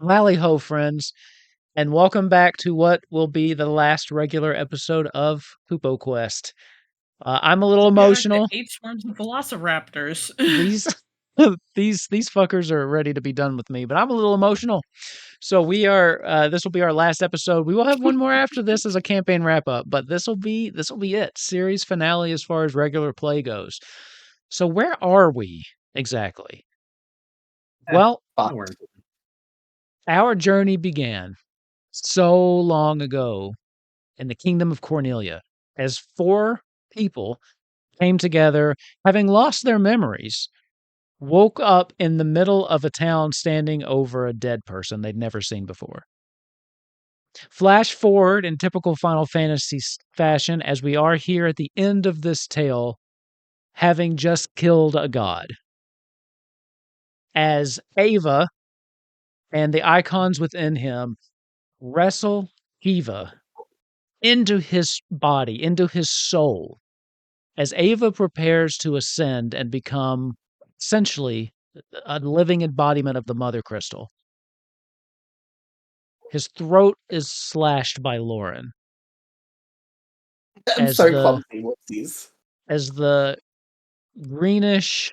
Lali-ho, friends, and welcome back to what will be the last regular episode of Kupo Quest. I'm a little Yeah, the emotional. 8 swarms of velociraptors. These these fuckers are ready to be done with me, but I'm a little emotional. So we are. This will be our last episode. We will have one more after this as a campaign wrap up, but this will be it. Series finale as far as regular play goes. So where are we exactly? Well, Onward. our journey began so long ago in the kingdom of Cornelia, as four people came together, having lost their memories, woke up in the middle of a town standing over a dead person they'd never seen before. Flash forward in typical Final Fantasy fashion as we are here at the end of this tale, having just killed a god. As Ava and the icons within him wrestle Kiva into his body, into his soul, as Ava prepares to ascend and become essentially a living embodiment of the Mother Crystal. His throat is slashed by Lauren. I'm As so the clumsy. Whoopsies. as the greenish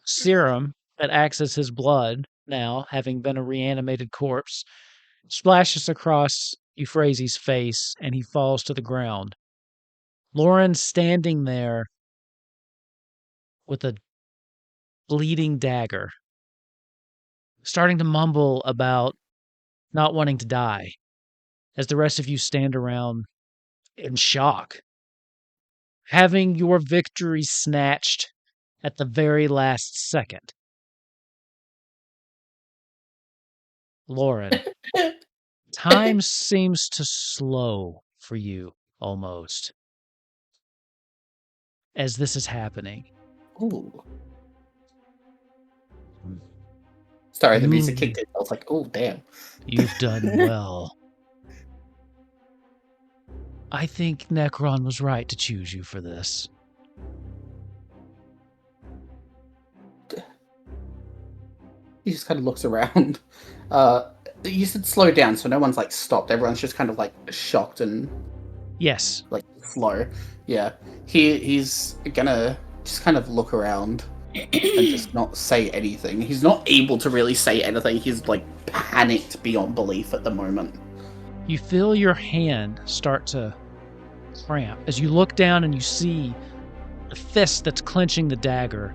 serum that acts as his blood, now having been a reanimated corpse, splashes across Euphrasie's face and he falls to the ground. Lauren standing there with a bleeding dagger, starting to mumble about not wanting to die, as the rest of you stand around in shock, having your victory snatched at the very last second. Lauren, time seems to slow for you almost as this is happening. Ooh. Sorry, the music You- kicked in. I was like, oh, damn. You've done well. I think Necron was right to choose you for this. He just kind of looks around. You said slow down, so no one's like stopped. Everyone's just kind of like shocked and Yes. like slow. Yeah. He's gonna just kind of look around and just not say anything. He's not able to really say anything. He's like panicked beyond belief at the moment. You feel your hand start to cramp as you look down and you see the fist that's clenching the dagger.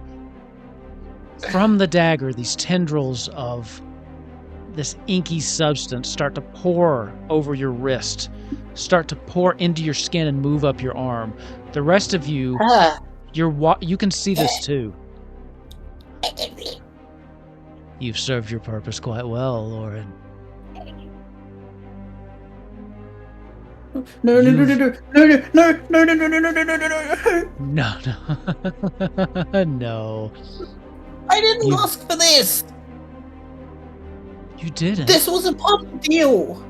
From the dagger, these tendrils of this inky substance start to pour over your wrist, start to pour into your skin and move up your arm. The rest of you, you can see this too. You've served your purpose quite well, Lauren. No, no, no, no, no, no, no, no, no, no, no, no, no, no, no, No. No. I didn't ask for this. You didn't. This was a public deal.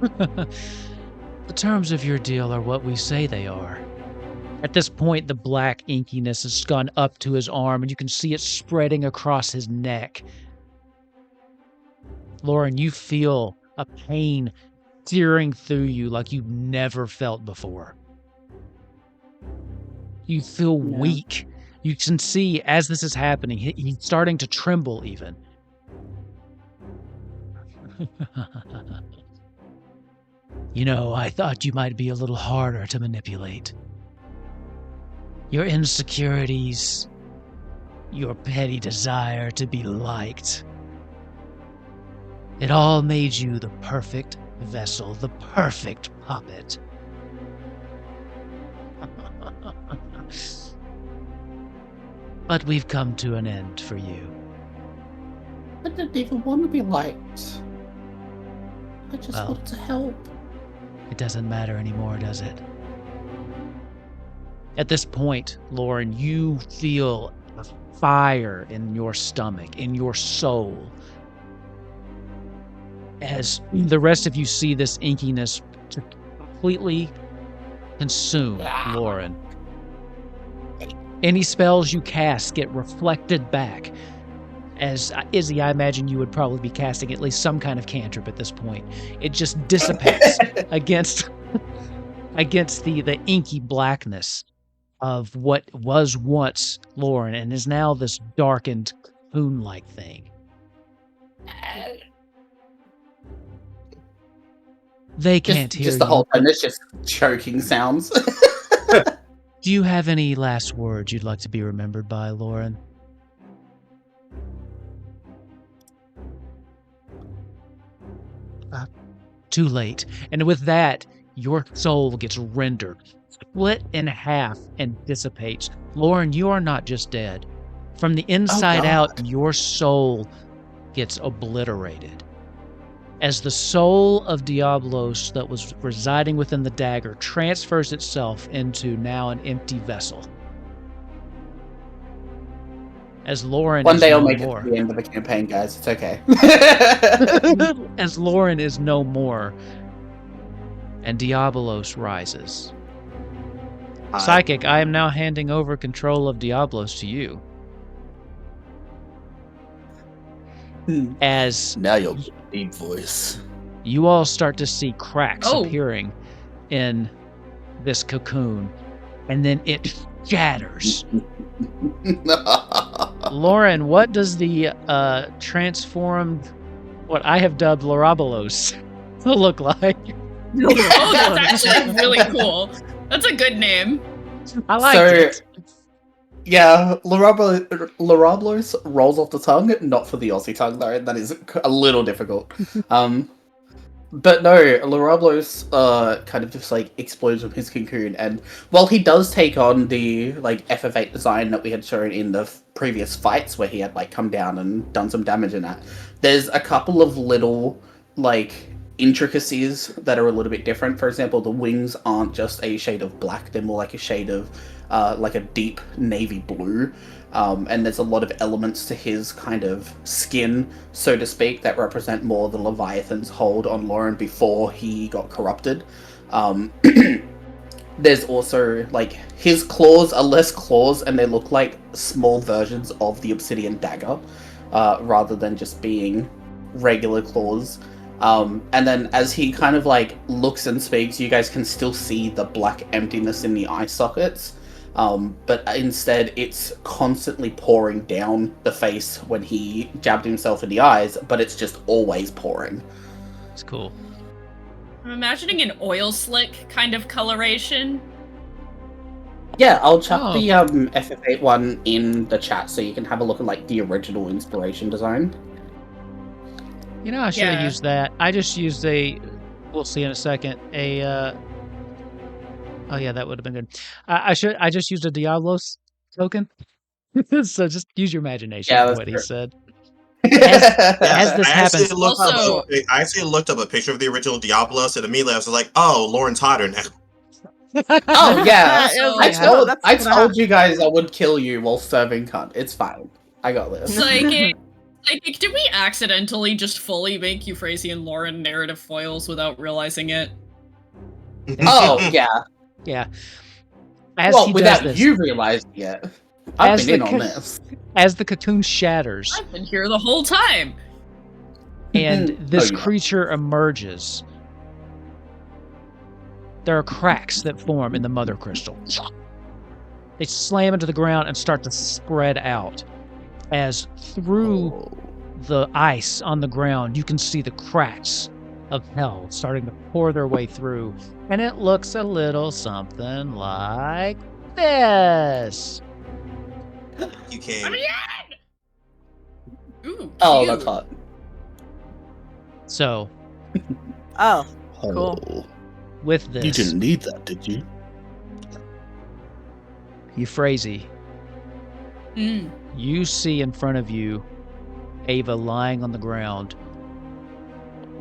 The terms of your deal are what we say they are. At this point, the black inkiness has gone up to his arm, and you can see it spreading across his neck. Lauren, you feel a pain searing through you like you've never felt before. You feel weak. You can see as this is happening, he's starting to tremble even. You know, I thought you might be a little harder to manipulate. Your insecurities, your petty desire to be liked. It all made you the perfect vessel, the perfect puppet. But we've come to an end for you. I didn't even want to be liked. I just wanted to help. It doesn't matter anymore, does it? At this point, Lauren, you feel a fire in your stomach, in your soul. As the rest of you see this inkiness to completely consume Lauren. Any spells you cast get reflected back. As Izzy, I imagine you would probably be casting at least some kind of cantrip at this point. It just dissipates against the inky blackness of what was once Lauren and is now this darkened cocoon-like thing. They can't hear just the you. whole time. It's just choking sounds. Do you have any last words you'd like to be remembered by, Lauren? Too late. And with that, your soul gets rendered, split in half, and dissipates. Lauren, you are not just dead. From the inside out, your soul gets obliterated. As the soul of Diablos that was residing within the dagger transfers itself into now an empty vessel. As Lauren One is day I'll no make more. it to the end of the campaign, guys. It's okay. As Lauren is no more, and Diablos rises. Psychic, I am now handing over control of Diablos to you. As now you'll get a deep voice. You all start to see cracks appearing in this cocoon, and then it shatters. Lauren, what does the transformed, what I have dubbed Larabolos, look like? Oh, that's actually really cool. That's a good name. I like it. Yeah, Larabolos rolls off the tongue, not for the Aussie tongue though. That is a little difficult. But no, Larabolos kind of just like explodes from his cocoon, and while he does take on the like FF8 design that we had shown in the previous fights where he had like come down and done some damage in that, there's a couple of little like intricacies that are a little bit different. For example, the wings aren't just a shade of black, they're more like a shade of like a deep navy blue. And there's a lot of elements to his kind of skin, so to speak, that represent more the Leviathan's hold on Lauren before he got corrupted. There's also, like, his claws are less claws, and they look like small versions of the obsidian dagger, rather than just being regular claws. And then as he kind of, like, looks and speaks, you guys can still see the black emptiness in the eye sockets. But instead, it's constantly pouring down the face when he jabbed himself in the eyes, but it's just always pouring. It's cool. I'm imagining an oil slick kind of coloration. Yeah, I'll chuck the FF8 one in the chat so you can have a look at like the original inspiration design. You know, I should have used that. I just used we'll see in a second, oh yeah, that would have been good. I just used a Diablos token. So just use your imagination for what he said. As this happens, I actually looked up a picture of the original Diablos, and immediately I was like, "Oh, Lauren's hotter now." Oh yeah, I told you guys I would kill you while serving cunt. It's fine. I got this. Like, did we accidentally just fully make Euphrasia and Lauren narrative foils without realizing it? Oh yeah. Yeah. Without you realizing it. I've been in on this. As the cocoon shatters. I've been here the whole time. And this creature emerges. There are cracks that form in the mother crystal. They slam into the ground and start to spread out. As through the ice on the ground, you can see the cracks of hell starting to pour their way through. And it looks a little something like this. You can. Ooh, oh, that's hot. So. Oh, cool. With this. You didn't need that, did you? Euphrasia. You see in front of you Ava lying on the ground,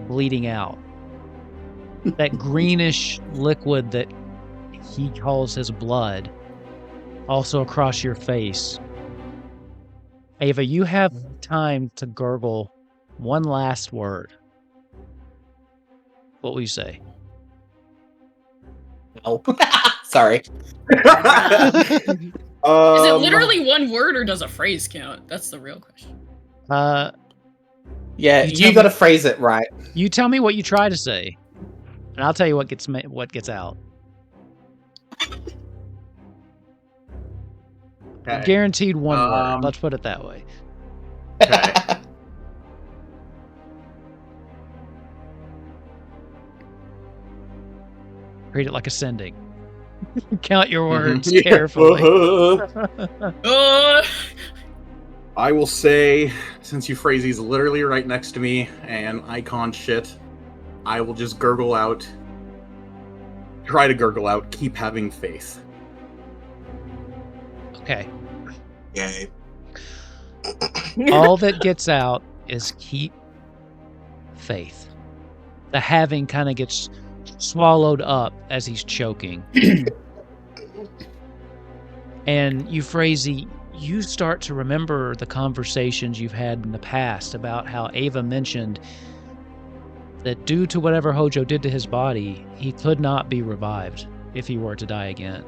bleeding out. That greenish liquid that he calls his blood, also across your face. Ava, you have time to gurgle one last word. What will you say? Oh, sorry. Is it literally one word or does a phrase count? That's the real question. Yeah, you got to phrase it right. You tell me what you try to say, and I'll tell you what gets out. Okay. Guaranteed one word. Let's put it that way. Okay. Treat it like a sending. Count your words Yeah. carefully. I will say, since Euphrasie's literally right next to me and icon shit, I will just gurgle out. Try to gurgle out, keep having faith. Okay. Yay. All that gets out is keep faith. The having kind of gets swallowed up as he's choking. And Euphrasie, you start to remember the conversations you've had in the past about how Ava mentioned that due to whatever Hojo did to his body, he could not be revived if he were to die again.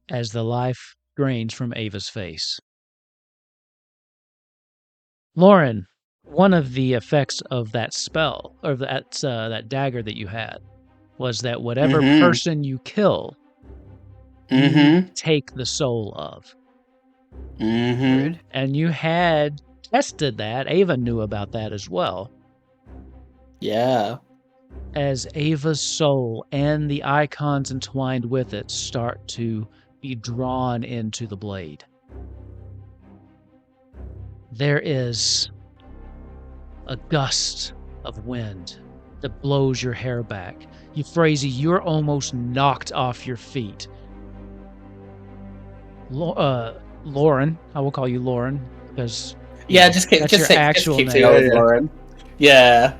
As the life drains from Ava's face. Lauren, one of the effects of that spell, or that dagger that you had, was that whatever person you kill, you take the soul of. Mm-hmm. And you had tested that. Ava knew about that as well. Yeah. As Ava's soul and the icons entwined with it start to be drawn into the blade, there is a gust of wind that blows your hair back. Euphrasie, you're almost knocked off your feet. Lauren, I will call you Lauren because Just keep saying Lauren. Yeah.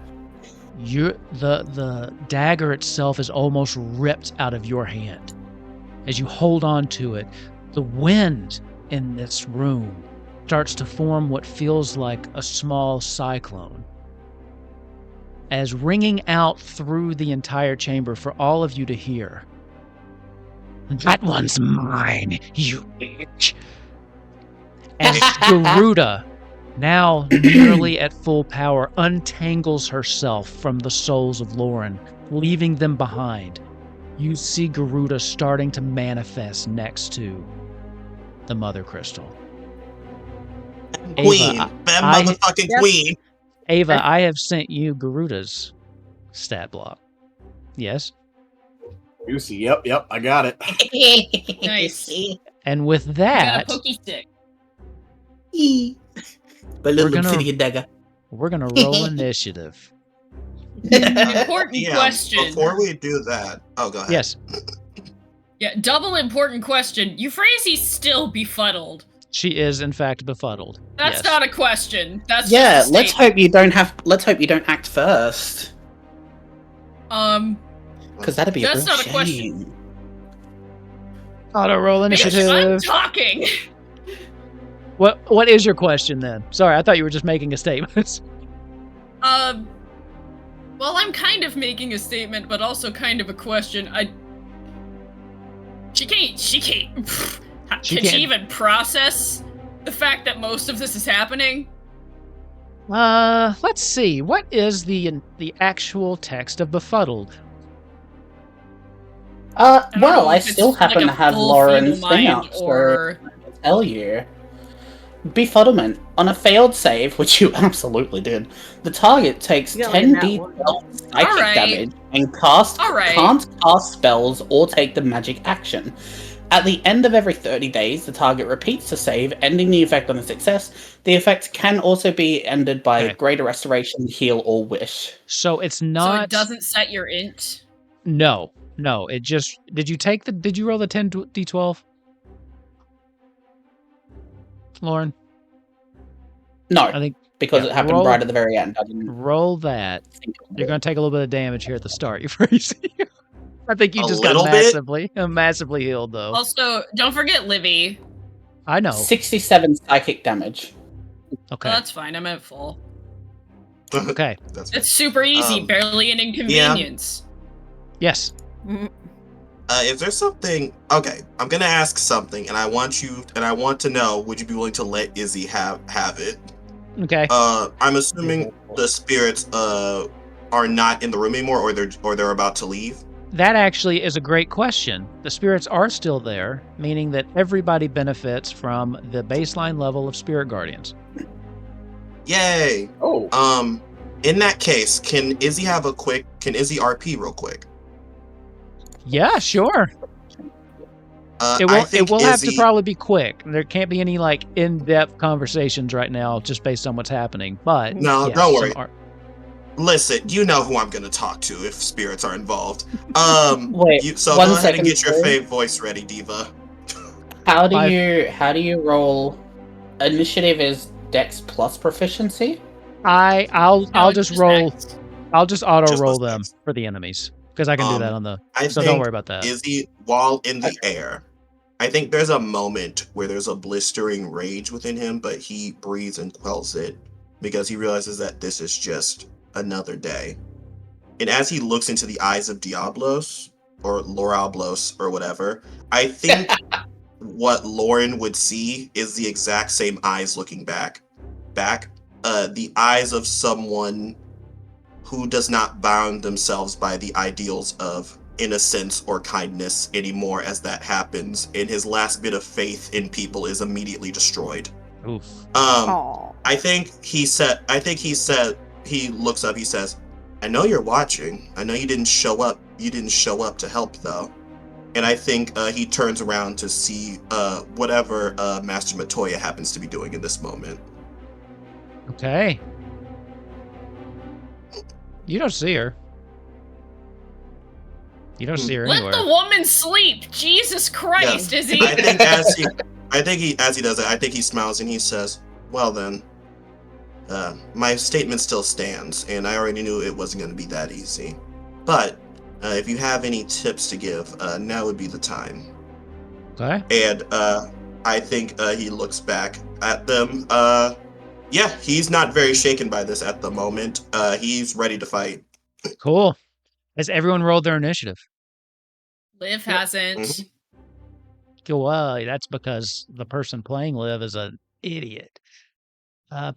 The dagger itself is almost ripped out of your hand. As you hold on to it, the wind in this room starts to form what feels like a small cyclone. As ringing out through the entire chamber for all of you to hear. That one's mine, you bitch. As Garuda, now nearly at full power, untangles herself from the souls of Lauren, leaving them behind. You see Garuda starting to manifest next to the Mother Crystal. Queen. That motherfucking queen. Ava, I have sent you Garuda's stat block. Yes? Juicy, yep, I got it. Nice. And with You that, got a pokey stick. we're gonna roll initiative. Important question. Before we do that, go ahead. Yes. Yeah, double important question. Euphrasie's still befuddled. She is in fact befuddled. That's not a question. That's yeah. just a Let's hope you don't act first. Because that'd be that's a not shame. a question. Auto roll initiative. I'm talking. What is your question then? Sorry, I thought you were just making a statement. Well, I'm kind of making a statement, but also kind of a question. She can't. Can she even process the fact that most of this is happening? Let's see. What is the actual text of befuddled? I still happen to have Lauren's thing up, or so I can tell you. Befuddlement. On a failed save, which you absolutely did, the target takes 10d12 psychic damage and can't cast spells or take the magic action. At the end of every 30 days, the target repeats the save, ending the effect on a success. The effect can also be ended by greater restoration, heal, or wish. So it's not... So it doesn't set your int? No. It just... Did you roll the 10d12? Lauren? No, I think because it happened right at the very end. I didn't roll that. You're going to take a little bit of damage here at the start. I think you just got massively healed, though. Also, don't forget Livy. I know. 67 psychic damage. Okay. Well, that's fine. I'm at full. Okay. It's super easy. Barely an inconvenience. Yes. Is there something? Okay, I'm gonna ask something, and I want to know. Would you be willing to let Izzy have it? Okay. I'm assuming the spirits are not in the room anymore, or they're about to leave. That actually is a great question. The spirits are still there, meaning that everybody benefits from the baseline level of spirit guardians. Yay! Oh. In that case, can Izzy RP real quick? Yeah, sure. It will have to probably be quick. There can't be any like in-depth conversations right now, just based on what's happening. But no, yes, don't worry. Listen, you know who I'm going to talk to if spirits are involved. Wait, so go ahead and get your fave voice ready, Diva. How do you roll? Initiative is Dex plus proficiency. I'll just roll. Dex. I'll just auto roll plus them Dex. For the enemies because I can do that on the. So think don't worry about that. Izzy, while in the air, I think there's a moment where there's a blistering rage within him, but he breathes and quells it because he realizes that this is just another day. And as he looks into the eyes of Diablos or Lorablos or whatever, I think what Lauren would see is the exact same eyes looking back. The eyes of someone who does not bound themselves by the ideals of innocence or kindness anymore as that happens, and his last bit of faith in people is immediately destroyed. Oof. Aww. He looks up, he says, I know you're watching. I know you didn't show up. You didn't show up to help, though. And I think he turns around to see whatever Master Matoya happens to be doing in this moment. Okay. You don't see her. You don't see her Let anywhere. the woman sleep. Jesus Christ, is he? I think as he does it, I think he smiles and he says, well then, my statement still stands, and I already knew it wasn't going to be that easy. But if you have any tips to give, now would be the time. Okay. And I think he looks back at them. Yeah, he's not very shaken by this at the moment. He's ready to fight. Cool. Has everyone rolled their initiative? Liv hasn't. Mm-hmm. Well, that's because the person playing Liv is an idiot. They're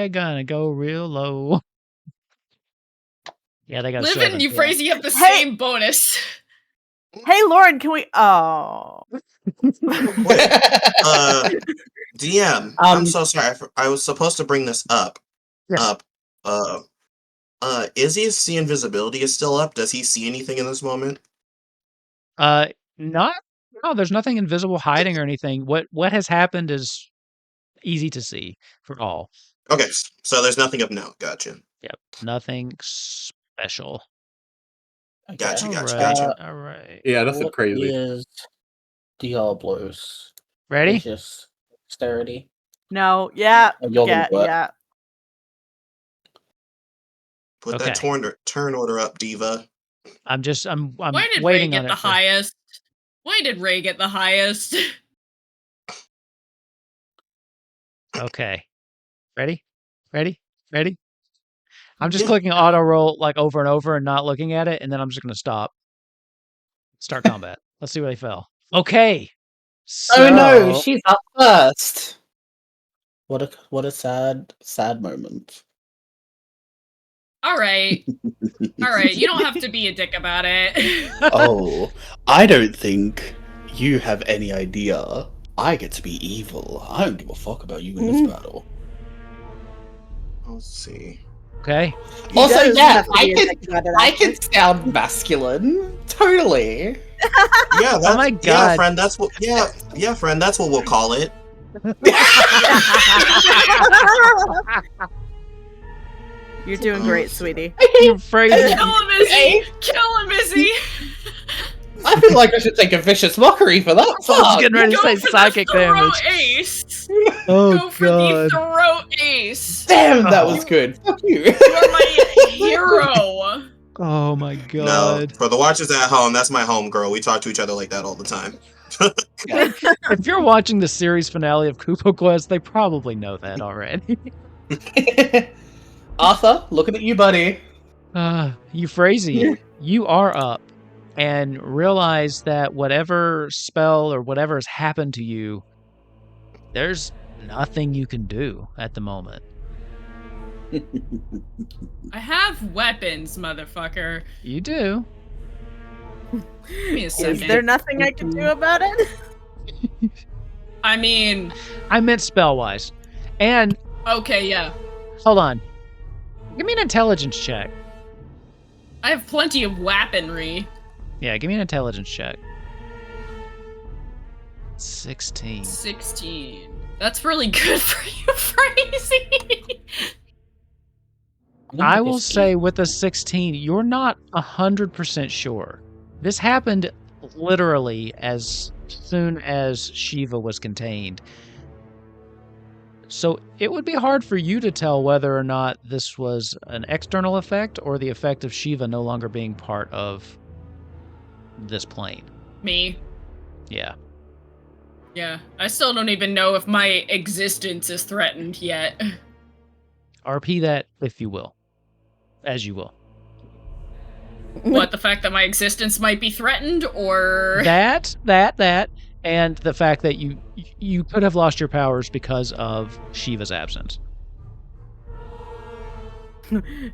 gonna go real low. Yeah, they got Liv 7. and Euphrasia have the Hey. same bonus. Hey, Lauren, can we? Oh. Wait, DM, I'm so sorry. I was supposed to bring this up. Yeah. Izzy's invisibility is still up. Does he see anything in this moment? No, there's nothing invisible hiding or anything. What has happened is easy to see for all. Okay, so there's nothing of note. Gotcha. Yep, nothing special. Gotcha. All right. Yeah, nothing What crazy. is Diablos? Ready? It's just dexterity. No. Yeah. Oh, you're Yeah. gonna work. Yeah. Put Okay. that turn order up, Diva. I'm Why did Ray waiting on get it. the highest? Why did Ray get the highest? Okay. Ready? I'm just clicking auto roll like over and over and not looking at it, and then I'm just gonna stop. Start combat. Let's see where they fell. Okay. Oh no, So- she's up first. What a sad moment. All right. You don't have to be a dick about it. Oh, I don't think you have any idea. I get to be evil. I don't give a fuck about you in this battle. Let's see. Okay. He Also, does yeah, have to be a dick about it, I actually. can sound masculine. Totally. Yeah, that's, Oh my Yeah, God. friend, that's what. Yeah, friend, that's what we'll call it. You're doing great, sweetie. You phrase Kill him, Izzy! Kill him, Izzy! I feel like I should take a vicious mockery for that. I was getting ready to Go say for psychic the throat damage. ace! Oh Go for the throat ace! Damn, that was good. Fuck you. You are my hero! Oh my No, god. for the watchers at home, that's my home girl. We talk to each other like that all the time. If you're watching the series finale of Kupo Quest, they probably know that already. Arthur, looking at you, buddy. Euphrasia, you are up and realize that whatever spell or whatever has happened to you, there's nothing you can do at the moment. I have weapons, motherfucker. You do. Give me a Is second. there nothing I can do about it? I mean, I meant spell-wise. And, okay, yeah. hold on. Give me an intelligence check. I have plenty of weaponry. Yeah, give me an intelligence check. 16. 16. That's really good for you, Crazy. I will say with a 16, you're not 100% sure. This happened literally as soon as Shiva was contained. So it would be hard for you to tell whether or not this was an external effect or the effect of Shiva no longer being part of this plane. Me. Yeah. Yeah. I still don't even know if my existence is threatened yet. RP that if you will. As you will. What, the fact that my existence might be threatened, or... That, and the fact that you could have lost your powers because of Shiva's absence.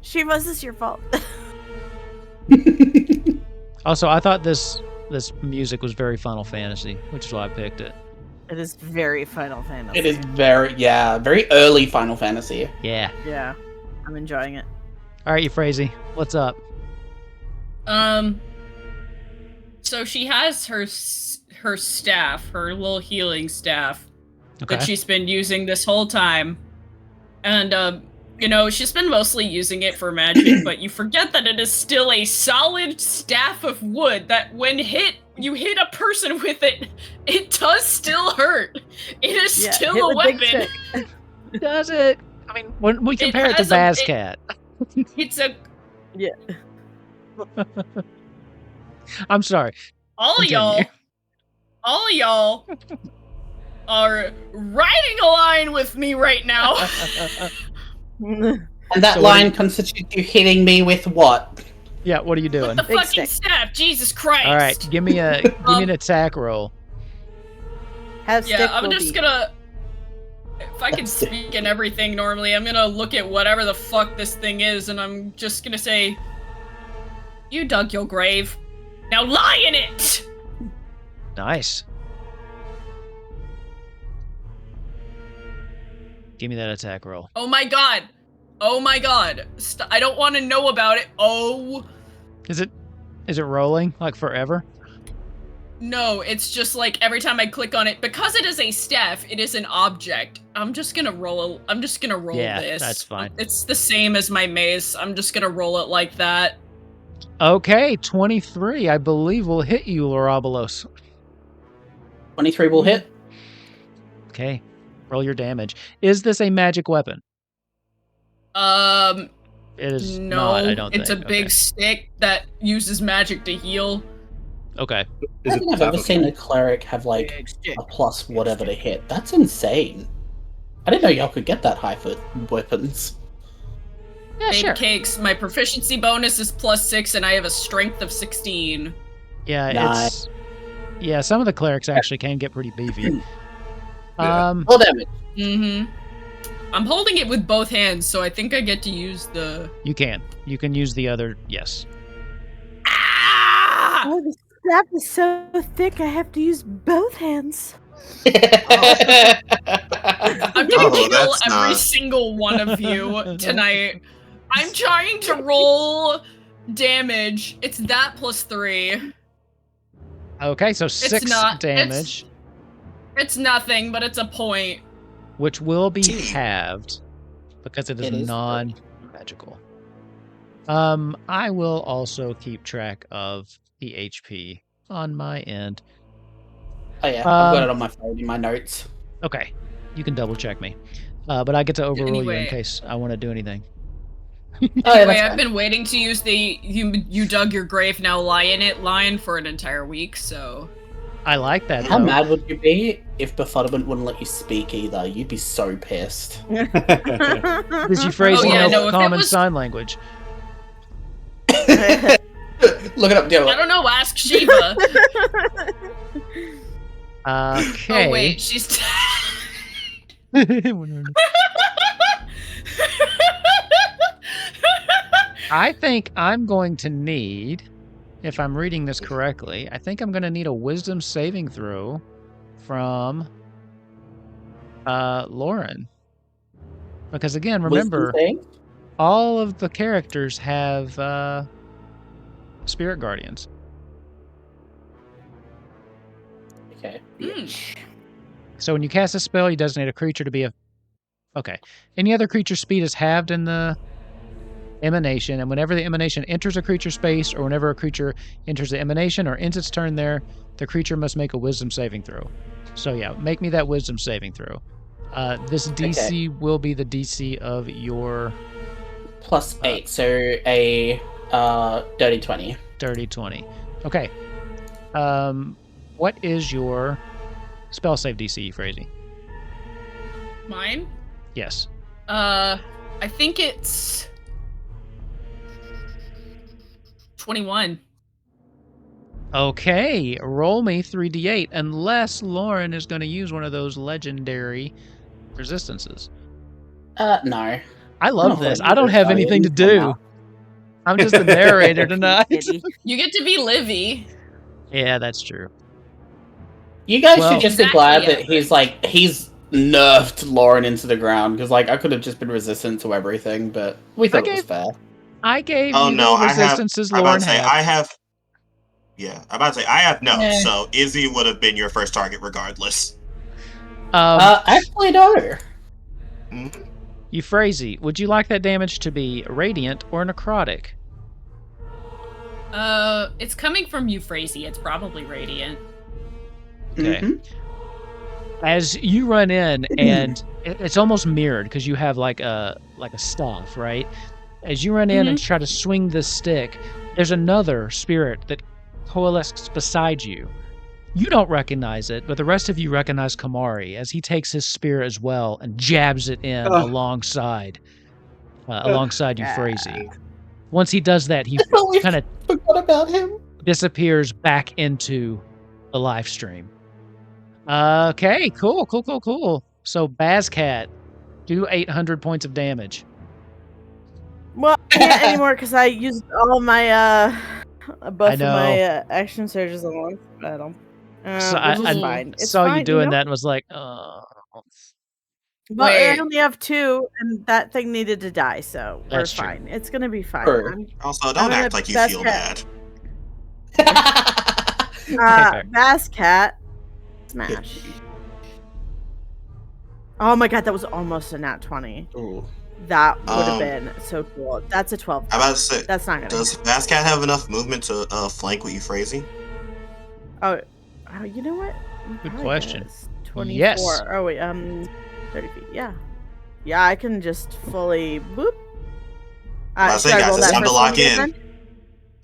Shiva's, this your fault. Also, I thought this music was very Final Fantasy, which is why I picked it. It is very Final Fantasy. It is very early Final Fantasy. Yeah. Yeah, I'm enjoying it. All right, Euphrasia, what's up? So she has her staff, her little healing staff, Okay. that she's been using this whole time. And, you know, she's been mostly using it for magic, but you forget that it is still a solid staff of wood that when you hit a person with it, it does still hurt. It is still hit a with big weapon. stick. Does it? I mean, when we compare it to has a- Bazcat. It's a... Yeah. I'm sorry. All of Continue. y'all are riding a line with me right now. And that So what line constitutes you hitting me with what? Yeah, what are you doing? The Big fucking stick. staff, Jesus Christ. All right, give me an attack roll. Have Yeah, stick I'm will just be. gonna... If I can speak and everything normally, I'm gonna look at whatever the fuck this thing is, and I'm just gonna say, you dug your grave. Now lie in it! Nice. Give me that attack roll. Oh my god. Oh my god. I don't want to know about it. Oh. Is it rolling like forever? No, it's just like every time I click on it, because it is a staff, it is an object. I'm just gonna roll Yeah, this. that's fine. It's the same as my mace. I'm just gonna roll it like that. Okay, 23, I believe will hit you, Lorabelos. 23 will hit. Okay, roll your damage. Is this a magic weapon? It It is no, not, I don't think. it's a big stick that uses magic to heal. Okay. I Is don't think I've ever it seen a cleric have like Big stick. a plus whatever to hit. That's insane. I didn't know y'all could get that high for weapons. Yeah, Baby sure. cakes, my proficiency bonus is +6 and I have a strength of 16. Yeah, Nice. yeah, some of the clerics actually can get pretty beefy. Yeah. Well, damage. Mm-hmm. I'm holding it with both hands, so I think I get to use the... You can use the other, yes. Ah! Oh, the staff is so thick, I have to use both hands. I'm gonna Oh, kill that's every not- single one of you tonight. I'm trying to roll damage. It's that +3. Okay, so 6 not- damage, It's nothing, but it's a point. which will be halved because it It is is non-magical. I will also keep track of the HP on my end. Oh yeah, I've got it on my phone in my notes. Okay, you can double check me. But I get to overrule you in Anyway. case I want to do anything. Oh, yeah, Anyway, that's I've fine. been waiting to use the you dug your grave, now lie in it line for an entire week, so... I like that, How though. mad would you be if Befuddlement wouldn't let you speak either? You'd be so pissed. Because you phrase Oh, yeah, no no, if it common was- sign language. Look it up, do I it. don't know. Ask Shiva. Okay. Oh wait, she's. I think I'm going to need, if I'm reading this correctly, I think I'm going to need a wisdom saving throw from Lauren. Because again, remember, all of the characters have spirit guardians. Okay. So when you cast a spell, you designate a creature to be a... Okay. Any other creature speed is halved in the emanation, and whenever the emanation enters a creature space, or whenever a creature enters the emanation or ends its turn there, the creature must make a wisdom saving throw. So yeah, make me that wisdom saving throw. This DC will be the DC of your... Plus 8, so a dirty 20. Dirty 20. Okay. What is your spell save DC, Phrasey? Mine? Yes. I think it's 21. Okay, roll me 3d8, unless Lauren is going to use one of those legendary resistances. No. I love this. I don't have anything to do. I'm just a narrator tonight. You get to be Livy. Yeah, that's true. You guys should just be glad that he's nerfed Lauren into the ground, because I could have just been resistant to everything, but we thought it was fair. I gave you the resistances Lauren had. I'm about to say, I have no, so Izzy would have been your first target regardless. Actually, no. Euphrasia, would you like that damage to be radiant or necrotic? It's coming from Euphrasia. It's probably radiant. Okay. As you run in, and it's almost mirrored because you have like a staff, right? As you run in and try to swing this stick, there's another spirit that coalesces beside you. You don't recognize it, but the rest of you recognize Kamari as he takes his spear as well and jabs it in alongside Euphrasia. Once he does that, he kind of forgot about him. Disappears back into the live stream. Okay, cool. So Bazcat, do 800 points of damage. Well, I can't anymore because I used all my both of my action surges on one battle. So I saw you doing that and was like, But I only have 2, and that thing needed to die, so we're fine. It's gonna be fine. Also, don't act like you feel bad. Bazcat, smash. Oh my god, that was almost a nat 20. Ooh. That would have been so cool. That's a 12. I'm about to say, that's not gonna. Does Bazcat have enough movement to flank with Euphrasia? Oh, you know what? Good question. 24. Yes. Oh wait, 30 feet. Yeah, I can just fully boop. I say, guys, it's time to lock in.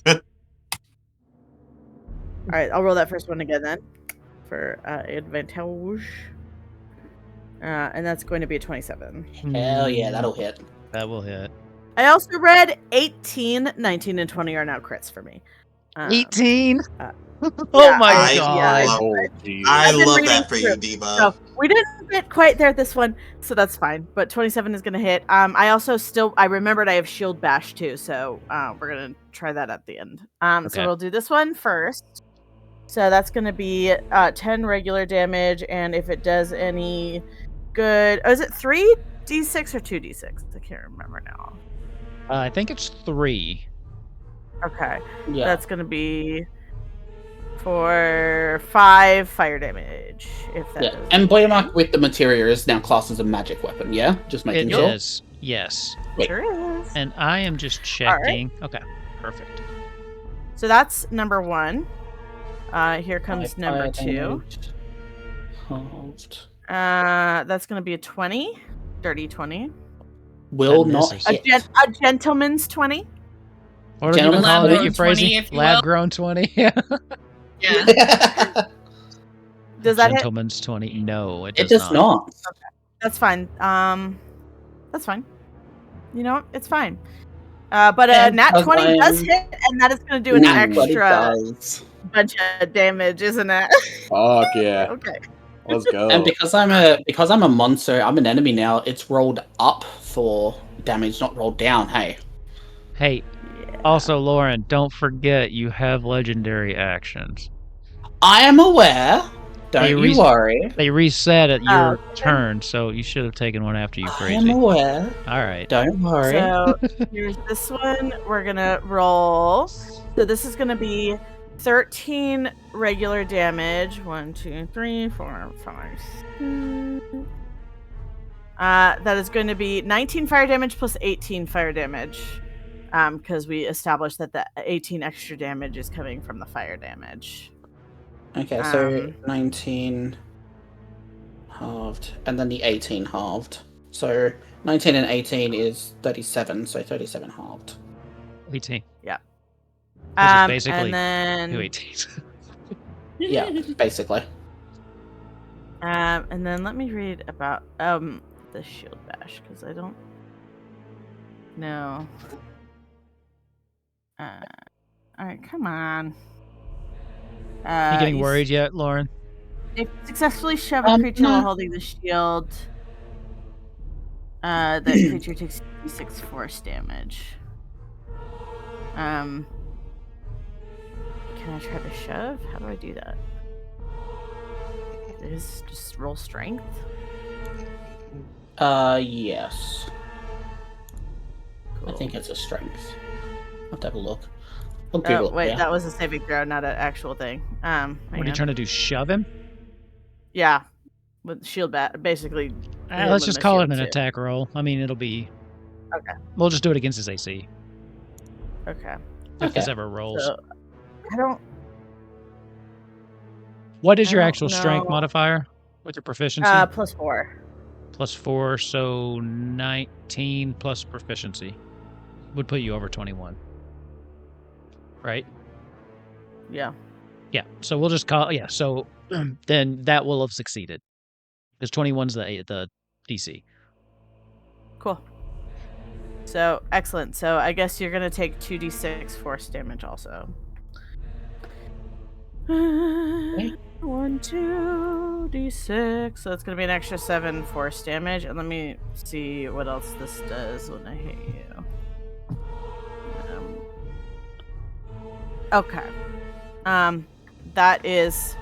All right, I'll roll that first one again then for advantage. And that's going to be a 27. Hell yeah, that'll hit. That will hit. I also read 18, 19, and 20 are now crits for me. 18? Oh my god. I love that for you, Diva. So we didn't get quite there at this one, so that's fine. But 27 is going to hit. I also I remembered I have Shield Bash too, so we're going to try that at the end. So we'll do this one first. So that's going to be 10 regular damage, and if it does any good... Oh, is it 3d6 or 2d6? I can't remember now. I think it's 3. Okay. Yeah. That's going to be for 5 fire damage. If that does. And Boyamak with the materia is now classed as a magic weapon, yeah? Just making sure? It is, yes. Sure is. And I am just checking. Right. Okay, perfect. So that's number 1. Here comes number 2. That's going to be a 20. Dirty 20. Will not hit. A gentleman's 20. What are you even calling it, Euphrasia? Lab-grown 20? Yeah. Does that Gentleman's 20? No, it does not. Okay. That's fine. That's fine. You know what? It's fine. But Yeah, nat because 20 does I'm- hit, and that is going to do an What it extra does. bunch of damage, isn't it? Fuck yeah. Okay. Let's go. And because I'm a monster, I'm an enemy now. It's rolled up for damage, not rolled down. Hey, Hey, also, Lauren, don't forget you have legendary actions. I am aware. Don't They you worry. They reset at your okay. turn, so you should have taken one after you, I am crazy. aware. All right. Don't worry. So here's this one. We're gonna roll. So this is gonna be 13 regular damage. 1, 2, 3, 4, 5. 6. That is going to be 19 fire damage plus 18 fire damage. Because we established that the 18 extra damage is coming from the fire damage. Okay, so 19 halved, and then the 18 halved. So 19 and 18 is 37, so 37 halved. 18. Yeah. Which is basically and then 2 18s. Yeah, basically. and then let me read about the shield bash because I don't know. All right, come on. You getting worried yet, Lauren? If you successfully shove a creature while holding the shield, that creature takes 6 force damage. Can I try to shove? How do I do that? Is just roll strength? Yes. Cool. I think it's a strength. I'll have to have a look. I'll Oh, Google wait, it. that was a saving throw, not an actual thing. What are you hang on. trying to do? Shove him? Yeah, with shield bat, basically. Let's just call it an shield too. attack roll. I mean, it'll be. Okay. We'll just do it against his AC. Okay. If this ever rolls. So, I don't. What is your I don't actual strength know. modifier with your proficiency? +4. +4, so 19 plus proficiency would put you over 21. Right? Yeah. Yeah. So we'll just call. Yeah. So then that will have succeeded because 21's the DC. Cool. So excellent. So I guess you're gonna take 2d6 force damage also. 1, 2d6. So it's gonna be an extra 7 force damage. And let me see what else this does when I hit you. Okay. That is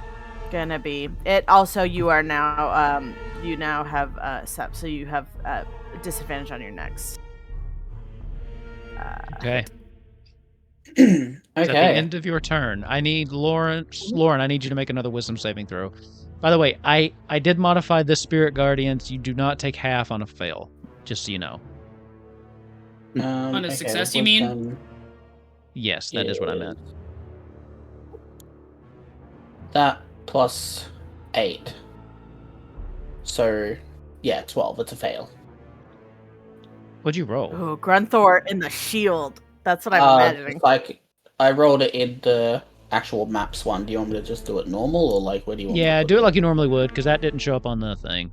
gonna be it. Also, you are now you now have SEP, so you have disadvantage on your next. Okay. At the Okay. end of your turn, I need Lauren, I need you to make another wisdom saving throw. By the way, I did modify this Spirit Guardians. You do not take half on a fail, just so you know. On a success, you mean? Yes, that is what I meant. That plus 8. So, yeah, 12. It's a fail. What'd you roll? Oh, Grunthor in the shield. That's what I'm imagining. Like, I rolled it in the actual maps one. Do you want me to just do it normal, or like, where do you want me Yeah, to do it like you normally would, because that didn't show up on the thing.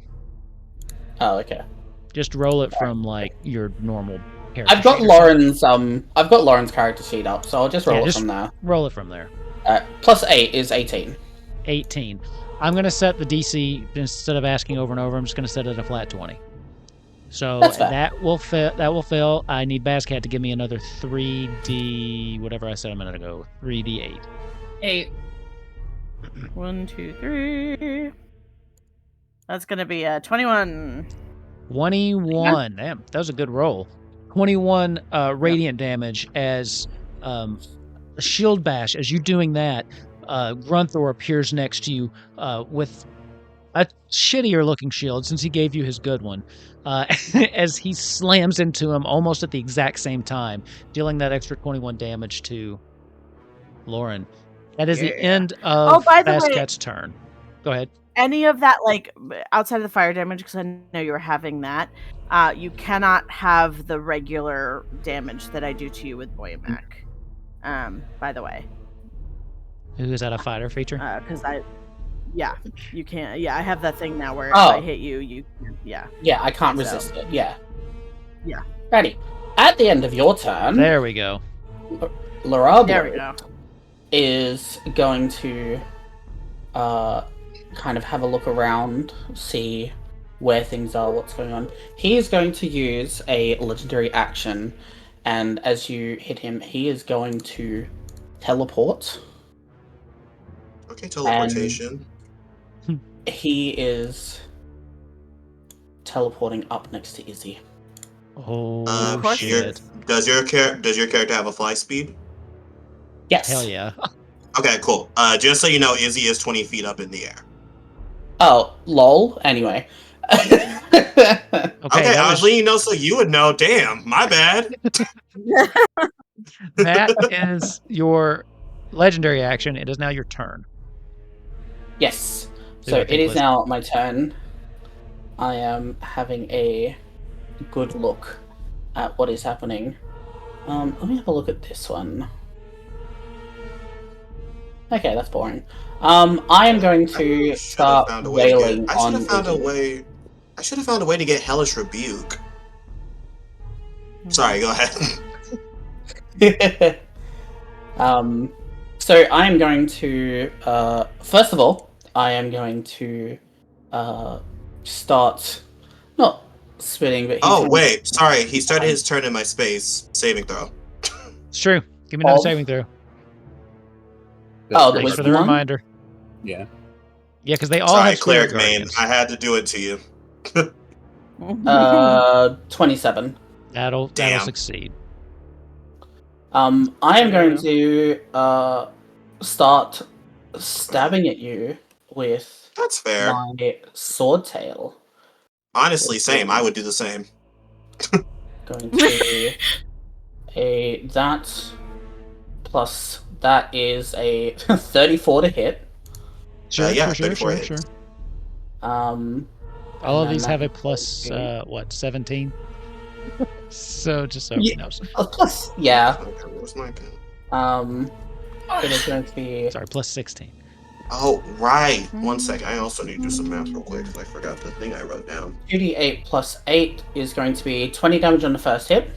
Oh, okay. Just roll it from like your normal character. I've got sheet or Lauren's Lauren's character sheet up, so I'll just roll Yeah, it just- from there. something. Roll it from there. Plus 8 is 18. 18. I'm going to set the DC, instead of asking over and over, I'm just going to set it at a flat 20. So That's fair. that will fail. I need Bazcat to give me another 3D, whatever I said a minute ago, 3D8. 8. 1, 2, 3. That's gonna be 21. 21. Damn, that was a good roll. 21 radiant damage as a shield bash. As you doing that, Grunthor appears next to you with a shittier looking shield since he gave you his good one. As he slams into him almost at the exact same time, dealing that extra 21 damage to Lauren. That is the end of by the way- Bazcat's turn. Go ahead. Any of that, like outside of the fire damage, because I know you were having that, you cannot have the regular damage that I do to you with Boyamak. By the way, Who is that a fighter feature? because you can't. Yeah, I have that thing now where if Oh. I hit you, yeah. Yeah, I can't So- resist it. Yeah. Yeah. Ready. at the end of your turn, There we go. Larablo There we go. is going to kind of have a look around, see where things are, what's going on. He is going to use a legendary action, and as you hit him, he is going to teleport. Okay, teleportation. He is teleporting up next to Izzy. Oh, course. shit. Does your character have a fly speed? Yes. Hell yeah. Okay, cool. Just so you know, Izzy is 20 feet up in the air. Oh, lol. Anyway. Okay, I was letting you know so you would know. Damn, my bad. That is your legendary action. It is now your turn. Yes. Dude, So I it think is let's- now my turn. I am having a good look at what is happening. Let me have a look at this one. Okay, that's boring. I am going to start wailing on Izzy. I should have found a way to get Hellish Rebuke. Sorry, go ahead. So I am going to, first of all, I am going to start, not spitting, but Oh, wait, sorry, he started his turn in my space. Saving throw. It's true. Give me another saving throw. Oh, the Thanks for wisdom the one? reminder. Yeah. Yeah, because they all Sorry, have spirit Cleric main. guardians. I had to do it to you. 27. That'll Damn. succeed. I am going to start stabbing at you with That's fair. my sword tail. Honestly, same. I would do the same. Going to that plus that is a 34 to hit. Sure, yeah, sure. 34 hits. All of these have a plus, 17? So, just so everyone knows. Plus, yeah. Okay, where's my pen? It is going to be... Sorry, plus 16. Oh, right. 1 second. I also need to do some math real quick because I forgot the thing I wrote down. 2d8 plus 8 is going to be 20 damage on the first hit.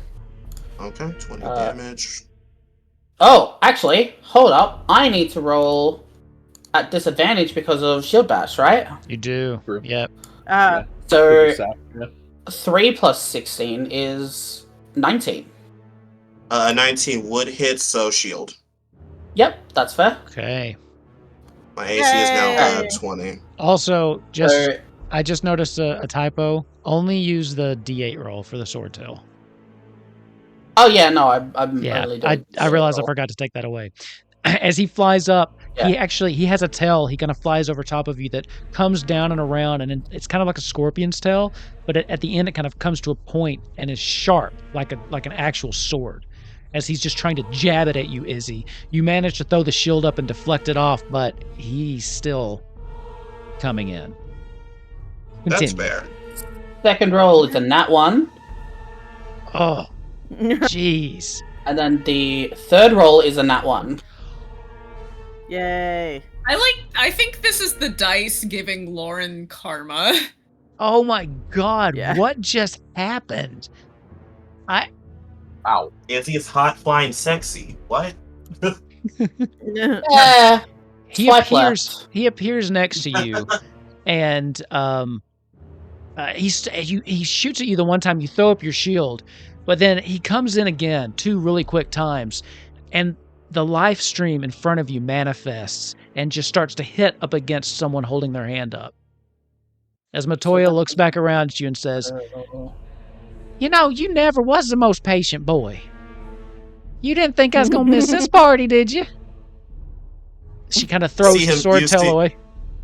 Okay, 20 damage. Oh, actually, hold up. I need to roll at disadvantage because of Shield Bash, right? You do. True. Yep. So 3 plus 16 is 19. 19 would hit, so shield. Yep, that's fair. Okay. My AC is now Yay. 20. Also, So, I just noticed a typo. Only use the D8 roll for the sword tail. oh yeah, no, I'm Yeah, only doing I realized I roll. forgot to take that away. As he flies up, Yeah. he has a tail. He kind of flies over top of you that comes down and around, and it's kind of like a scorpion's tail, but at the end it kind of comes to a point and is sharp, like an actual sword. As he's just trying to jab it at you, Izzy, you manage to throw the shield up and deflect it off, but he's still coming in. That's Continue. fair. Second roll is a nat 1, Oh, jeez. and then the third roll is a nat 1. Yay. I think this is the dice giving Lauren karma. Oh my God! Yeah. What just happened? Ow. Izzy's hot, flying, sexy. What? Yeah. He appears next to you, and he shoots at you the one time you throw up your shield, but then he comes in again 2 really quick times, and the life stream in front of you manifests and just starts to hit up against someone holding their hand up. As Matoya looks back around at you and says, "You know, you never was the most patient boy. You didn't think I was gonna miss this party, did you?" She kind of throws the sword tail away.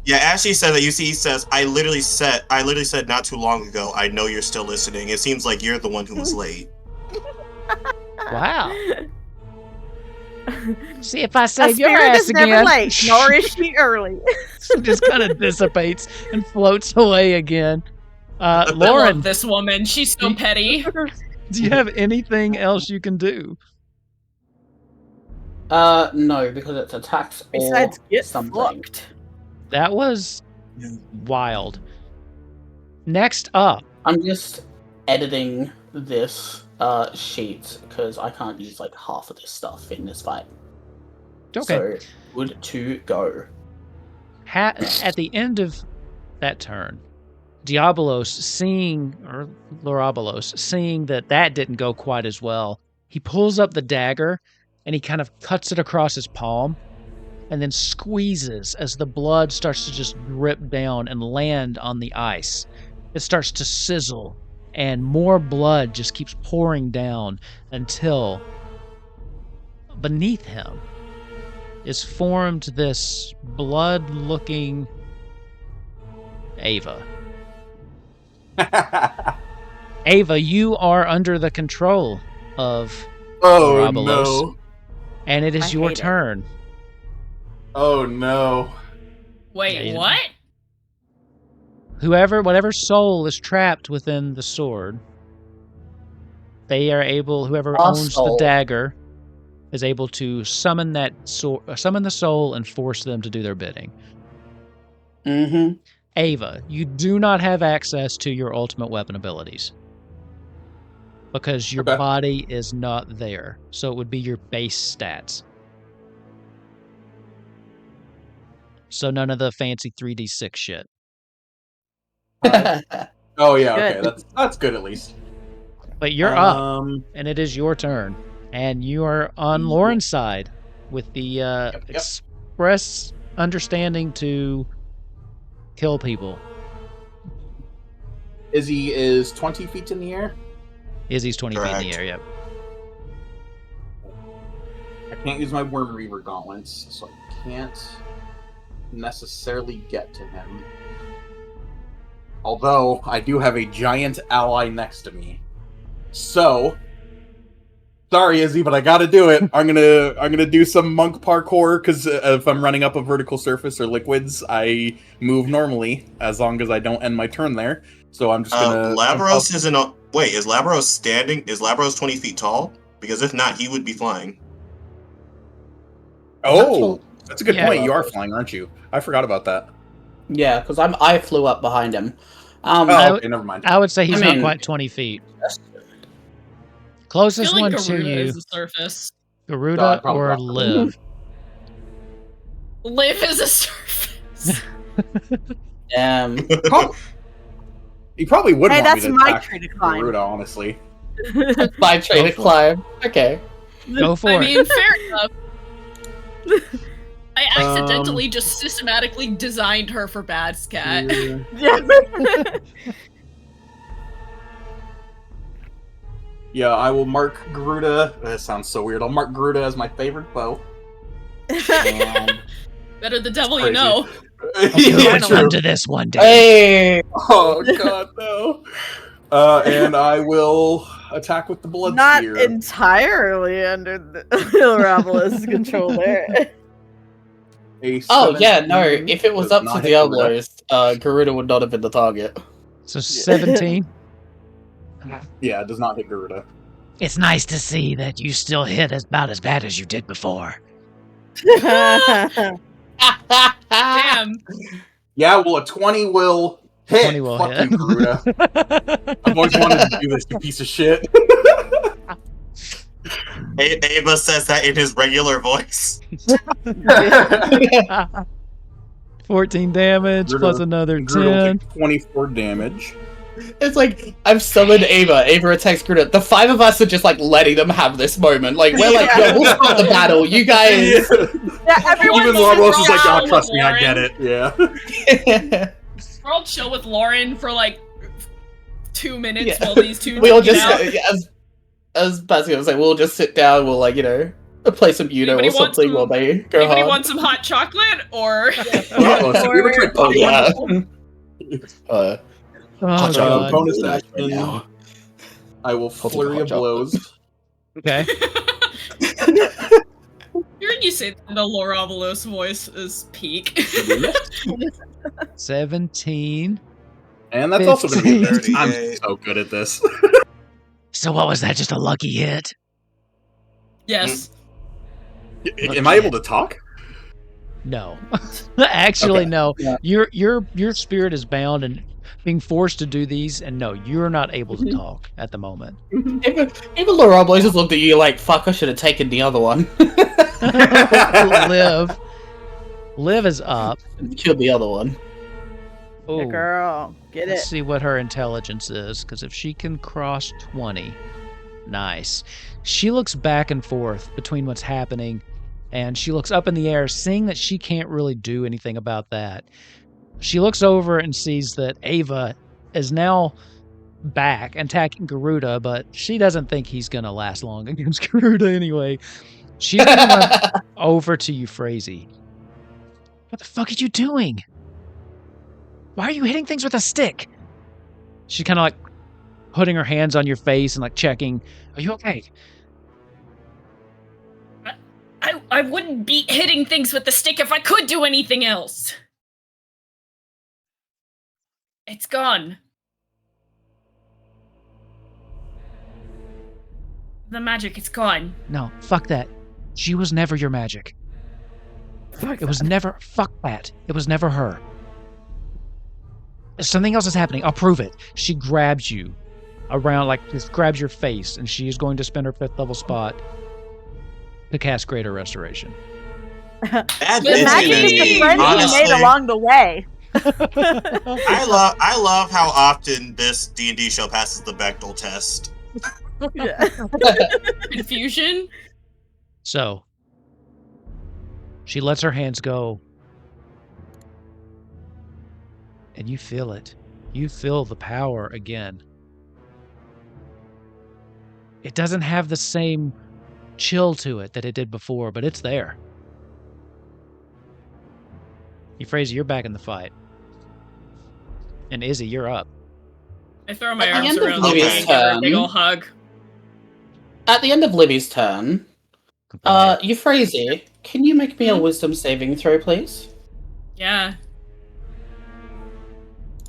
Yeah, as she said that, you see, he says, I literally said not too long ago, I know you're still listening. It seems like you're the one who was late. Wow. See if I save A your spirit ass is never again. late, nor is she early. Just kind of dissipates and floats away again. I Lauren, love this woman. She's so petty. do you have anything else you can do? No, because it's attacks Besides, or get something. fucked. That was wild. Next up, I'm just editing this sheet because I can't use like half of this stuff in this fight. Okay. So, good to go. At the end of that turn, Lorobalos, seeing that didn't go quite as well, he pulls up the dagger and he kind of cuts it across his palm and then squeezes as the blood starts to just drip down and land on the ice. It starts to sizzle and more blood just keeps pouring down until beneath him is formed this blood-looking Ava. Ava, you are under the control of Lorobalos, no. and it is your turn. Oh no. Wait, what? Whatever soul is trapped within the sword, they are able. Whoever owns the dagger is able to summon the soul and force them to do their bidding. Mm-hmm. Ava, you do not have access to your ultimate weapon abilities because your body is not there. So it would be your base stats. So none of the fancy 3d6 shit. Oh yeah, okay, that's good at least. But you're up, and it is your turn, and you are on Lauren's side with the express understanding to kill people. Izzy is 20 feet in the air? Izzy's 20 feet in the air, yep. I can't use my Worm Reaver gauntlets, so I can't necessarily get to him. Although, I do have a giant ally next to me. So, sorry Izzy, but I gotta do it. I'm gonna do some monk parkour, because if I'm running up a vertical surface or liquids, I move normally, as long as I don't end my turn there. So I'm just gonna... Labros isn't... Wait, is Labros standing? Is Labros 20 feet tall? Because if not, he would be flying. Oh! That's a good point. You are flying, aren't you? I forgot about that. Yeah, because I flew up behind him. Okay, never mind. I would say he's not quite 20 feet. Closest one to you, is the surface. Garuda or Liv? Liv is a surface. He probably would want that's me to my attack tree to climb. Garuda, honestly. My tree to climb. Okay. Go for it. I mean, fair enough. I accidentally just systematically designed her for bad scat. Yeah, I will mark Garuda. That sounds so weird. I'll mark Garuda as my favorite bow. Better the devil you know. You'll come to this one day. Hey! Oh god, no. And I will attack with the blood spear. Not entirely under the Lorobalos' control there. Oh yeah, no. If it was up to Diablos, Garuda would not have been the target. So 17. Yeah, it does not hit Garuda. It's nice to see that you still hit about as bad as you did before. Damn. Yeah, well, a 20 will hit. 20 will Fuck hit. you, Garuda. I've always wanted to do this, you piece of shit. Ava says that in his regular voice. 14 damage Garuda, plus another Garuda will 10. take 24 damage. It's like, I've summoned Ava. Ava attacks Garuda. The five of us are just like letting them have this moment. Like, we're like, yo, we'll start the battle. You guys. Yeah, everyone Even Lorobalos is like, oh, trust me, I get it. Yeah. We're all chill with Lauren for like 2 minutes while these two We'll just, out. as Baskin was like, we'll just sit down, we'll like, play some Uno or something while they go Anybody hard. want some hot chocolate or? Hot chocolate. Bonus action. I will flurry of blows. Okay. Hearing you say that in the Lorobalos voice is peak. 17. And that's also going to be 15. I'm so good at this. So what was that? Just a lucky hit? Yes. Am I able to talk? No. Actually, Okay. no. Yeah. Your spirit is bound and being forced to do these, and no, you're not able to talk at the moment. Even Laurel just looked at you like, fuck, I should have taken the other one. Liv is up. Killed the other one. Ooh. The girl. Get Let's it. see what her intelligence is, because if she can cross 20, nice. She looks back and forth between what's happening, and she looks up in the air, seeing that she can't really do anything about that. She looks over and sees that Ava is now back attacking Garuda, but she doesn't think he's going to last long against Garuda anyway. She's going to run over to Euphrasia. What the fuck are you doing? Why are you hitting things with a stick? She's kind of like putting her hands on your face and like checking. Are you okay? I wouldn't be hitting things with the stick if I could do anything else. It's gone. The magic, it's gone. No, fuck that. She was never your magic. It was never... Fuck that. It was never her. Something else is happening. I'll prove it. She grabs you around, like, just grabs your face, and she is going to spend her 5th level spot to cast Greater Restoration. The magic is the friend you made along the way. I love how often this D&D show passes the Bechdel test. Yeah. Confusion? So, she lets her hands go, and you feel it. You feel the power again. It doesn't have the same chill to it that it did before, but it's there. Euphrasia, you're back in the fight. And Izzy, you're up. I throw my At the arms end of around Livy's and give her a big turn- ol' hug. At the end of Livy's turn, Euphrasia, can you make me a wisdom saving throw, please? Yeah.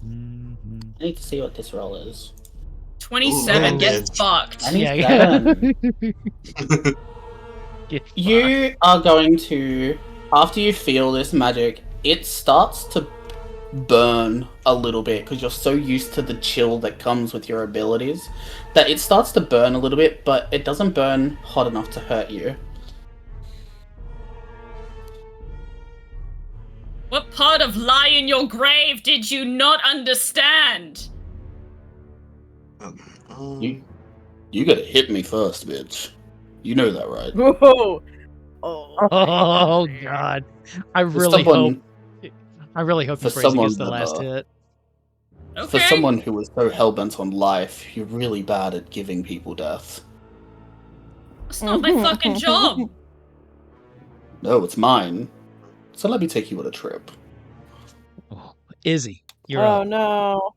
I need to see what this roll is. 27 Ooh, gets bitch. fucked. I need Yeah. 7. Get You are going to, after you feel this magic, it starts to burn a little bit because you're so used to the chill that comes with your abilities that it starts to burn a little bit, but it doesn't burn hot enough to hurt you. What part of lie in your grave did you not understand? You gotta hit me first, bitch. You know that, right? Whoa. Oh God! I really hope Euphrasia gets the last hit. Okay. For someone who was so hellbent on life, you're really bad at giving people death. That's not my fucking job. No, it's mine. So let me take you on a trip. Oh, Izzy, you're Oh up. no.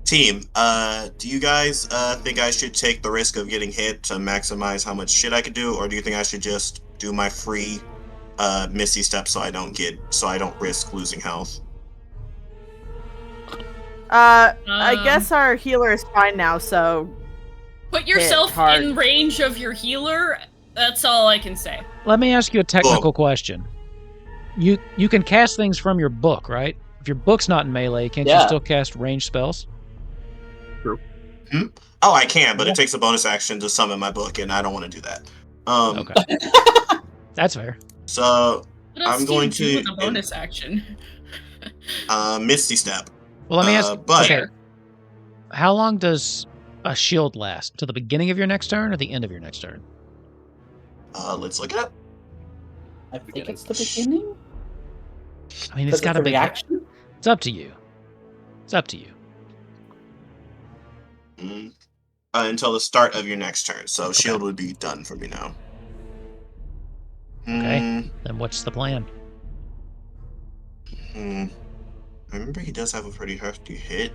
Team, do you guys think I should take the risk of getting hit to maximize how much shit I could do, or do you think I should just do my free Misty Step so I don't risk losing health? I guess our healer is fine now, so Put yourself hard. in range of your healer. That's all I can say. Let me ask you a technical question. You can cast things from your book, right? If your book's not in melee, can't you still cast ranged spells? Oh, I can, but it takes a bonus action to summon my book, and I don't want to do that. Okay. That's fair. So What else I'm going do you do to with a bonus action? Misty Step. Well, let me ask. but- Okay. How long does a shield last? To the beginning of your next turn or the end of your next turn? Let's look it up. I think it's the beginning. I mean, it's got to be. reaction. It's up to you. It's up to you. Until the start of your next turn. So shield would be done for me now. Okay. Then what's the plan? I remember he does have a pretty hefty hit,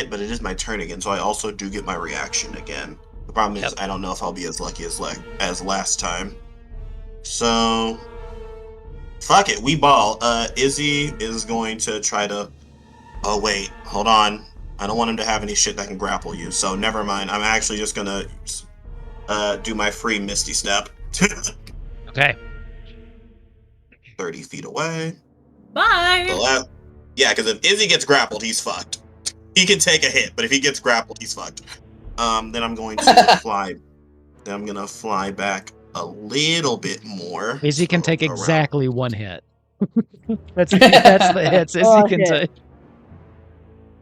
but it is my turn again, so I also do get my reaction again. The problem is I don't know if I'll be as lucky as last time. So fuck it, we ball. Izzy is going to try to. Oh wait, hold on. I don't want him to have any shit that can grapple you, so never mind. I'm actually just gonna do my free Misty Step. Okay. 30 feet away. Bye. Yeah, because if Izzy gets grappled, he's fucked. He can take a hit, but if he gets grappled, he's fucked. Then I'm going to fly. Then I'm gonna fly back a little bit more. Izzy can take around. exactly one hit. that's the hits Izzy can take.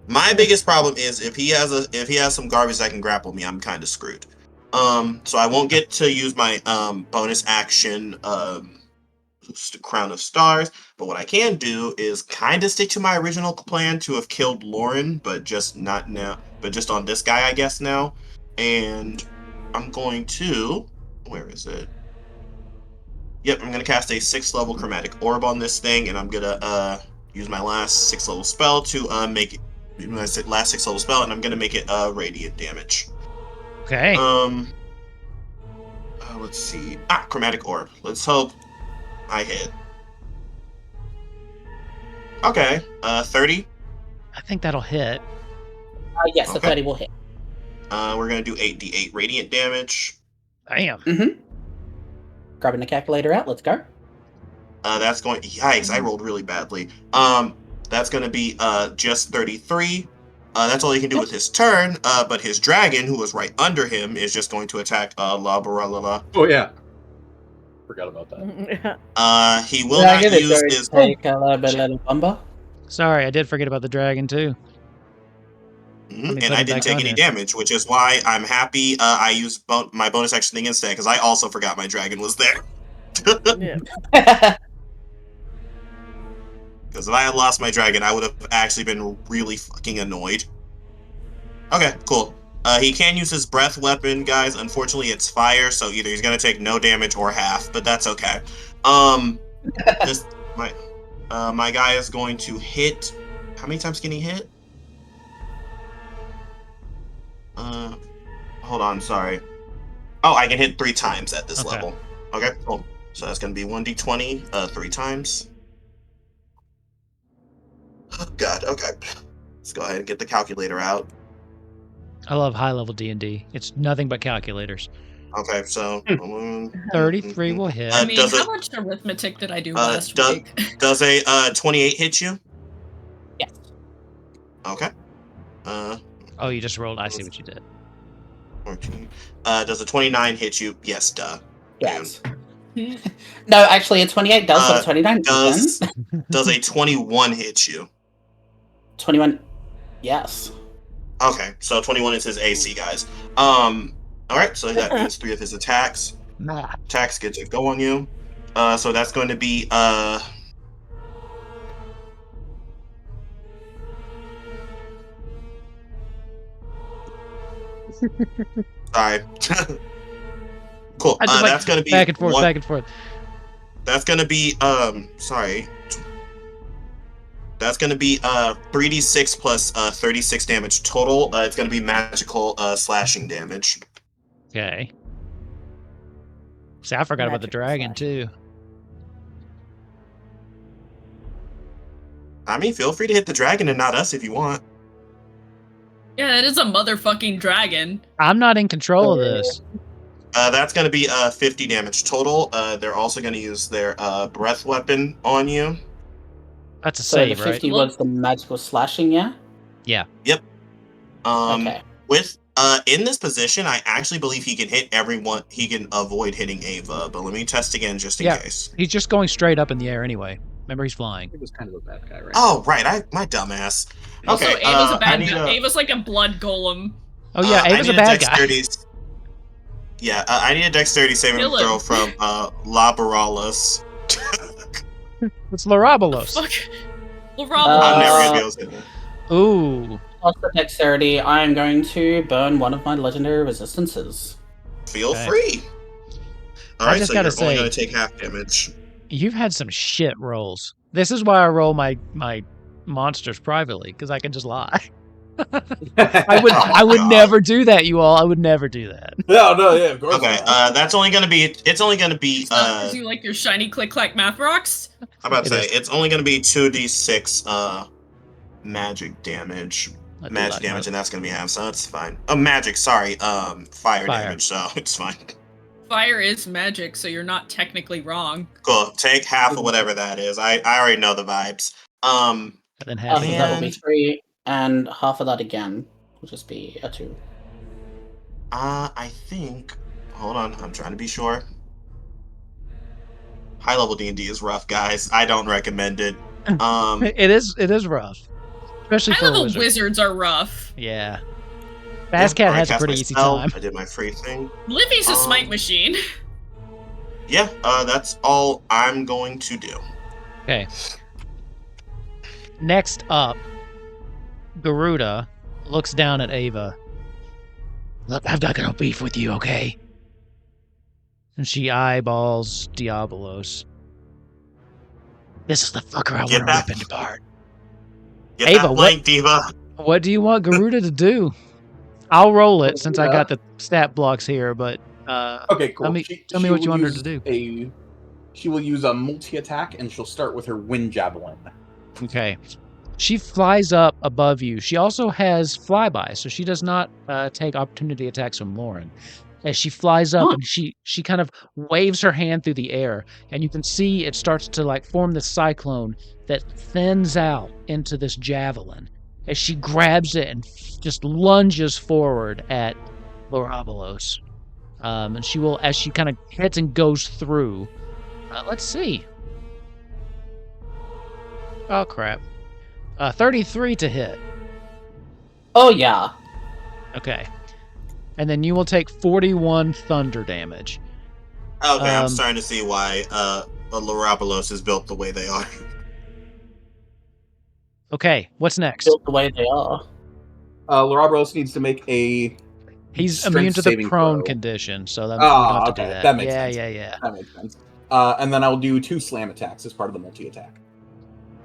My biggest problem is if he has some garbage that can grapple me, I'm kind of screwed. So I won't get to use my bonus action Crown of Stars, but what I can do is kind of stick to my original plan to have killed Lauren, but just not now, but just on this guy, I guess now. And I'm going to, where is it? Yep, I'm gonna cast a 6th level chromatic orb on this thing, and I'm gonna use my last 6th level spell to make it my last 6th level spell, and I'm gonna make it radiant damage. Okay. Let's see. Chromatic orb. Let's hope I hit. Okay. 30. I think that'll hit. Yes, the 30 will hit. We're gonna do 8d8 radiant damage. Damn. Mm-hmm. Grabbing the calculator out. Let's go. That's going. Yikes! I rolled really badly. That's gonna be just 33. That's all he can do with his turn. But his dragon, who was right under him, is just going to attack Labaralala. Oh yeah. Forgot about that. He will not use his. Take a little bumper. Sorry, I did forget about the dragon too. And I didn't take any damage, which is why I'm happy I used my bonus action thing instead, because I also forgot my dragon was there. Yeah. Because if I had lost my dragon, I would have actually been really fucking annoyed. Okay, cool. He can use his breath weapon, guys. Unfortunately, it's fire, so either he's gonna take no damage or half, but that's okay. My guy is going to hit. How many times can he hit? Hold on, sorry. Oh, I can hit 3 times at this level. Okay, cool. So that's gonna be 1d20, 3 times. Oh god, okay. Let's go ahead and get the calculator out. I love high-level D&D. It's nothing but calculators. Okay, so 33 will hit. I mean, how much arithmetic did I do last week? Does a 28 hit you? Yes. Okay. Oh, you just rolled. I see what you did. 14. Does a 29 hit you? Yes, duh. Yes. No, actually, a 28 does, but a 29 doesn't. Does a 21 hit you? 21, yes. Okay, so 21 is his AC, guys. Alright, so that means 3 of his attacks. Attacks get to go on you. So that's going to be, sorry. Cool. That's going to be back and forth. That's going to be, sorry. That's going to be 3d6 plus 36 damage total. It's going to be magical slashing damage. Okay. See, I forgot about the dragon, too. I mean, feel free to hit the dragon and not us if you want. Yeah, it is a motherfucking dragon. I'm not in control of this. That's going to be 50 damage total. They're also going to use their breath weapon on you. That's a so save, the 50 right? was the magical slashing, yeah? Yeah. Yep. Okay. With in this position, I actually believe he can hit everyone. He can avoid hitting Ava, but let me test again just in case. He's just going straight up in the air anyway. Remember, he's flying. He was kind of a bad guy, right? Oh, right. My dumbass. Also, Okay, Ava's a bad guy. Ava's like a blood golem. Oh, yeah, Ava's a bad guy. Yeah, I need a dexterity saving throw from Labaralis. It's Larabalos. Fuck. I'm never going to be able to say that. Ooh. Plus the dexterity, I'm going to burn one of my legendary resistances. Feel free. Alright, so you're only going to take half damage. You've had some shit rolls. This is why I roll my monsters privately, because I can just lie. I would never do that, you all. I would never do that. No, yeah, of course. Okay, that's only gonna be. It's only gonna be. Because you like your shiny click clack math rocks. I'm about to say it's only gonna be 2d6 magic damage. And that's gonna be half, so it's fine. Oh, magic. Sorry. Fire damage. So it's fine. Fire is magic, so you're not technically wrong. Cool. Take half of whatever that is. I already know the vibes. And then half So of that will be that. 3, and half of that again will just be a 2. I think. Hold on, I'm trying to be sure. High level D&D is rough, guys. I don't recommend it. It is rough, especially for a High-level wizard. wizards are rough. Yeah. Fastcat has a cast pretty my easy spell. time. I did my free thing. Livy's a smite machine. Yeah, that's all I'm going to do. Okay. Next up, Garuda looks down at Ava. Look, I've got no beef with you, okay? And she eyeballs Diabolos. This is the fucker I want to rip into part. Get Ava, that blank, Diva. What do you want Garuda to do? I'll roll it since I got the stat blocks here, but Okay, cool. Tell me what you want her to do. She will use a multi-attack, and she'll start with her wind javelin. Okay. She flies up above you. She also has flyby, so she does not take opportunity attacks from Lauren. As she flies up and she kind of waves her hand through the air, and you can see it starts to like form this cyclone that thins out into this javelin. As she grabs it and just lunges forward at Lorabolos. And she will, as she kind of hits and goes through. Let's see. Oh, crap. 33 to hit. Oh, yeah. Okay. And then you will take 41 thunder damage. Okay, I'm starting to see why Lorabolos is built the way they are. Okay, what's next? Built the way they are. Lorabolos needs to make a... He's immune to the prone condition, so we don't have to do that. That makes sense. Yeah. That makes sense. And then I'll do 2 slam attacks as part of the multi-attack.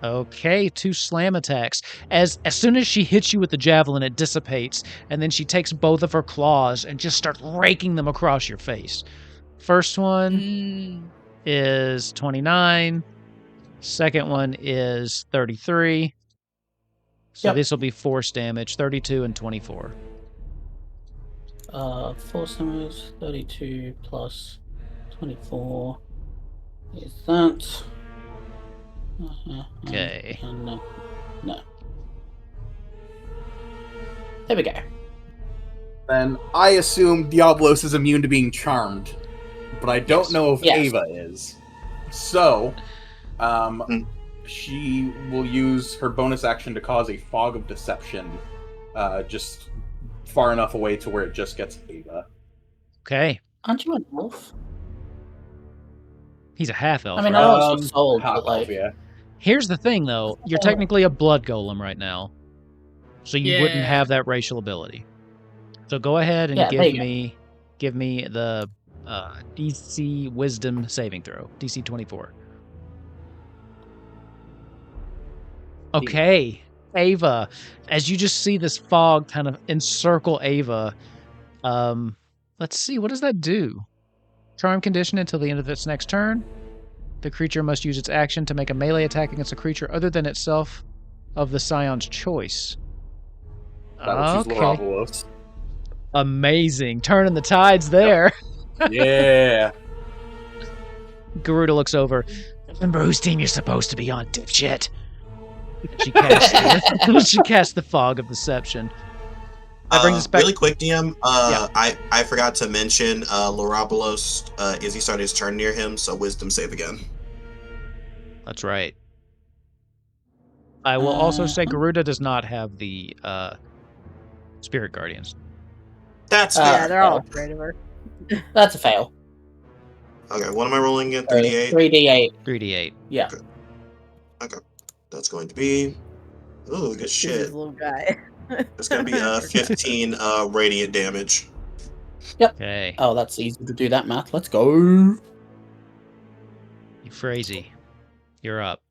Okay, 2 slam attacks. As soon as she hits you with the javelin, it dissipates, and then she takes both of her claws and just starts raking them across your face. First one is 29. Second one is 33. So this will be force damage, 32 and 24. Force damage, 32 plus 24 is that. Okay. No. There we go. Then I assume Diabolos is immune to being charmed, but I don't know if Ava is. So, she will use her bonus action to cause a fog of deception, just far enough away to where it just gets Ava. Okay. Aren't you an elf? He's a half elf. I mean, I know it's sold, but like... yeah. Here's the thing, though. You're technically a blood golem right now, so you wouldn't have that racial ability. So go ahead and give me the DC Wisdom saving throw, DC 24. Okay, Ava. As you just see this fog kind of encircle Ava, let's see, what does that do? Charm condition until the end of its next turn. The creature must use its action to make a melee attack against a creature other than itself of the Scion's choice. Okay. Amazing. Turning the tides there. Yeah. Garuda looks over. Remember whose team you're supposed to be on, dipshit. She casts the fog of deception. That brings us back. Really quick, DM. I forgot to mention Lorabolos. Izzy started his turn near him, so Wisdom save again. That's right. I will also say Garuda does not have the Spirit Guardians. That's yeah, they're all afraid of her. That's a fail. Okay, what am I rolling again? 3d8? 3d8. 3d8. Yeah. Okay. That's going to be... Ooh, good shit. This little guy. It's going to be 15 radiant damage. Yep. Okay. Oh, that's easy to do that math. Let's go. Euphrasie, you're up.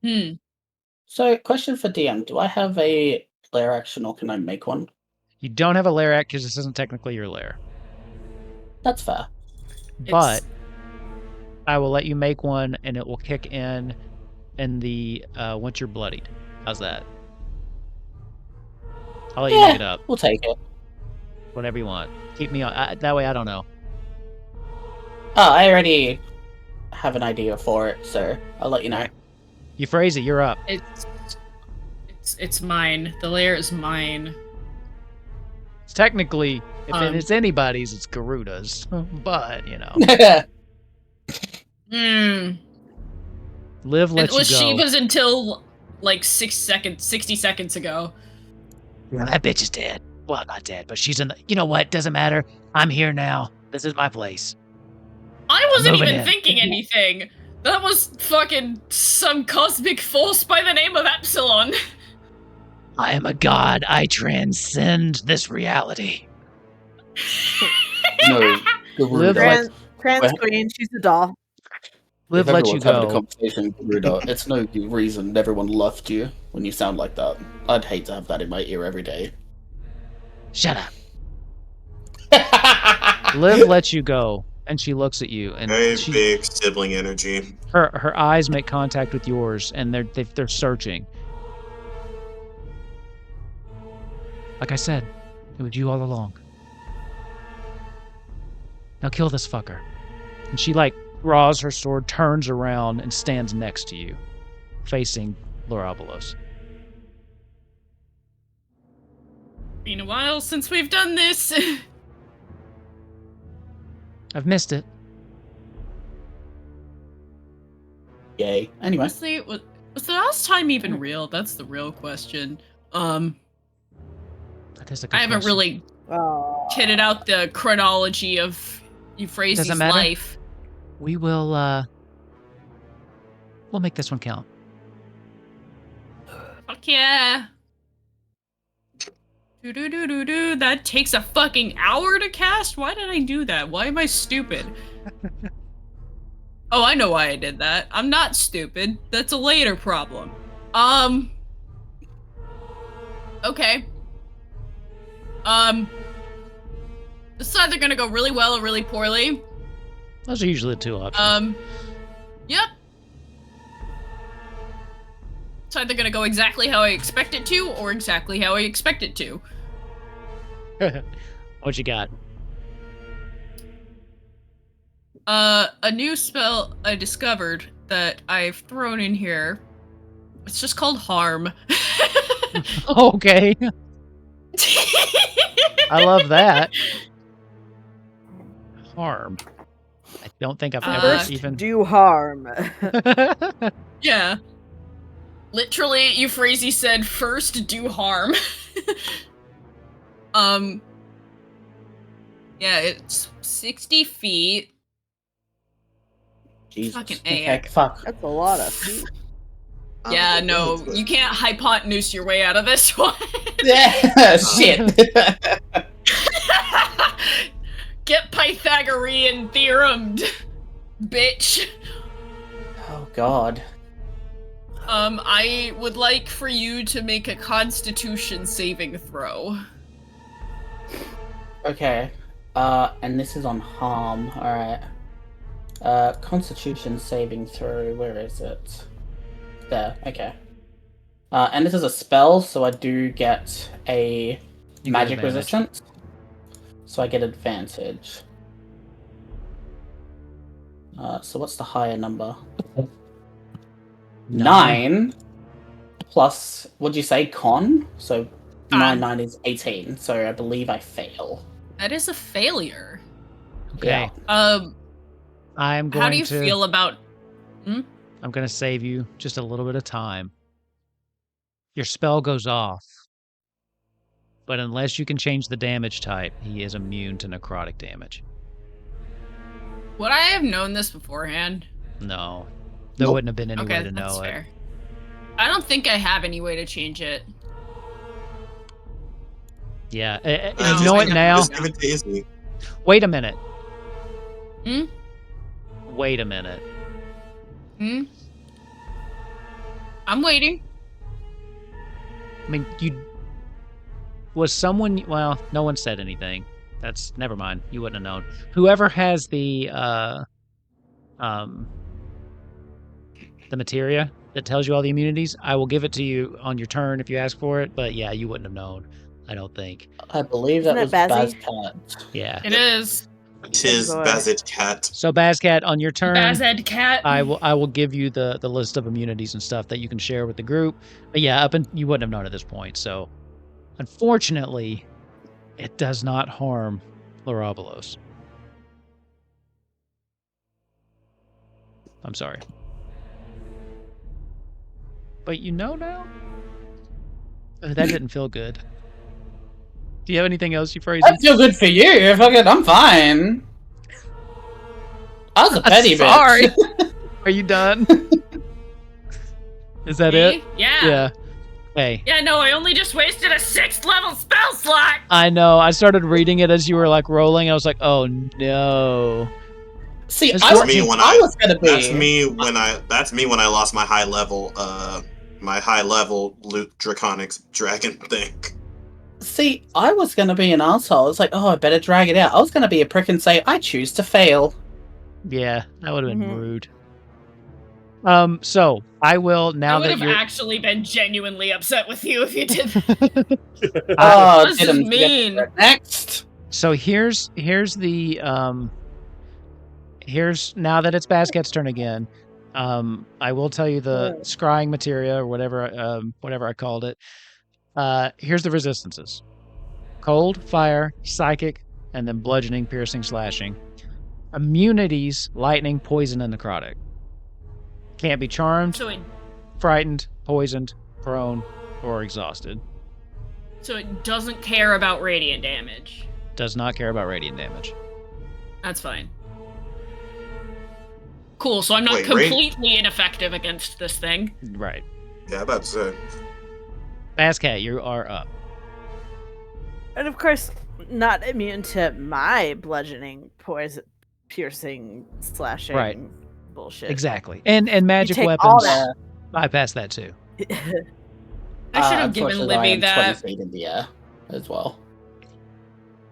So, question for DM. Do I have a lair action or can I make one? You don't have a lair act because this isn't technically your lair. That's fair. But I will let you make one and it will kick in the once you're bloodied. How's that? I'll let you make it up. We'll take it. Whatever you want. Keep me on. That way I don't know. Oh, I already have an idea for it, so I'll let you know. Euphrasia, you're up. It's mine. The lair is mine. It's technically, if it's anybody's, it's Garuda's. But, you know. Liv lets you go. It was Shiva's until like 60 seconds ago. Yeah, that bitch is dead. Well, not dead, but she's in the... You know what? Doesn't matter. I'm here now. This is my place. I wasn't Moving even in. thinking anything. That was fucking some cosmic force by the name of Epsilon. I am a god. I transcend this reality. No, Garuda. Trans queen, she's a doll. Liv If let you everyone's having a go. conversation, Garuda, it's no reason everyone left you when you sound like that. I'd hate to have that in my ear every day. Shut up. Liv lets you go, and she looks at you, and Very big sibling energy. her eyes make contact with yours, and they're searching. Like I said, it was you all along. Now kill this fucker. And she draws her sword, turns around, and stands next to you, facing Lorabolos. Been a while since we've done this. I've missed it. Yay. Anyway. Honestly, was the last time even real? That's the real question. That is a good I haven't question. really kitted out the chronology of Euphrasia's Doesn't matter. life. We will, we'll make this one count. Fuck yeah. Do. That takes a fucking hour to cast? Why did I do that? Why am I stupid? Oh, I know why I did that. I'm not stupid. That's a later problem. Okay. This is either gonna go really well or really poorly. Those are usually the two options. Yep. It's either gonna go exactly how I expect it to, or exactly how I expect it to. What you got? A new spell I discovered that I've thrown in here. It's just called Harm. Okay. I love that. Harm. I don't think I've ever First, even... do harm. Yeah. Literally, Euphrasia said, first do harm. Yeah, it's 60 feet. Jesus. Fucking Okay, A. fuck. That's a lot of feet. Yeah, no, you can't hypotenuse your way out of this one. Yeah, shit. Get Pythagorean theoremed, bitch. Oh god. I would like for you to make a Constitution saving throw. Okay. And this is on harm. Alright. Constitution saving throw. Where is it? There. Okay. And this is a spell, so I do get a You get magic advantage. resistance. So I get advantage. So what's the higher number? 9 plus, what'd you say, con? So 9 is 18, so I believe I fail. That is a failure. Okay. Yeah. I'm going How do you to... feel about... I'm going to save you just a little bit of time. Your spell goes off. But unless you can change the damage type, he is immune to necrotic damage. Would I have known this beforehand? No. There Nope. wouldn't have been any way Okay, to that's know it. fair. I don't think I have any way to change it. Yeah. Well, You know what now? Just give it to Izzy. Wait a minute. Hmm? Wait a minute. Hmm? I'm waiting. I mean, was someone... Well, no one said anything. That's... Never mind. You wouldn't have known. Whoever has the materia that tells you all the immunities, I will give it to you on your turn if you ask for it, but yeah, you wouldn't have known, I don't think. I believe that was Isn't it Bazzy? Bazpat. Yeah. It is. Tis boy. Bazit Cat. So Bazcat, on your turn, Bazed cat. I will give you the list of immunities and stuff that you can share with the group. But yeah, you wouldn't have known at this point. So unfortunately, it does not harm Larabalos. I'm sorry. But you know now? That didn't feel good. Do you have anything else, you phrase? I feel good for you. Fucking, I'm fine. I was a petty Sorry. bitch. Are you done? Is that Me? it? Yeah. Yeah. Hey. Yeah, no, I only just wasted a 6th level spell slot! I know. I started reading it as you were like rolling. I was like, oh no. See, That's I was, me when I was gonna be. That's me when I lost my high level loot draconics dragon thing. See, I was gonna be an asshole. I was like, oh, I better drag it out. I was gonna be a prick and say, I choose to fail. Yeah, that would have been Mhm. rude. So I will now I would that have you're. actually been genuinely upset with you if you did. Oh, This is didn't mean. get next. So here's the here's now that it's Basket's turn again. I will tell you the scrying materia or whatever I called it. Here's the resistances: cold, fire, psychic, and then bludgeoning, piercing, slashing. Immunities: lightning, poison, and necrotic. Can't be charmed, So frightened, poisoned, prone, or exhausted. it doesn't care about radiant damage. Does not care about radiant damage. That's fine. Cool, so I'm not Wait, completely ineffective against this thing. Right. Yeah, about to say. Bascat, you are up. And of course, not immune to my bludgeoning, poison, piercing, slashing Right. bullshit. Exactly. And magic take weapons. all that. Bypass that too. I should have given Unfortunately, I Libby am that. 20 feet in the air as well.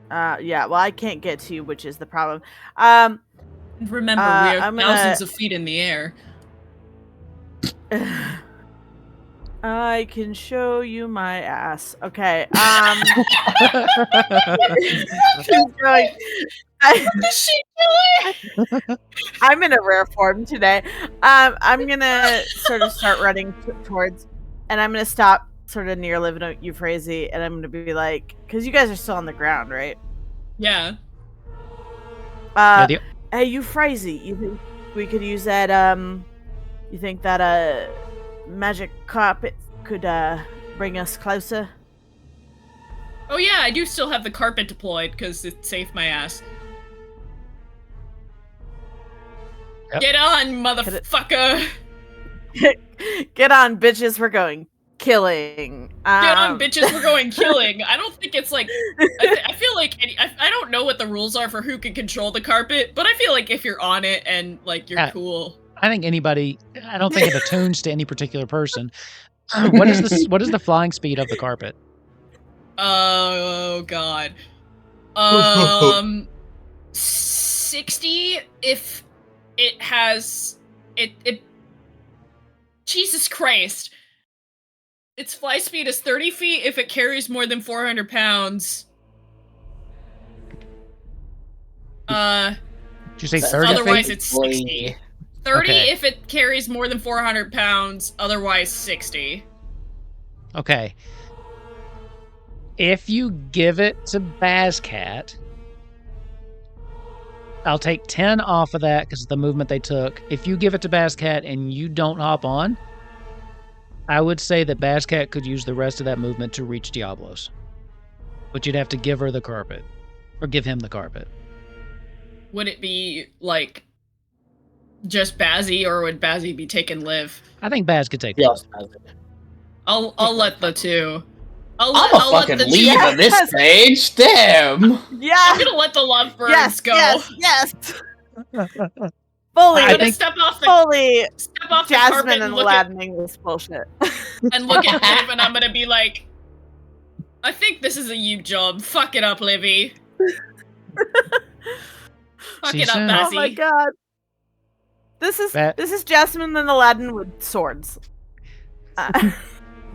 Yeah, well, I can't get to you, which is the problem. Remember, we are I'm gonna- thousands of feet in the air. I can show you my ass. Okay. Keep going. I'm in a rare form today. I'm gonna sort of start running towards, and I'm gonna stop sort of near Living Euphrasia, and I'm gonna be like, because you guys are still on the ground, right? Yeah. Hey, Euphrasia, you think we could use that? You think that magic carpet could bring us closer? Oh yeah, I do still have the carpet deployed because it saved my ass. Yep. Get on, motherfucker! Get on, bitches. We're going killing. Get on, bitches, we're going killing. I don't think it's like... I feel like... I don't know what the rules are for who can control the carpet, but I feel like if you're on it and, like, you're Yeah. cool... I think anybody. I don't think it attunes to any particular person. What is the flying speed of the carpet? Oh, God. 60 if it has... It... Jesus Christ. Its fly speed is 30 feet if it carries more than 400 pounds. Did you say 30 Otherwise feet? it's 60. 30 Okay. if it carries more than 400 pounds, otherwise 60. Okay. If you give it to Bazcat, I'll take 10 off of that because of the movement they took. If you give it to Bazcat and you don't hop on, I would say that Bazcat could use the rest of that movement to reach Diablos. But you'd have to give her the carpet. Or give him the carpet. Would it be, like, just Bazzy, or would Bazzy be taking Liv? I think Baz could take Yes. I'll let the two. I'm a fucking leave two- at this Yes. stage. Damn. Yeah. I'm gonna let the lovebirds Yes. go. Yes. Fully. I I'm gonna think- step off the fully. carpet Jasmine and and look at Aladdining this bullshit. and look at Liv, and I'm gonna be like, I think this is a you job. Fuck it up, Livy. Fuck See it up, soon. Bazzy. Oh my god. This is Jasmine and Aladdin with swords.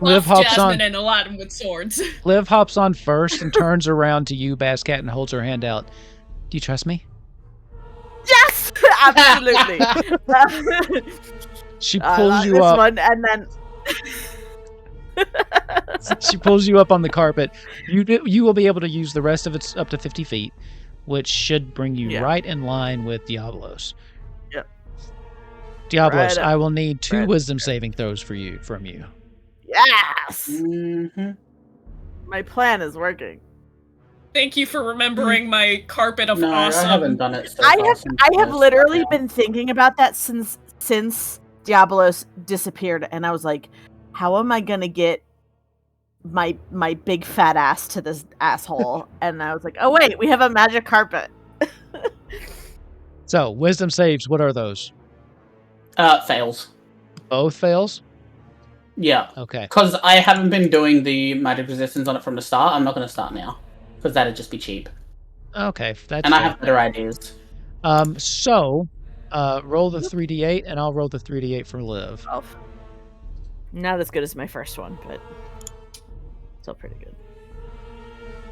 Liv Plus hops Jasmine on. and Aladdin with swords. Liv hops on first and turns around to you, Bazcat, and holds her hand out. Do you trust me? Absolutely. She pulls you this up. one, and then She pulls you up on the carpet. You will be able to use the rest of it up to 50 feet, which should bring you right in line with Diablos. Yep. Diablos, Right I will need 2 Right wisdom saving throws from you. Yes. Mm-hmm. My plan is working. Thank you for remembering my carpet of No, awesome. I haven't done it. So I far have since I have this. literally Yeah. been thinking about that since Diablos disappeared, and I was like, how am I gonna get my big fat ass to this asshole? And I was like, oh wait, we have a magic carpet. So, wisdom saves, what are those? Fails. Both fails? Yeah. Okay. Because I haven't been doing the magic resistance on it from the start. I'm not going to start now. Because that'd just be cheap. Okay, that's And I fair. have better ideas. So, roll the 3d8, and I'll roll the 3d8 for Liv. Not as good as my first one, but still pretty good.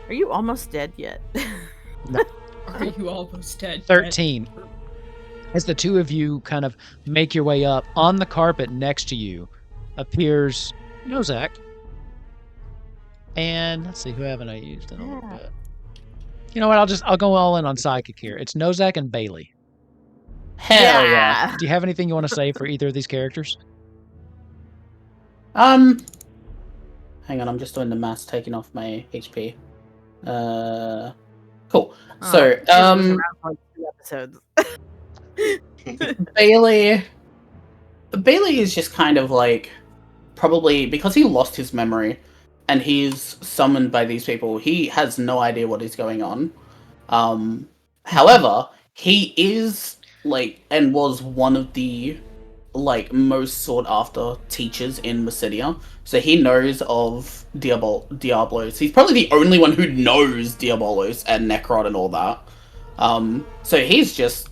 Are you almost dead yet? Are you almost dead? 13. As the 2 of you kind of make your way up, on the carpet next to you appears Nozak. And let's see, who haven't I used in a little bit? You know what? I'll go all in on psychic here. It's Nozak and Bailey. Hell yeah. Do you have anything you want to say for either of these characters? Hang on, I'm just doing the maths, taking off my HP. Cool. So, around for like 2 episodes. Bailey is just kind of like, probably because he lost his memory and he's summoned by these people, he has no idea what is going on. However, he is like, and was one of the like most sought after teachers in Mysidia, so he knows of Diablos. He's probably the only one who knows Diabolos and Necrot and all that. So he's just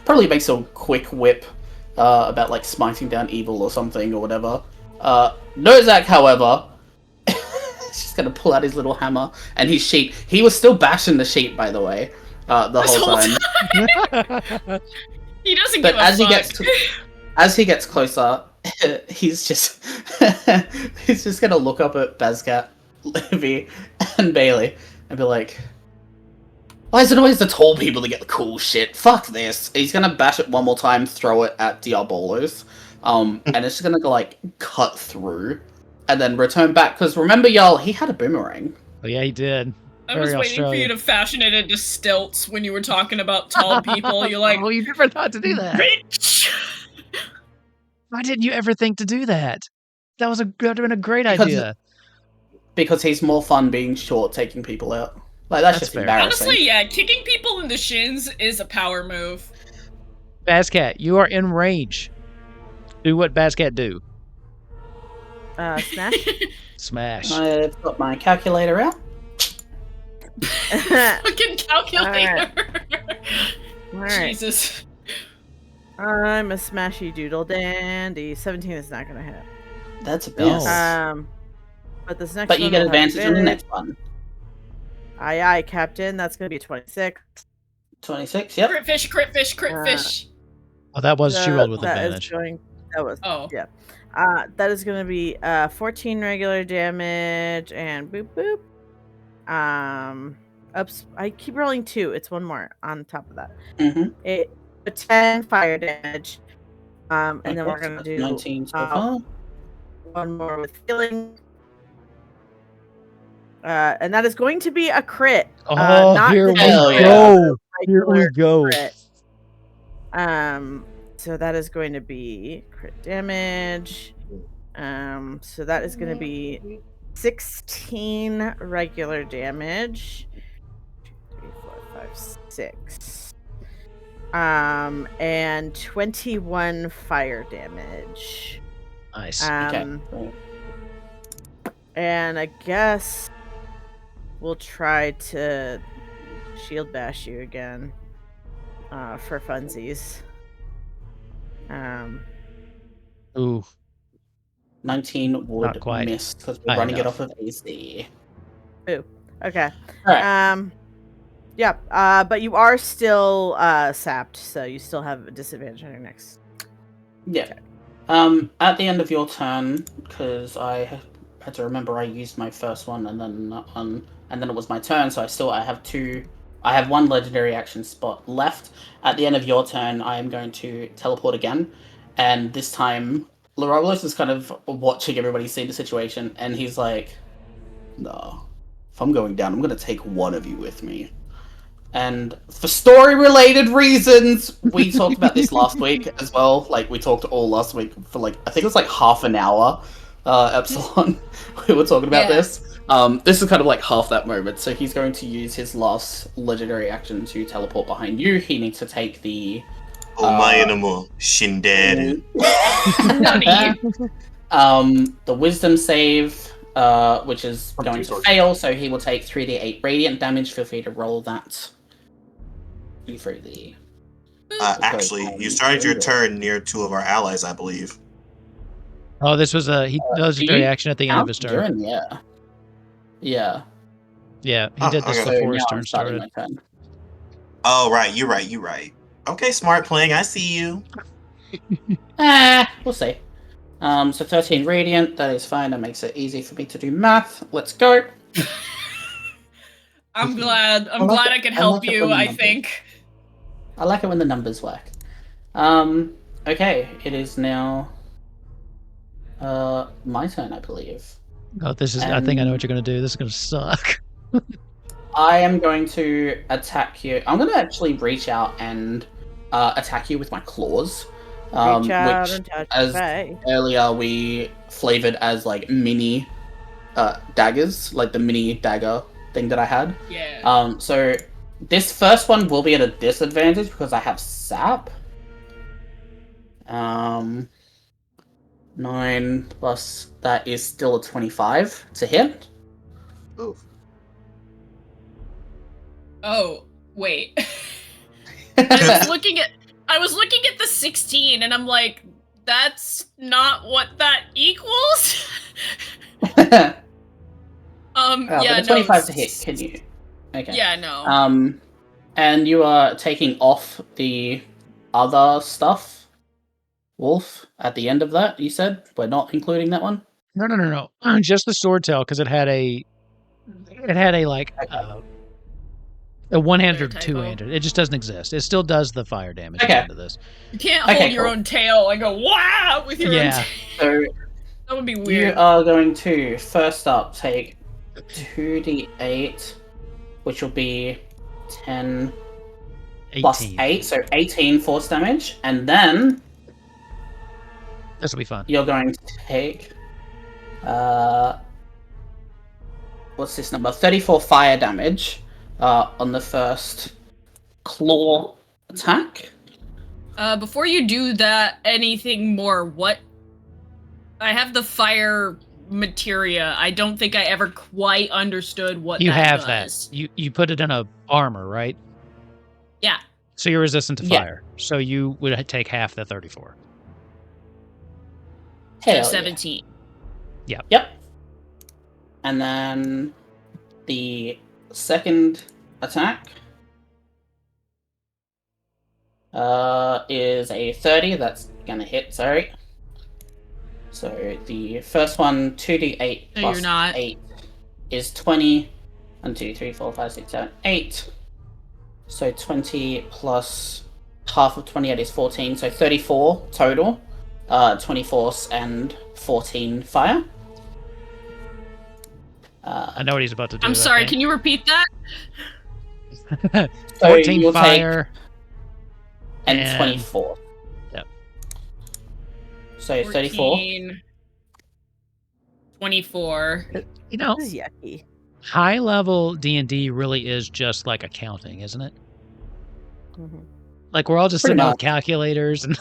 probably makes a quick whip about like smiting down evil or something or whatever. Nozak, however, just gonna pull out his little hammer and his sheet. He was still bashing the sheet, by the way, the whole time. He doesn't But give a as fuck. as he gets closer, he's just gonna look up at Bazcat, Livy, and Bailey and be like, "Why is it always the tall people that get the cool shit? Fuck this!" He's gonna bash it one more time, throw it at Diabolos, and it's just gonna go like cut through, and then return back. Because remember, y'all, he had a boomerang. Oh yeah, he did. I was Very waiting for Australian. you to fashion it into stilts when you were talking about tall people. You're like, oh, you never thought to do that. bitch! Why didn't you ever think to do that? That would have been a great idea. Because he's more fun being short, taking people out. Like that's just fair. embarrassing. Honestly, yeah, kicking people in the shins is a power move. Bazcat, you are in range. Do what Bazcat do. Smash. Smash. I've got my calculator out. Fucking calculator. All right. Jesus. I'm a smashy doodle dandy. 17 is not gonna hit. That's a No. miss. But this next But you one get will have advantage on the advantage. next one. Aye, aye, Captain. That's gonna be a 26. 26, yep. Crit fish, crit fish, crit fish. Oh, that was she rolled with That is advantage. that was Oh. yeah. That is gonna be 14 regular damage and boop boop. Ups. I keep rolling 2. It's one more on top of that. Mm-hmm. A 10 fire damage. And then we're gonna do 19 so far. one more with healing. And that is going to be a crit. Oh, not here the we Hell yeah. go. Here we regular go. crit. So that is going to be crit damage. So that is going to be 16 regular damage. 2, 3, 4, 5, 6. And 21 fire damage. Nice. Um, Okay. And I guess we'll try to shield bash you again for funsies. Ooh. 19 would Not quite. miss because we're High running enough. it off of AC. Okay. Alright. Yeah, but you are still sapped, so you still have a disadvantage on your next. Yeah. At the end of your turn, because I had to remember I used my first one and then that one, and then it was my turn, so I have one legendary action spot left. At the end of your turn, I am going to teleport again, and this time, Larobolos is kind of watching everybody see the situation, and he's like, no, if I'm going down, I'm going to take one of you with me. And for story-related reasons, we talked about this last week as well. Like, we talked all last week for, like, I think it was, like, half an hour, Epsilon. We were talking about this. This is kind of, like, half that moment. So he's going to use his last legendary action to teleport behind you. He needs to take the... animal, Shinderu. The wisdom save, which is going to fail, so he will take 3d8 radiant damage. Feel free to roll that. Through the... Actually, you started your turn near two of our allies, I believe. Oh, this was he legendary action at the end of his turn. Yeah. Yeah, he did this okay. before his Now turn I'm starting started. my turn. Oh, right, you're right. Okay, smart playing, I see you. We'll see. So 13 radiant, that is fine, that makes it easy for me to do math. Let's go. I'm glad I could help you, I think. I like it when the numbers work. Okay, it is now my turn, I believe. Oh, this is. I think I know what you're gonna do. This is gonna suck. I am going to attack you. I'm going to actually reach out and attack you with my claws. Reach out which, and touch as your face. earlier we flavored as like mini daggers, like the mini dagger thing that I had. Yeah. So this first one will be at a disadvantage because I have sap. 9 plus that is still a 25 to hit. Ooh. Oh, wait. I was looking at the 16 and I'm like, that's not what that equals. Yeah, yeah, but 25 to hit, can you? Okay. Yeah, no. And you are taking off the other stuff, Wolf, at the end of that, you said? We're not including that one? No. Just the sword tail, because it had a like a one-handed or two-handed. It just doesn't exist. It still does the fire damage at the end of this. You can't hold your own tail and go wow with your own tail. So that would be weird. You are going to first up take 2d8, which will be 10 plus 8, so 18 force damage, and then this will be fun. You're going to take what's this number? 34 fire damage on the first claw attack. Before you do that, anything more? What? I have the fire materia. I don't think I ever quite understood what you that have does. that. You put it in a armor, right? Yeah. So you're resistant to fire. So you would take half the 34. Hell 17. Yeah. Yep. And then the second attack is a 30. That's gonna hit, sorry. So the first one, 2d8 plus 8 is 20. 1, 2, 3, 4, 5, 6, 7, 8. So 20 plus half of 28 is 14. So 34 total. 20 force and 14 fire. I know what he's about to do. I'm sorry, can you repeat that? 14 fire. And 24. Yep. So 14, 34. 24. You know, This is yucky. high level D&D really is just like accounting, isn't it? Mm-hmm. Like we're all just Pretty sitting on much. calculators and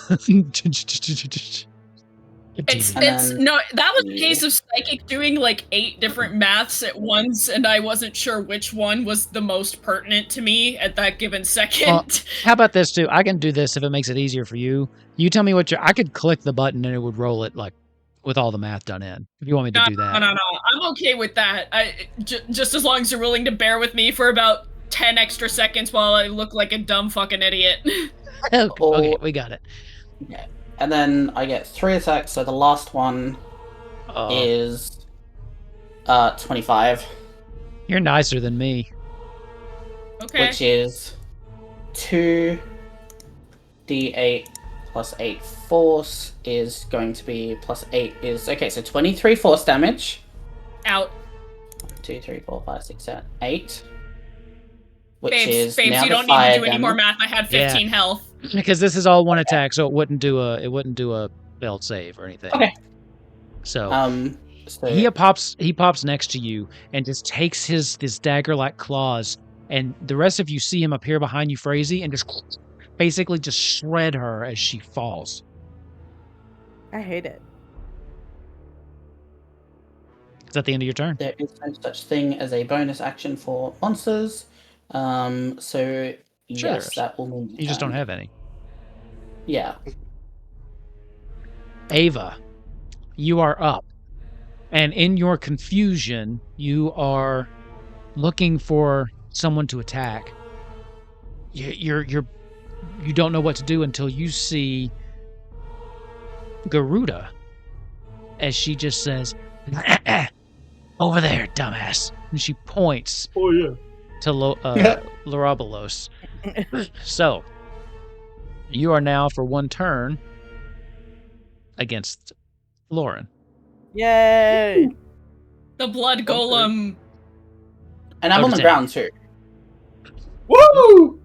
It's no, that was a case of Psychic doing like 8 different maths at once, and I wasn't sure which one was the most pertinent to me at that given second. Well, how about this too? I can do this if it makes it easier for you. You tell me what I could click the button and it would roll it like with all the math done in. If you want me to do that. No. I'm okay with that. Just as long as you're willing to bear with me for about 10 extra seconds while I look like a dumb fucking idiot. Okay, we got it. Yeah. And then I get 3 attacks, so the last one Oh, is 25, you're nicer than me. Okay. which is 2d8 plus 8 force is going to be plus 8 is... Okay, so 23 force damage. Out. 2, 3, 4, 5, 6, 7, 8. Which Babes, is babes, now you the don't need fire to do any more damage. math. I had 15 health. Because this is all one attack, so it wouldn't do a belt save or anything. Okay. So So he pops next to you and just takes his dagger-like claws, and the rest of you see him appear behind you, Frazee, and just basically just shred her as she falls. I hate it. Is that the end of your turn? there is no such thing as a bonus action for monsters. So Sure yes, there is. that will mean You just don't have any. Yeah. Ava, you are up. And in your confusion, you are looking for someone to attack. You don't know what to do until you see Garuda, as she just says, "Over there, dumbass," and she points to Larabelos. So you are now for one turn against Lauren. Yay! The blood golem. And I'm on the Overtake. ground too. Woo!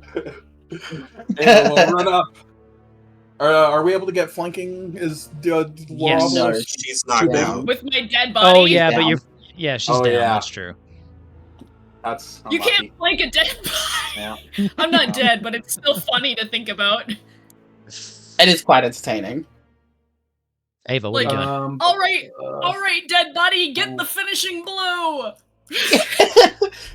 Yeah, we'll run up. Are we able to get flanking? Is Yes. No. She's knocked Yeah. out. With my dead body. Oh yeah, but down. she's Oh, down. yeah. That's true. That's You unlucky. can't flank a dead body. Yeah. I'm not dead, but it's still funny to think about. It is quite entertaining. Ava, what are you doing? All right, dead body, get the finishing blow.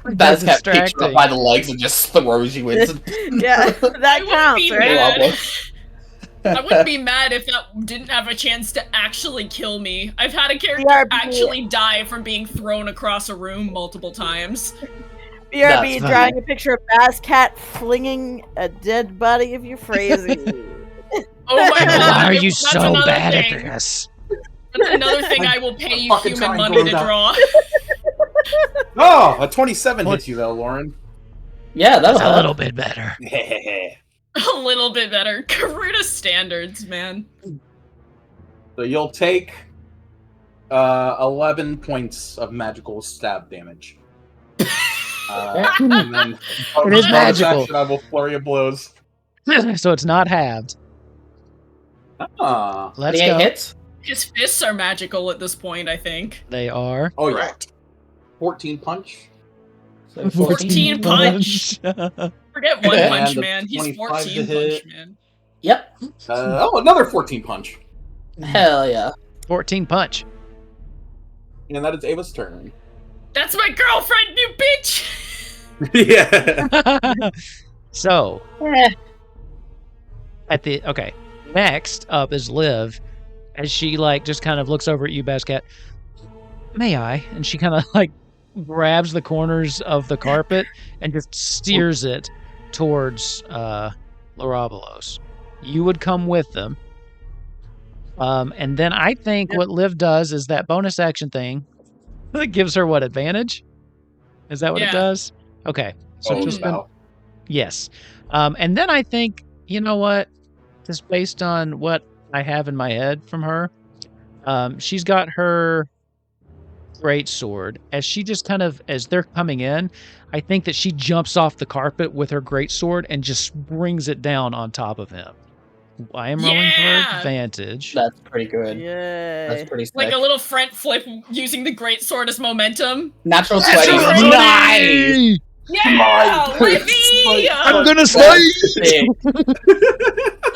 That's got picked you distracting. up by the legs and just throws you into Yeah, that I wouldn't counts, be right? mad. I wouldn't be mad if that didn't have a chance to actually kill me. I've had a character BRB. actually die from being thrown across a room multiple times. BRB That's drawing funny. a picture of Basscat flinging a dead body of your Frazee. Oh my god! Why are you that's so another bad thing. at this? That's another thing I will pay you fucking human try and money grow to that. draw. Oh, a 27 hits you though, Lauren. Yeah, That's that'll a hurt. little bit better. A little bit better. Karuta standards, man. So you'll take 11 points of magical stab damage. And then It is bonus magical. action, I will flurry of blows. So it's not halved. Ah. Let's 28 go. hits. His fists are magical at this point, I think. They are. Oh yeah. Correct. 14 punch. So 14 punch. Forget One And Punch a Man. He's 25 14 to hit. Punch Man. Yep. Another 14 punch. Hell yeah. 14 punch. And that is Ava's turn. That's my girlfriend, you bitch! Yeah. So okay. Next up is Liv, as she just kind of looks over at you, Bascat. May I? And she kind of grabs the corners of the carpet and just steers it towards Larabelos. You would come with them. And then I think what Liv does is that bonus action thing that gives her what, advantage? Is that what it Yeah. does? Okay. So Oh, just about. yes. And then I think, you know what? Just based on what I have in my head from her, she's got her great sword. As she just kind of, as they're coming in, I think that she jumps off the carpet with her great sword and just brings it down on top of him. I am rolling for Yeah! advantage. That's pretty good. Yay. That's pretty sick. Like a little front flip using the great sword as momentum. Natural Natural 20. 20. Nice! Yeah! My Livy! I'm gonna That's slay! sick.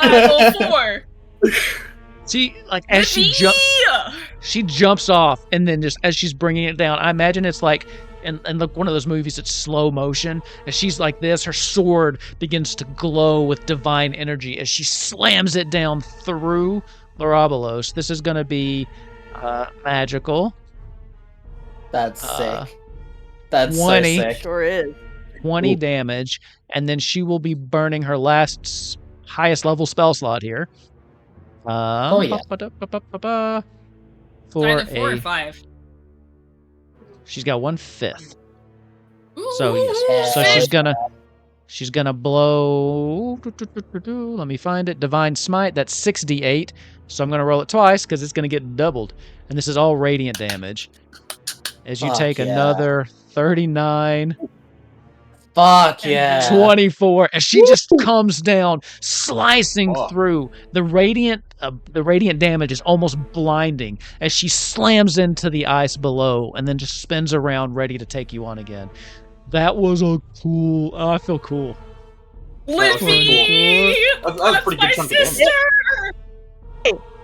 I roll 4. She as she jumps off, and then just as she's bringing it down, I imagine it's like in one of those movies, it's slow motion. As she's like this, her sword begins to glow with divine energy as she slams it down through Larabelos. This is going to be magical. That's Uh, sick. That's 20. so sick. Sure is. 20 damage, and then she will be burning her last highest level spell slot here. yeah. For Either 4 or 5. she's got 1/5. Ooh, So yes, so Yeah. she's gonna blow. Let me find it. Divine Smite. That's 6d8. So I'm gonna roll it twice because it's gonna get doubled, and this is all radiant damage. As you Fuck take yeah. another 39. Fuck yeah. 24, and she just comes down, slicing Oh. through. The radiant damage is almost blinding as she slams into the ice below, and then just spins around, ready to take you on again. That was a cool. I feel cool. Livy! That was a pretty good my chunk of damage. sister!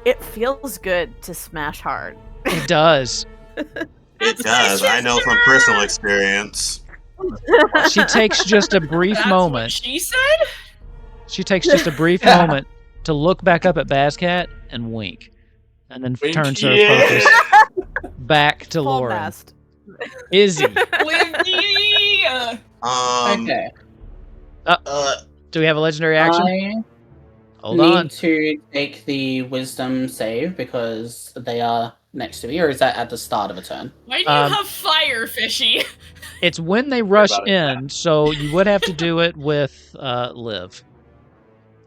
It feels good to smash hard. It does. It does. I know from personal experience. She takes just a brief That's moment. what she said? She takes just a brief moment to look back up at Bazcat and wink, and then Wink, turns her yeah. focus back to Full Lauren. mast. Izzy, Livy! Okay. do we have a legendary action? I Hold need on. to take the wisdom save because they are next to me, or is that at the start of a turn? Why do you have fire, Fishy? It's when they rush about it. in, so you would have to do it with Liv.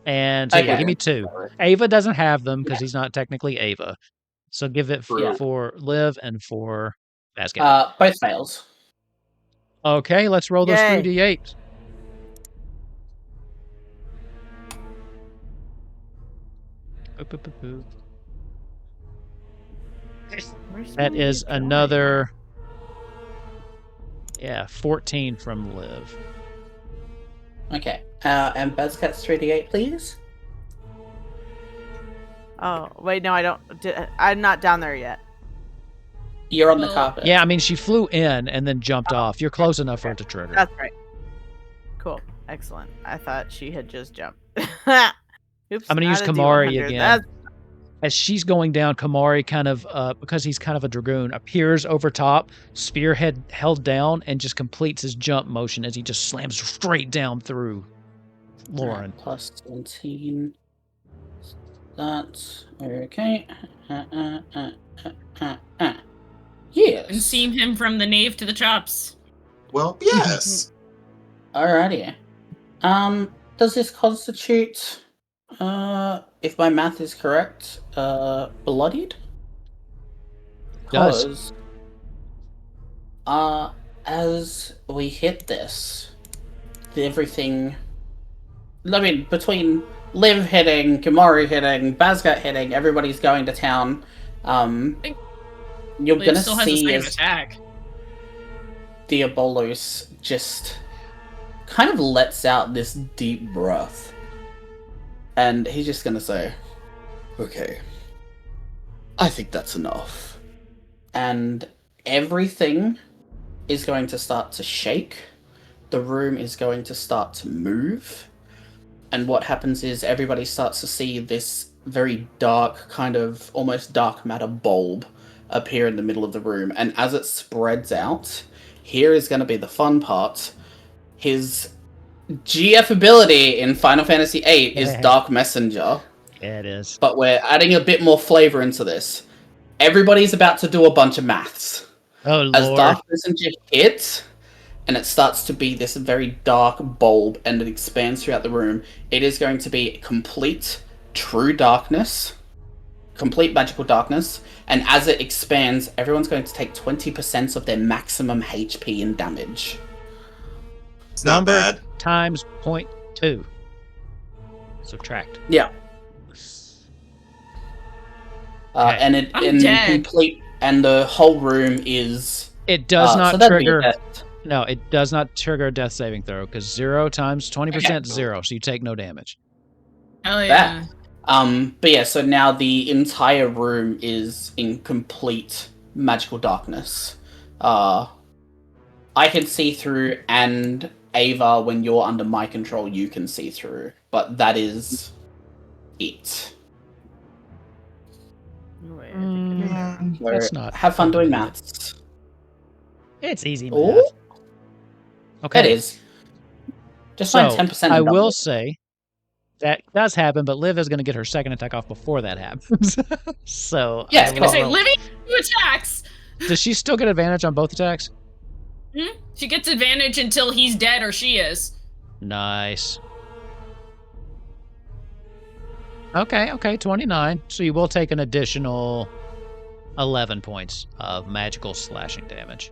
And so yeah, Okay. give me 2. Ava doesn't have them because he's not technically Ava. So give it Yeah. for Liv and for Bazcat. Both fails. Okay, let's roll those Yay. 3d8. Where's That my is joy? another 14 from Liv. Okay. And Buzzcat's 3d8, please. Oh, wait, no, I don't. I'm not down there yet. You're on the Well, carpet. Yeah, I mean, she flew in and then jumped off. You're close enough for it to trigger. That's right. Cool. Excellent. I thought she had just jumped. Oops. I'm going to use not a Kamari D100. again. That's- As she's going down, Kamari kind of, because he's kind of a dragoon, appears over top, spearhead held down, and just completes his jump motion as he just slams straight down through Lauren. Plus 17. That's okay. Yes. And seam him from the nave to the chops. Well, yes. Alrighty. Does this constitute, if my math is correct, bloodied? Does. Because, as we hit this, everything. I mean, between Liv hitting, Kamari hitting, Bazgat hitting, everybody's going to town. You're Liv gonna still has a see second as attack. Diabolos just kind of lets out this deep breath. And he's just gonna say, okay, I think that's enough. And everything is going to start to shake. The room is going to start to move. And what happens is everybody starts to see this very dark, kind of almost dark matter bulb appear in the middle of the room. And as it spreads out, here is going to be the fun part. His GF ability in Final Fantasy VIII is Dark Messenger. Yeah, it is. But we're adding a bit more flavor into this. Everybody's about to do a bunch of maths. Oh, As Lord. Dark Messenger hits, and it starts to be this very dark bulb, and it expands throughout the room, it is going to be complete true darkness, complete magical darkness, and as it expands, everyone's going to take 20% of their maximum HP and damage. It's not Number bad. times 0.2. Subtract. Yeah. Okay. And it I'm in dead. complete, and the whole room is. It does so not that'd be trigger. it. No, it does not trigger a death saving throw because 0 times 20% is 0, so you take no damage. Hell yeah. But yeah, so now the entire room is in complete magical darkness. I can see through, and Ava, when you're under my control, you can see through. But that is it. Wait, I think I did. So That's not have fun doing fucking maths. It's easy math. Oh, Okay. it is. Just find So 10%. I will say that does happen, but Liv is going to get her second attack off before that happens. So Yeah, I was gonna say, roll. Livy, 2 attacks. Does she still get advantage on both attacks? She gets advantage until he's dead or she is. Nice. Okay, 29. So you will take an additional 11 points of magical slashing damage.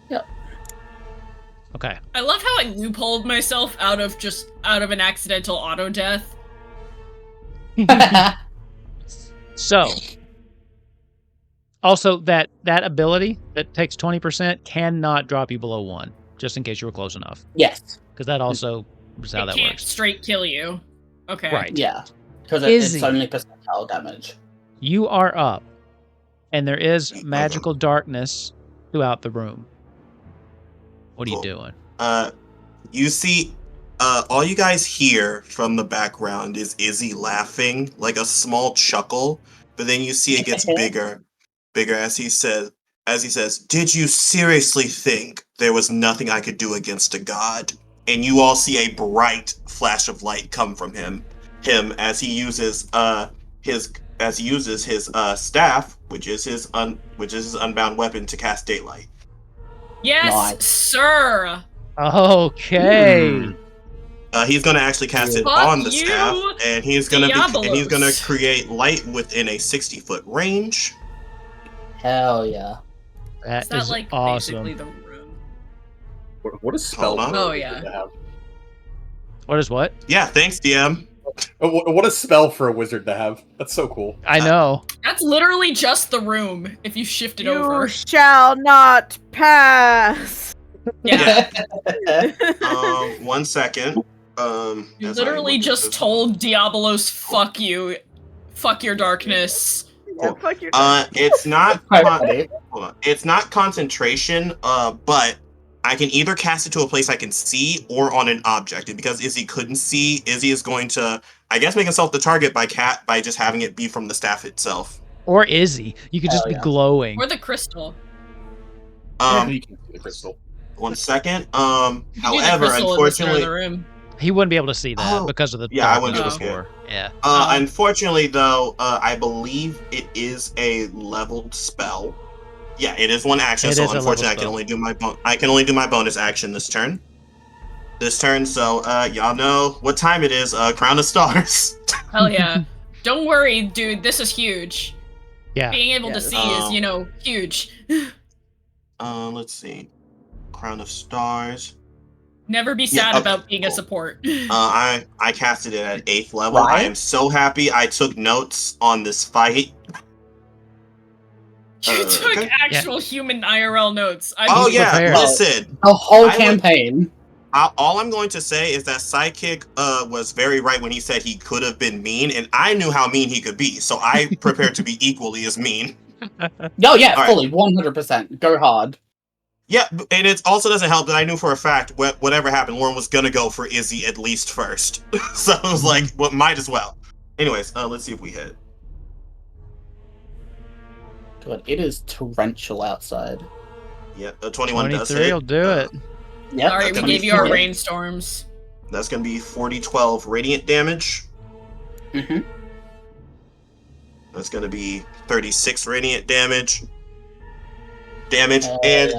Yep. Okay. I love how I loopholed myself out of an accidental auto death. So, also that ability that takes 20% cannot drop you below 1, just in case you were close enough. Yes. Because that also is how It that can't works. straight kill you. Okay. Right. Yeah. Because Izzy. it's only percentile damage. You are up, and there is magical darkness throughout the room. What are you doing? You see, all you guys hear from the background is Izzy laughing, like a small chuckle, but then you see it gets bigger as he says, "Did you seriously think there was nothing I could do against a god?" And you all see a bright flash of light come from him as he uses his staff, which is his unbound weapon, to cast daylight. Yes, Nice. sir. Okay. He's gonna actually cast it Fuck on the you, staff, and he's gonna Diabolos. create light within a 60-foot range. Hell yeah. That Is is that awesome. basically the room? What a spell. Hold on. Oh, yeah. to have. What is what? Yeah, thanks, DM. What a spell for a wizard to have. That's so cool. I know. That's literally just the room if you shift it over. You shall not pass. Yeah. 1 second. You as I literally look at just this. told Diabolos, fuck you. Fuck your darkness. Yeah, fuck your It's not Quite funny. hold on. It's not concentration, but I can either cast it to a place I can see or on an object. And because Izzy couldn't see, Izzy is going to, I guess, make himself the target by just having it be from the staff itself. Or Izzy. You could just Hell be yeah. glowing. Or the crystal. You can see the crystal. 1 second. You do the However, crystal in the center of unfortunately, the room. He wouldn't be able to see that Oh, because of the yeah, I wouldn't darkness be able to before. Yeah. unfortunately, though, I believe it is a leveled spell. Yeah, it is one action, It so is a unfortunately, leveled I can only do my bonus action this turn. So y'all know what time it is. Crown of Stars. Hell yeah. Don't worry, dude. This is huge. Yeah. Being able to Yes. see is, huge. Let's see. Crown of Stars. Never be Yeah, sad okay, about being a cool. support. I casted it at 8th level. Right. I am so happy I took notes on this fight. You took okay. actual human IRL notes. Oh yeah, prepared. listen. The whole I would- campaign. All I'm going to say is that Sidekick was very right when he said he could have been mean, and I knew how mean he could be, so I prepared to be equally as mean. Oh yeah, All right. fully, 100%. Go hard. Yeah, and it also doesn't help that I knew for a fact whatever happened, Lauren was gonna go for Izzy at least first. So it was like, well, might as well. Anyways, let's see if we hit. God, it is torrential outside. Yeah, 21 does 23 hit. will do it. Yep. Sorry, we that's gave you our 24. rainstorms. That's gonna be 40-12 radiant damage. Mm-hmm. That's gonna be 36 radiant damage. And yeah.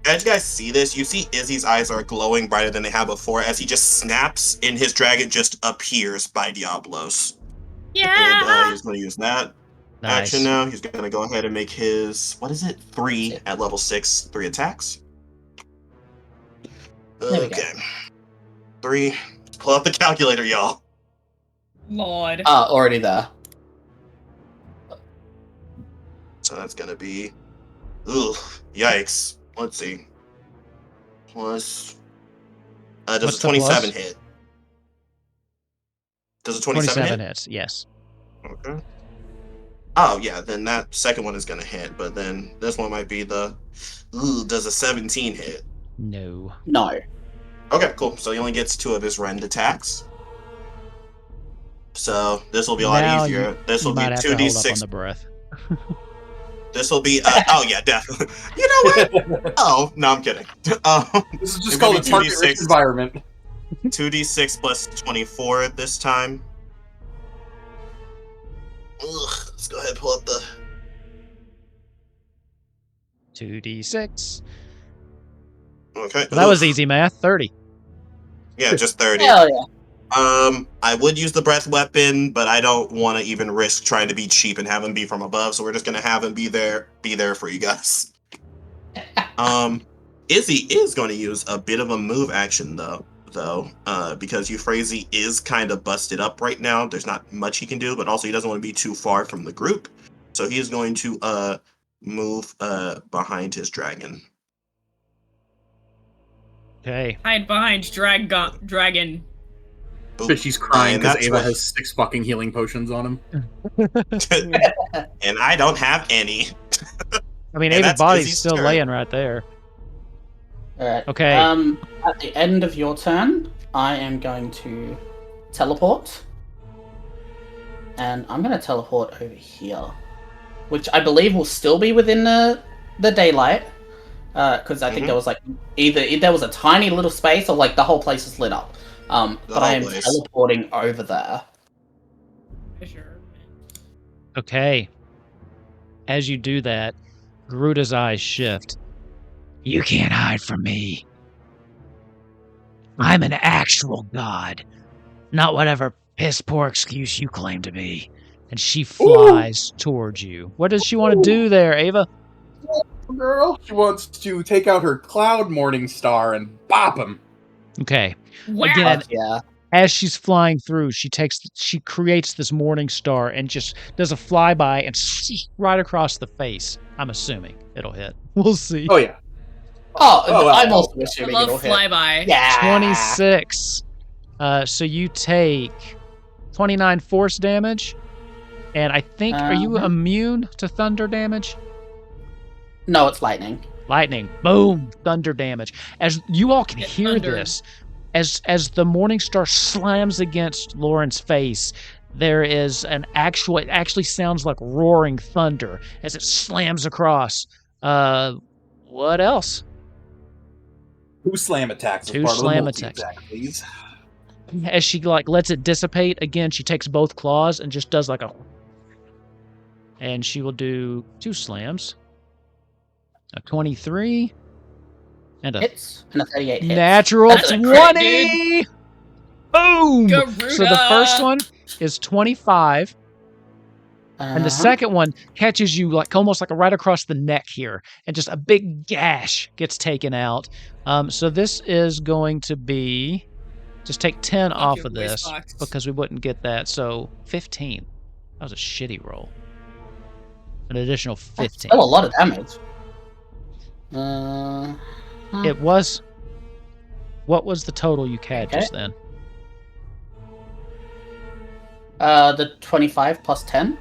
as you guys see this, you see Izzy's eyes are glowing brighter than they have before as he just snaps and his dragon just appears by Diablos. Yeah. And he's going to use that Nice. action now. He's going to go ahead and make his, 3 at level 6, 3 attacks. we go. Okay. 3. Pull out the calculator, y'all. Lord. Already there. So that's going to be, yikes. Let's see. Plus, does What's a the 27 plus? hit? Does a 27 hit? hits, yes. Okay. Oh, yeah, then that second one is going to hit, but then this one might be the... does a 17 hit? No. No. Okay, cool. So he only gets 2 of his rend attacks. So this will be a lot Now easier. This will You be might have to hold up on 2d6. the breath. This will be... oh, yeah, definitely. You know what? Oh, no, I'm kidding. This is just It's called gonna a be target-rich 2d6. environment. 2d6 plus 24 this time. Ugh, let's go ahead and pull up the... 2d6. Okay. Well, that was easy math. 30. Yeah, just 30. Hell yeah. I would use the breath weapon, but I don't want to even risk trying to be cheap and have him be from above, so we're just gonna have him be there for you guys. Izzy is going to use a bit of a move action though, because Euphrasia is kind of busted up right now. There's not much he can do, but also he doesn't want to be too far from the group, so he is going to move behind his dragon. Okay. Hide behind dragon. Fishy's crying And because that's Ava what- has 6 fucking healing potions on him. And I don't have any. I mean, And Ava's that's body's Izzy's still turn. laying right there. Alright. Okay. At the end of your turn, I am going to teleport. And I'm going to teleport over here. Which I believe will still be within the daylight. Because I think there was like, either there was a tiny little space or like the whole place is lit up. But I am place. teleporting over there. Sure. Okay. As you do that, Garuda's eyes shift. You can't hide from me. I'm an actual god, not whatever piss poor excuse you claim to be. And she flies towards you. What does she want to do there, Ava? Girl, she wants to take out her Cloud Morning Star and bop him. Okay. Wow. Again, Yeah. as she's flying through, she creates this morning star and just does a flyby and right across the face. I'm assuming it'll hit. We'll see. Oh yeah. Oh, well. I'm also I assuming love it'll hit. flyby. Yeah. 26. So you take 29 force damage. And I think, are you immune to thunder damage? No, it's lightning. Lightning. Boom. Thunder damage. As you all can Get hear thunder. this, as the morning star slams against Lauren's face, there is it actually sounds like roaring thunder as it slams across. What else? 2 slam attacks. as 2 part of the slam multi-attack, attacks. please. As she lets it dissipate again, she takes both claws and just does like a, and she will do 2 slams. A 23 and a Hits and a 38 hits. natural That's a crit, 20. Boom! Garuda! So the first one is 25, and the second one catches you like almost like right across the neck here, and just a big gash gets taken out. So this is going to be just take 10 off your of voice this box. because we wouldn't get that. So 15. That was a shitty roll. An additional 15. That's still a lot of damage. It was. What was the total you had Okay. just then? The 25 plus 10?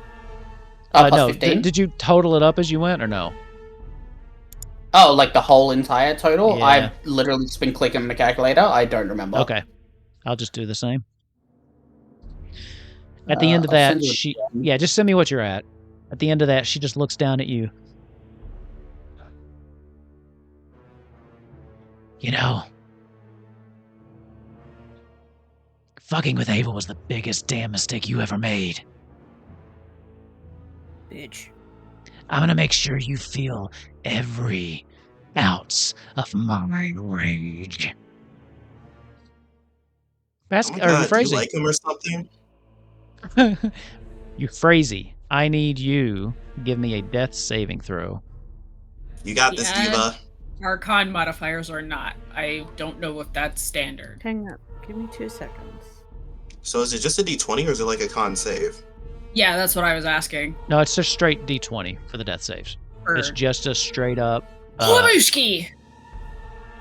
Plus No. 15? Did you total it up as you went or no? Oh, like the whole entire total? Yeah. I've literally just been clicking on the calculator. I don't remember. Okay. I'll just do the same. At the end of I'll that, send you a she. DM. Yeah, just send me what you're at. At the end of that, she just looks down at you. You know, fucking with Ava was the biggest damn mistake you ever made. Bitch. I'm gonna make sure you feel every ounce of my rage. Oh my God, do you like him or something? Euphrasia, I need you to give me a death saving throw. You got this, Yeah. Diva. Archon modifiers or not. I don't know if that's standard. Hang up. Give me 2 seconds. So is it just a d20 or is it like a con save? Yeah, that's what I was asking. No, it's just straight D20 for the death saves. It's just a straight up BlueSky!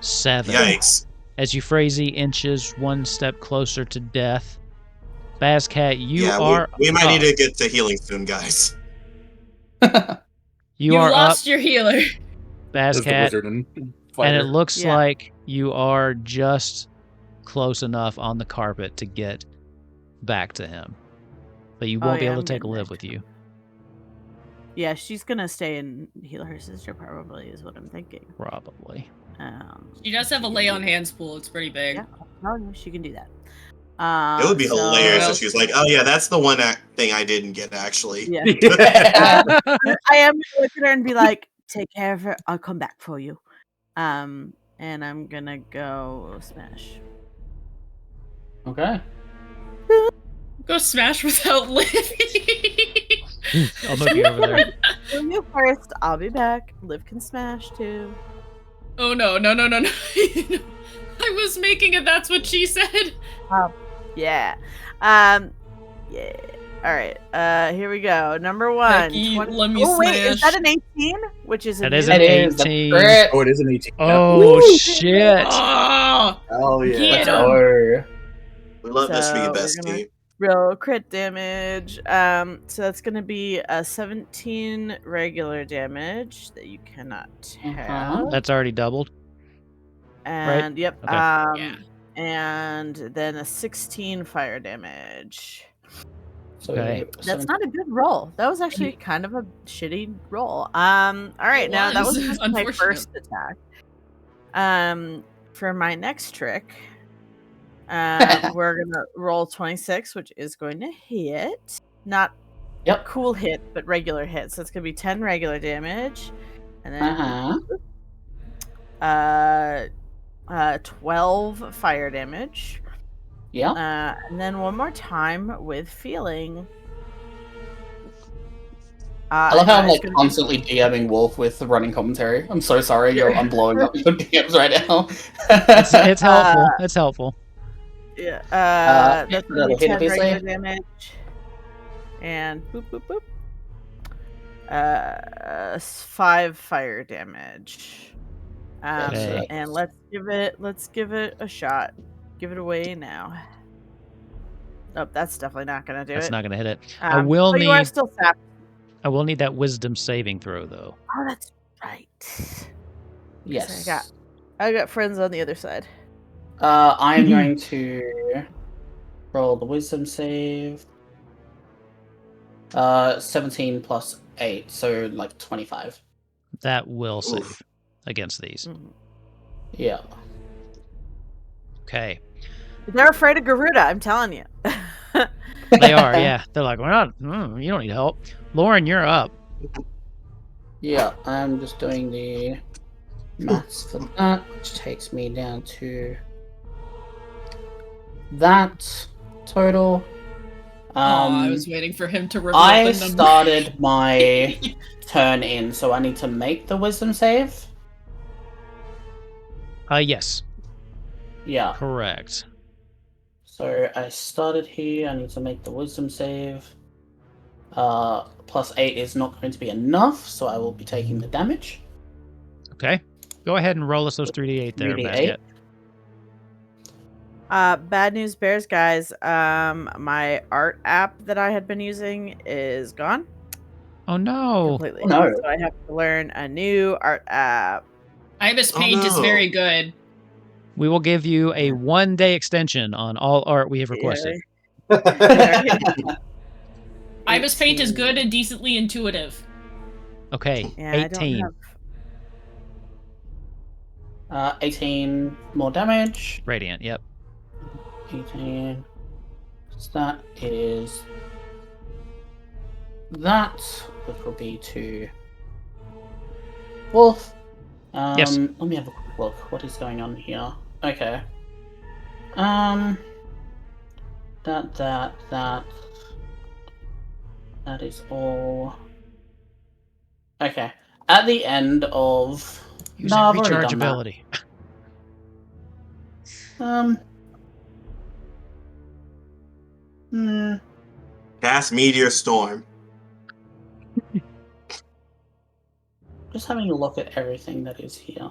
7. Yikes. As Euphrasia inches one step closer to death. Bazcat, you Yeah, are we might need up. to get to healing soon, guys. You are lost up, your healer. As the Bazcat, wizard and and fighter. it looks Yeah. like you are just close enough on the carpet to get back to him. But you Oh, won't be yeah, able I'm to take a getting live there. with you. Yeah, she's gonna stay and heal her sister, probably, is what I'm thinking. Probably. She does have a lay on hands pool. It's pretty big. Yeah. telling you, she can do that. It would be so- hilarious if she was like, "Oh yeah, that's the one thing I didn't get actually." Yeah. Yeah. I am gonna look at her and be like, "Take care of her. I'll come back for you." And I'm gonna go smash. Okay. Go smash without living. I'll move you over there. Do you first. I'll be back. Liv can smash too. Oh no. I was making it. That's what she said. Yeah. Yeah. All right. Here we go. Number one. Becky, 20 let me oh wait, is smash. that an 18? Which is That a is new- an It is a 18. crit. Oh, it is an 18. Oh, Woo! shit. Oh, Oh, yeah. Get Let's him. go. We love this for So you, we're bestie. gonna- Real crit damage. So that's gonna be a 17 regular damage that you cannot tell. That's already doubled. And yep. Okay. yeah. And then a 16 fire damage. So Okay. That's not a good roll. That was actually kind of a shitty roll. All right, It now that was, was just my unfortunate. first attack. For my next trick, we're gonna roll 26, which is going to hit. Not Yep. cool hit, but regular hit. So it's gonna be 10 regular damage, and then 12 fire damage. Yeah. And then one more time with feeling. I love how I'm it's like gonna be- constantly DMing Wolf with the running commentary. I'm so sorry, I'm blowing up your DMs right now. It's helpful. It's helpful. Yeah. That's yeah, gonna be hit 10 obviously. regular damage. And boop boop boop. 5 fire damage. Okay. And let's give it a shot. Give it away now. Oh, that's definitely not gonna do That's it. not going to hit it. I You are still sapped. I will need that wisdom saving throw, though. Oh, that's right. Yes. I got friends on the other side. I am going to roll the wisdom save. 17 plus 8, so like 25. That will Oof. save against these. Yeah. Okay. They're afraid of Garuda, I'm telling you. They are, yeah. They're like, we're not, you don't need help. Lauren, you're up. Yeah, I'm just doing the maths for that, which takes me down to that total. I was waiting for him to reveal I the number. started my turn in, so I need to make the wisdom save. Yes, Yeah. correct. So I started here. I need to make the wisdom save. Plus 8 is not going to be enough, so I will be taking the damage. Okay. Go ahead and roll us those 3d8 there, 3d8. Basket. Bad news bears, guys. My art app that I had been using is gone Oh, no. completely. Oh, no. So I have to learn a new art app. Ibis Oh, Paint is no. very good. We will give you a 1-day extension on all art we have requested. Ibis Paint is good and decently intuitive. Okay, Yeah, I 18. don't have. 18 more damage. Radiant, yep. 18. So that is that, which will be to Wolf. Yes. Let me have a quick look. What is going on here? Okay. That is all. Okay. At the end of Use No, that I've already recharge done that. ability. Cast Meteor Storm. Just having a look at everything that is here.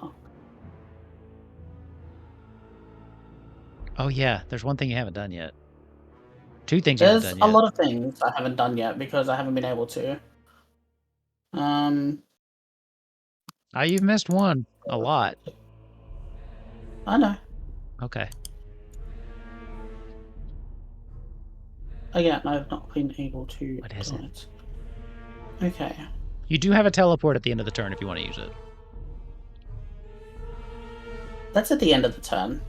Oh, yeah. There's one thing you haven't done yet. 2 things you haven't There's done a yet. lot of things I haven't done yet because I haven't been able to. You've missed one. A lot. I know. Okay. Again, I've not been able to. What is do it? Okay. You do have a teleport at the end of the turn if you want to use it. That's at the end of the turn.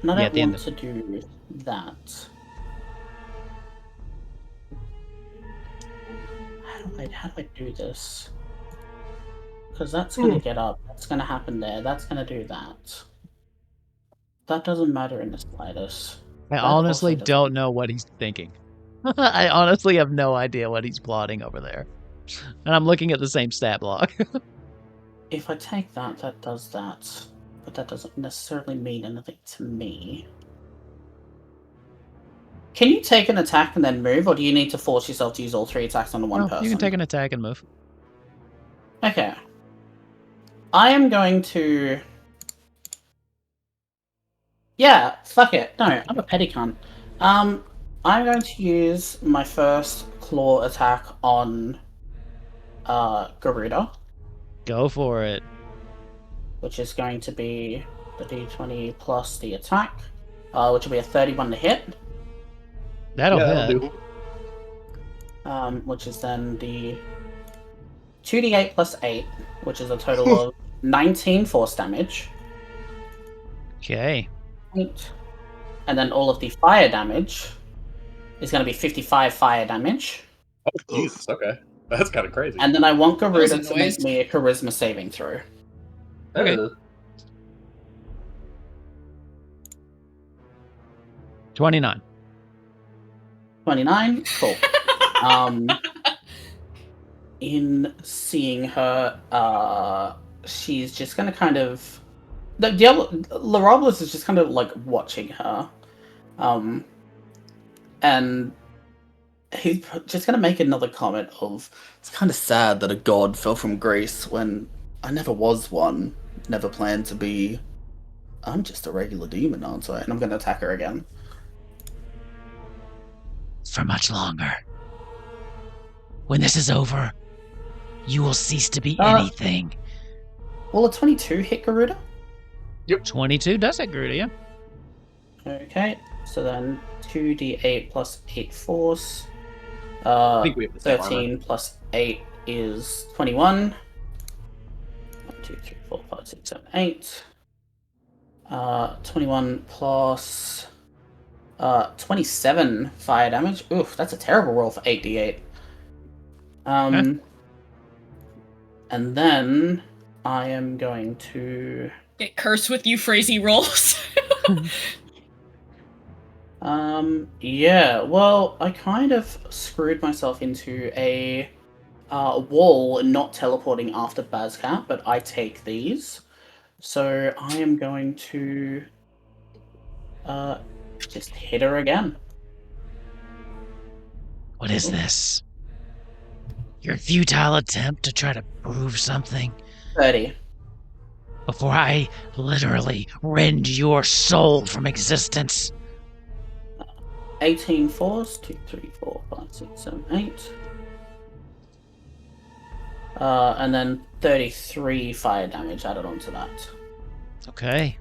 And I Yeah, don't at the end want to do that. How do I do this? Because that's going to get up. That's going to happen there. That's going to do that. That doesn't matter in the slightest. I That honestly also doesn't- don't know what he's thinking. I honestly have no idea what he's plotting over there. And I'm looking at the same stat block. If I take that, that does that. But that doesn't necessarily mean anything to me. Can you take an attack and then move, or do you need to force yourself to use all 3 attacks on the one No, person? you can take an attack and move. Okay. I am going to... Yeah, fuck it. No, I'm a petty cunt. I'm going to use my first claw attack on Garuda, Go for it. which is going to be the d20 plus the attack, which will be a 31 to hit. That'll that'll hit. do. Which is then the 2d8 plus 8, which is a total of 19 force damage. Okay. And then all of the fire damage is going to be 55 fire damage. Oh, Jesus, okay. That's kind of crazy. And then I want Garuda That was a to make noise. me a charisma saving throw. Okay. 29. 29? Cool. In seeing her, she's just going to kind of... Laroblis is just kind of like watching her. And he's just going to make another comment of, it's kind of sad that a god fell from grace when I never was one, never planned to be. I'm just a regular demon, aren't I? And I'm going to attack her again. For much longer. When this is over, you will cease to be anything. Will a 22 hit Garuda? 22 does it, Garuda, yeah. Okay, so then 2d8 plus 8 force. I think we have the same 13 plus 8 is 21. 1, 2, 3, 4, 5, 6, 7, 8. 21 plus 27 fire damage. Oof, that's a terrible roll for 8d8. And then I am going to... Get cursed with you crazy rolls. Yeah, well, I kind of screwed myself into a wall not teleporting after Bazcat, but I take these. So I am going to just hit her again. What is this? Your futile attempt to try to prove something 30. before I literally rend your soul from existence. 18 force, 2, 3, 4, 5, 6, 7, 8. And then 33 fire damage added onto that. Okay.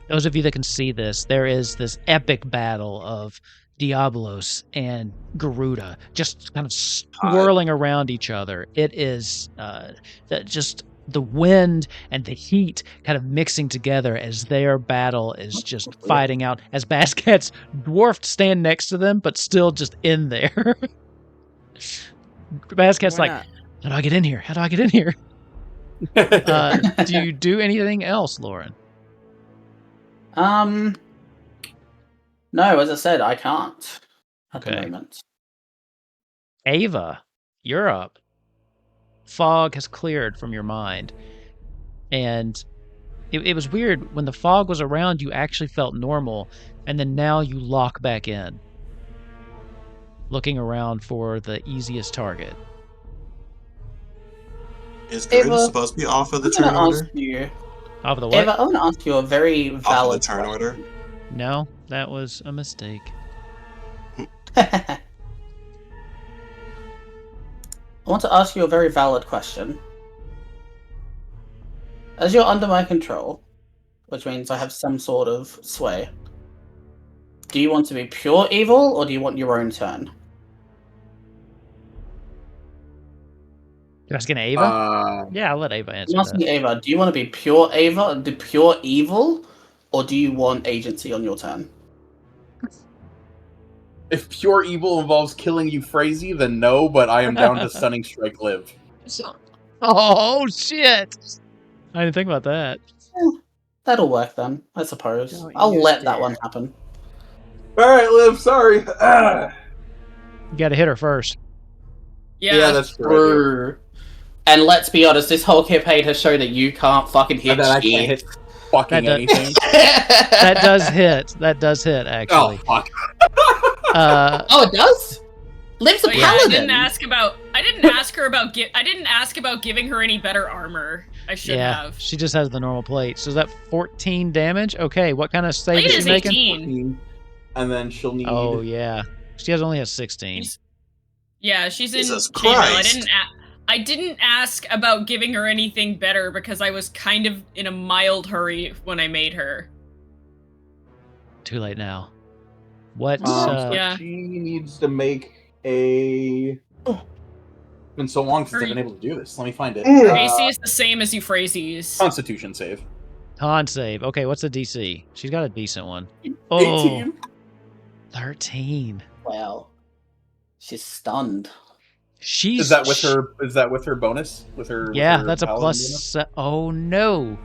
Those of you that can see this, there is this epic battle of Diablos and Garuda just kind of swirling around each other. It is just the wind and the heat kind of mixing together as their battle is just fighting out as Bazcat's dwarfed stand next to them, but still just in there. Bazcat's like, how do I get in here? How do I get in here? Do you do anything else, Lauren? No, as I said, I can't at the Okay. moment. Ava, you're up. Fog has cleared from your mind. And it was weird. When the fog was around, you actually felt normal. And then now you lock back in. Looking around for the easiest target. Is Garuda Ava, supposed to be off of the I'm turn gonna order? ask you, Off of the what? Eva, I want to ask you a very Off of valid the turn order? No, that was a mistake. I want to ask you a very valid question. As you're under my control, which means I have some sort of sway, do you want to be pure evil, or do you want your own turn? You're asking Ava? Yeah, I'll let Ava answer I'm asking that. Ava, do you want to be pure Ava, the pure evil, or do you want agency on your turn? If pure evil involves killing you, Frazee, then no. But I am down to stunning strike Liv. Oh shit! I didn't think about that. That'll work then, I suppose. Don't I'll you let that dare. one happen. All right, Liv. Sorry. You got to hit her first. Yeah, that's true. True. And let's be honest, this whole campaign has shown that you can't fucking hit That I shit. can't hit fucking That anything. That does hit. That does hit, Oh actually. fuck! Oh, it does? Liv's a but yeah, I paladin. didn't ask about giving her any better armor. I should Yeah, have. she just has the normal plate. So is that 14 damage? Okay, what kind of save Plate is is she making? 18. And then she'll need. Oh, yeah. She only has 16. Yeah, she's in Jesus chainmail. Christ. I didn't ask about giving her anything better because I was kind of in a mild hurry when I made her. Too late now. What? So Yeah. she needs to make a. It's been so long since I've been able to do this. Let me find it. AC is the same as Euphrates. Constitution save. Con save. Okay, what's the DC? She's got a decent one. Oh, 18. 13. Well, she's stunned. She's Is that with her bonus? With her? Yeah, with her that's a paladin bonus? plus. Oh no.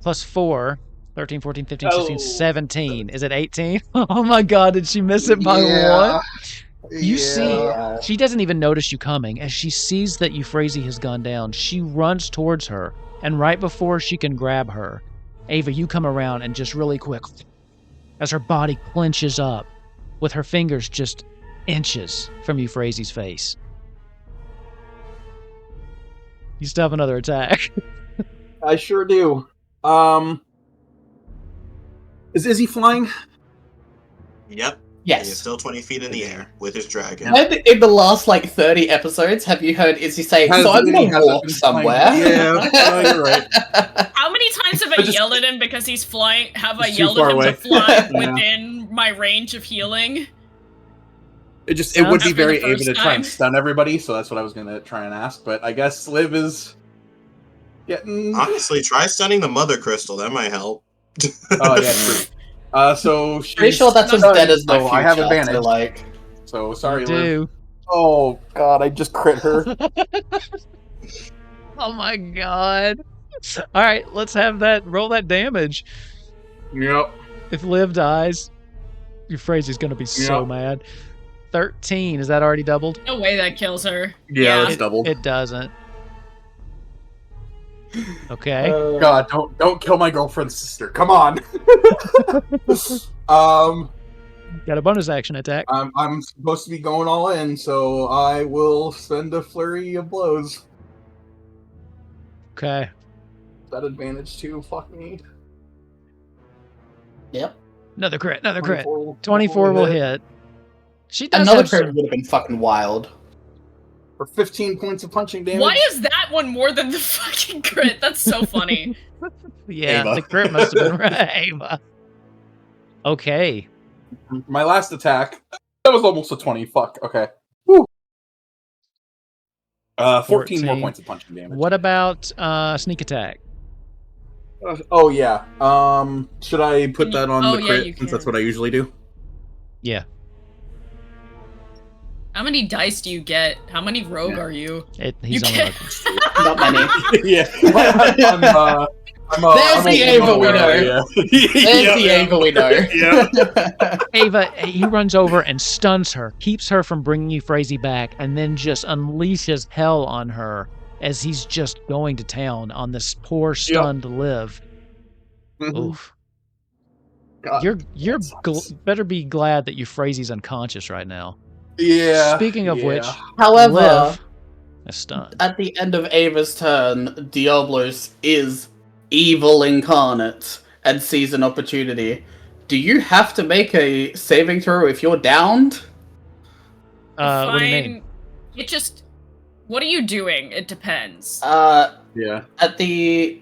Plus 4. 13, 14, 15, 16, Oh. 17. Is it 18? Oh my god, did she miss it by one? You see, she doesn't even notice you coming. As she sees that Euphrasie has gone down, she runs towards her, and right before she can grab her, Ava, you come around and just really quick, as her body clenches up, with her fingers just inches from Euphrasie's face. You still have another attack. I sure do. Is Izzy flying? Yep. He's Yes. still 20 feet in the air with his dragon. When in the last 30 episodes have you heard Izzy say, Has so I'm Izzy gonna walk been somewhere? flying? Yeah, you're right. How many times have I yelled at him because he's flying? Have I He's too yelled at far him away. to fly Yeah. within my range of healing? It would be After the very Ava first to try time. and stun everybody, so that's what I was gonna try and ask. But I guess Liv is getting. Honestly, try stunning the mother crystal. That might help. Oh yeah, true. So she's Pretty sure that's as stunned, dead as my so future. I have so, advantage. So sorry, You Liv. do. Oh god, I just crit her. Oh my god. All right, let's have that. Roll that damage. Yep. If Liv dies, Euphrasie's going to be so Yep. mad. 13. Is that already doubled? No way that kills her. Yeah, that's doubled. It doesn't. Okay. God, don't kill my girlfriend's sister. Come on. Got a bonus action attack. I'm supposed to be going all in, so I will send a flurry of blows. Okay. That advantage too. Fuck me. Yep. Another crit. Another crit. 24 24 will hit. She does Another have crit some- would have been fucking wild. For 15 points of punching damage. Why is that one more than the fucking crit? That's so funny. Yeah, Ava. the crit must have been right. Ava. Okay. My last attack. That was almost a 20. Fuck. Okay. Woo. 14 more 14. points of punching damage. What about sneak attack? Oh yeah. Should I put that on Oh, the yeah, crit you since that's can. what I usually do? Yeah. How many dice do you get? How many rogue Yeah. are you? He's You only can't- like Not many. Yeah. There's the Ava we know. Yeah. There's the Ava we know. Yeah. Ava, he runs over and stuns her, keeps her from bringing Euphrasie back, and then just unleashes hell on her as he's just going to town on this poor stunned Liv. Oof. God, You're that sucks. better be glad that Euphrasie's unconscious right now. Yeah. Speaking of which, However, Liv is stunned. at the end of Ava's turn, Diablos is evil incarnate and sees an opportunity. Do you have to make a saving throw if you're downed? What do you mean? Fine. It just. What are you doing? It depends. Yeah. At the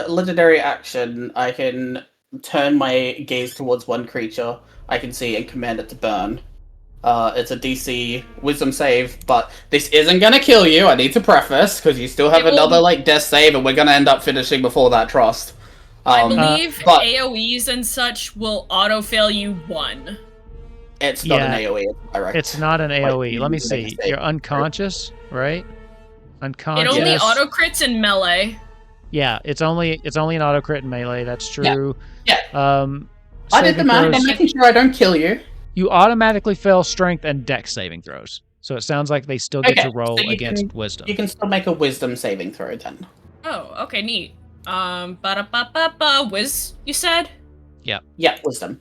legendary action, I can turn my gaze towards one creature I can see and command it to burn. It's a DC wisdom save, but this isn't gonna kill you. I need to preface because you still have It will- another death save, and we're gonna end up finishing before that trust. I believe but AoEs and such will auto-fail you 1. it's not an AoE, it's direct. It's not an AoE. you Let me need to make a see. save. You're unconscious, right? Unconscious. It only auto-crits in melee. Yeah, it's only an auto crit in melee. That's true. Yeah. I did the math. I'm making sure I don't kill you. You automatically fail strength and dex saving throws. So it sounds like they still get to roll so against wisdom. You can still make a wisdom saving throw then. Oh, okay, neat. Wiz, you said? Yeah, wisdom.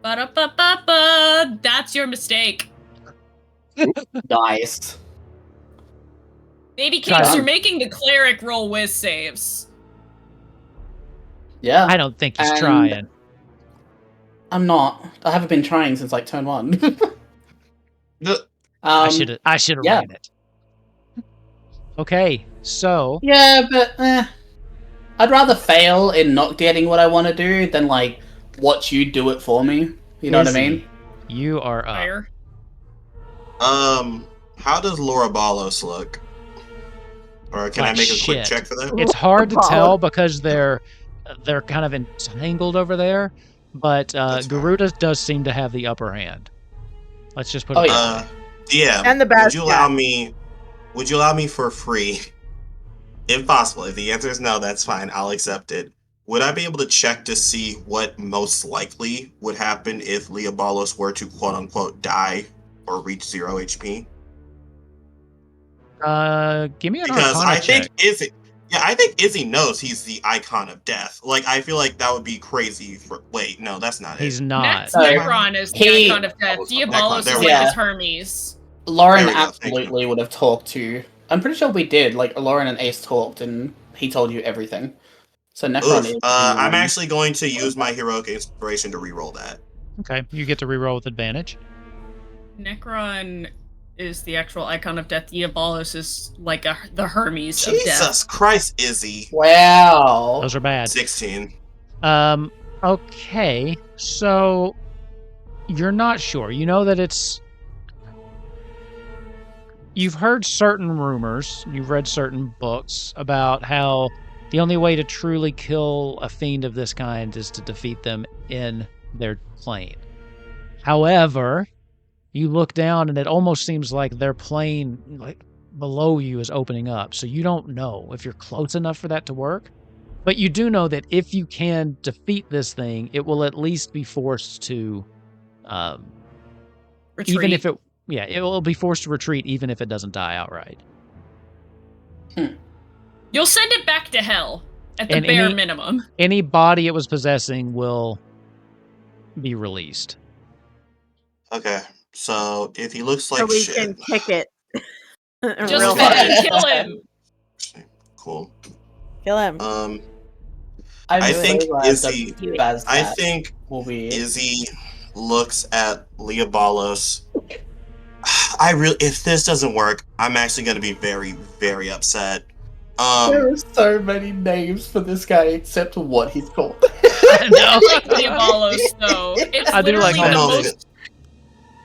That's your mistake. Nice. Baby cakes, you're making the cleric roll whiz saves. Yeah. I don't think he's trying. I'm not. I haven't been trying since like turn 1. I should have ran it. Okay, so yeah, but I'd rather fail in not getting what I want to do than like watch you do it for me. You know what I mean? You are up. Fire. How does Laura Balos look? Or can I make a quick check for that? It's hard to tell because they're kind of entangled over there, but Garuda does seem to have the upper hand. Let's just put it that way. Yeah. And the bad Would you allow me for free? If possible. If the answer is no, that's fine. I'll accept it. Would I be able to check to see what most likely would happen if Leobalos were to quote unquote die or reach 0 HP? Give me an because Arcana check. I think Izzy knows he's the icon of death. Like, I feel like that would be crazy for... Wait, no, that's not He's not. Necron is the icon of death. Diabolos is like his Hermes. Lauren absolutely would have talked to... I'm pretty sure we did. Like, Lauren and Ace talked, and he told you everything. So Necron is... I'm actually going to use my heroic inspiration to reroll that. Okay, you get to reroll with advantage. Necron is the actual icon of death. Diabolos is like the Hermes of death. Jesus Christ, Izzy. Wow. Those are bad. 16. Okay, so you're not sure. You know that it's... You've heard certain rumors, you've read certain books about how the only way to truly kill a fiend of this kind is to defeat them in their plane. However, you look down and it almost seems like their plane like below you is opening up. So you don't know if you're close enough for that to work. But you do know that if you can defeat this thing, it will at least be forced to retreat. Even if it will be forced to retreat even if it doesn't die outright. You'll send it back to hell at the bare minimum. Any body it was possessing will be released. Okay. So if he looks like so we shit, can kick it. Just fucking kill him. Cool. Kill him. I think Izzy. Will be... Izzy looks at Leobalos. If this doesn't work, I'm actually going to be very, very upset. There are so many names for this guy except what he's called. No. Leobalos, though. It's I do like literally the that. most...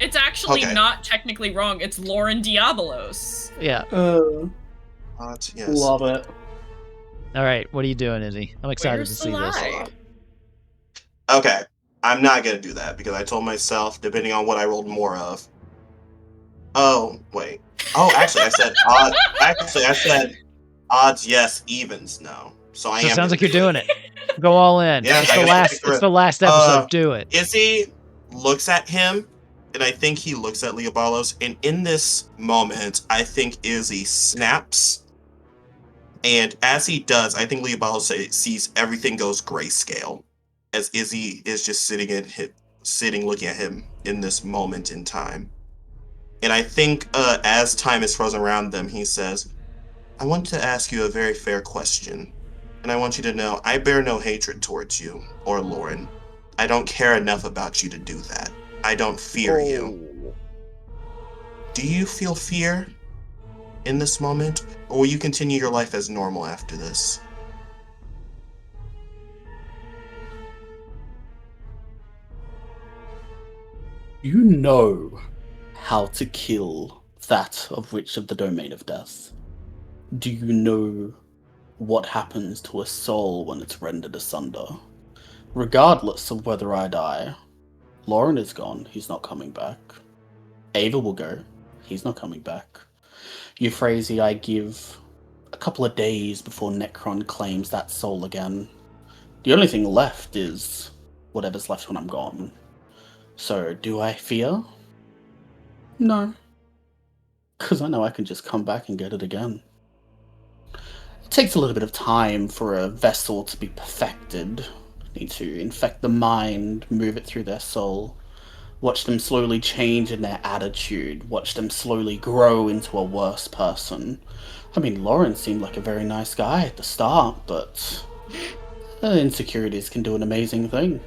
It's actually not technically wrong. It's Lauren Diabolos. Yeah. Yes. Love it. All right, what are you doing, Izzy? I'm excited to see this. Okay, I'm not going to do that because I told myself, depending on what I rolled more of. Oh, wait. Oh, actually, I said odds. Actually, I said odds yes, evens no. So I am. It sounds like you're doing it. Go all in. Yeah, it's the last episode. Do it. Izzy looks at him, and I think he looks at Leobalos, and in this moment, I think Izzy snaps. And as he does, I think Leobalos sees everything goes grayscale as Izzy is just sitting looking at him in this moment in time. And I think as time is frozen around them, he says, I want to ask you a very fair question. And I want you to know I bear no hatred towards you or Lauren. I don't care enough about you to do that. I don't fear you. Do you feel fear in this moment? Or will you continue your life as normal after this? You know how to kill that of which of the domain of death. Do you know what happens to a soul when it's rendered asunder. Regardless of whether I die, Lauren is gone, he's not coming back. Ava will go, he's not coming back. Euphrasia I give a couple of days before Necron claims that soul again. The only thing left is whatever's left when I'm gone. So, do I fear? No. Because I know I can just come back and get it again. It takes a little bit of time for a vessel to be perfected. Need to infect the mind, move it through their soul, watch them slowly change in their attitude, watch them slowly grow into a worse person. I mean, Lauren seemed like a very nice guy at the start, but insecurities can do an amazing thing.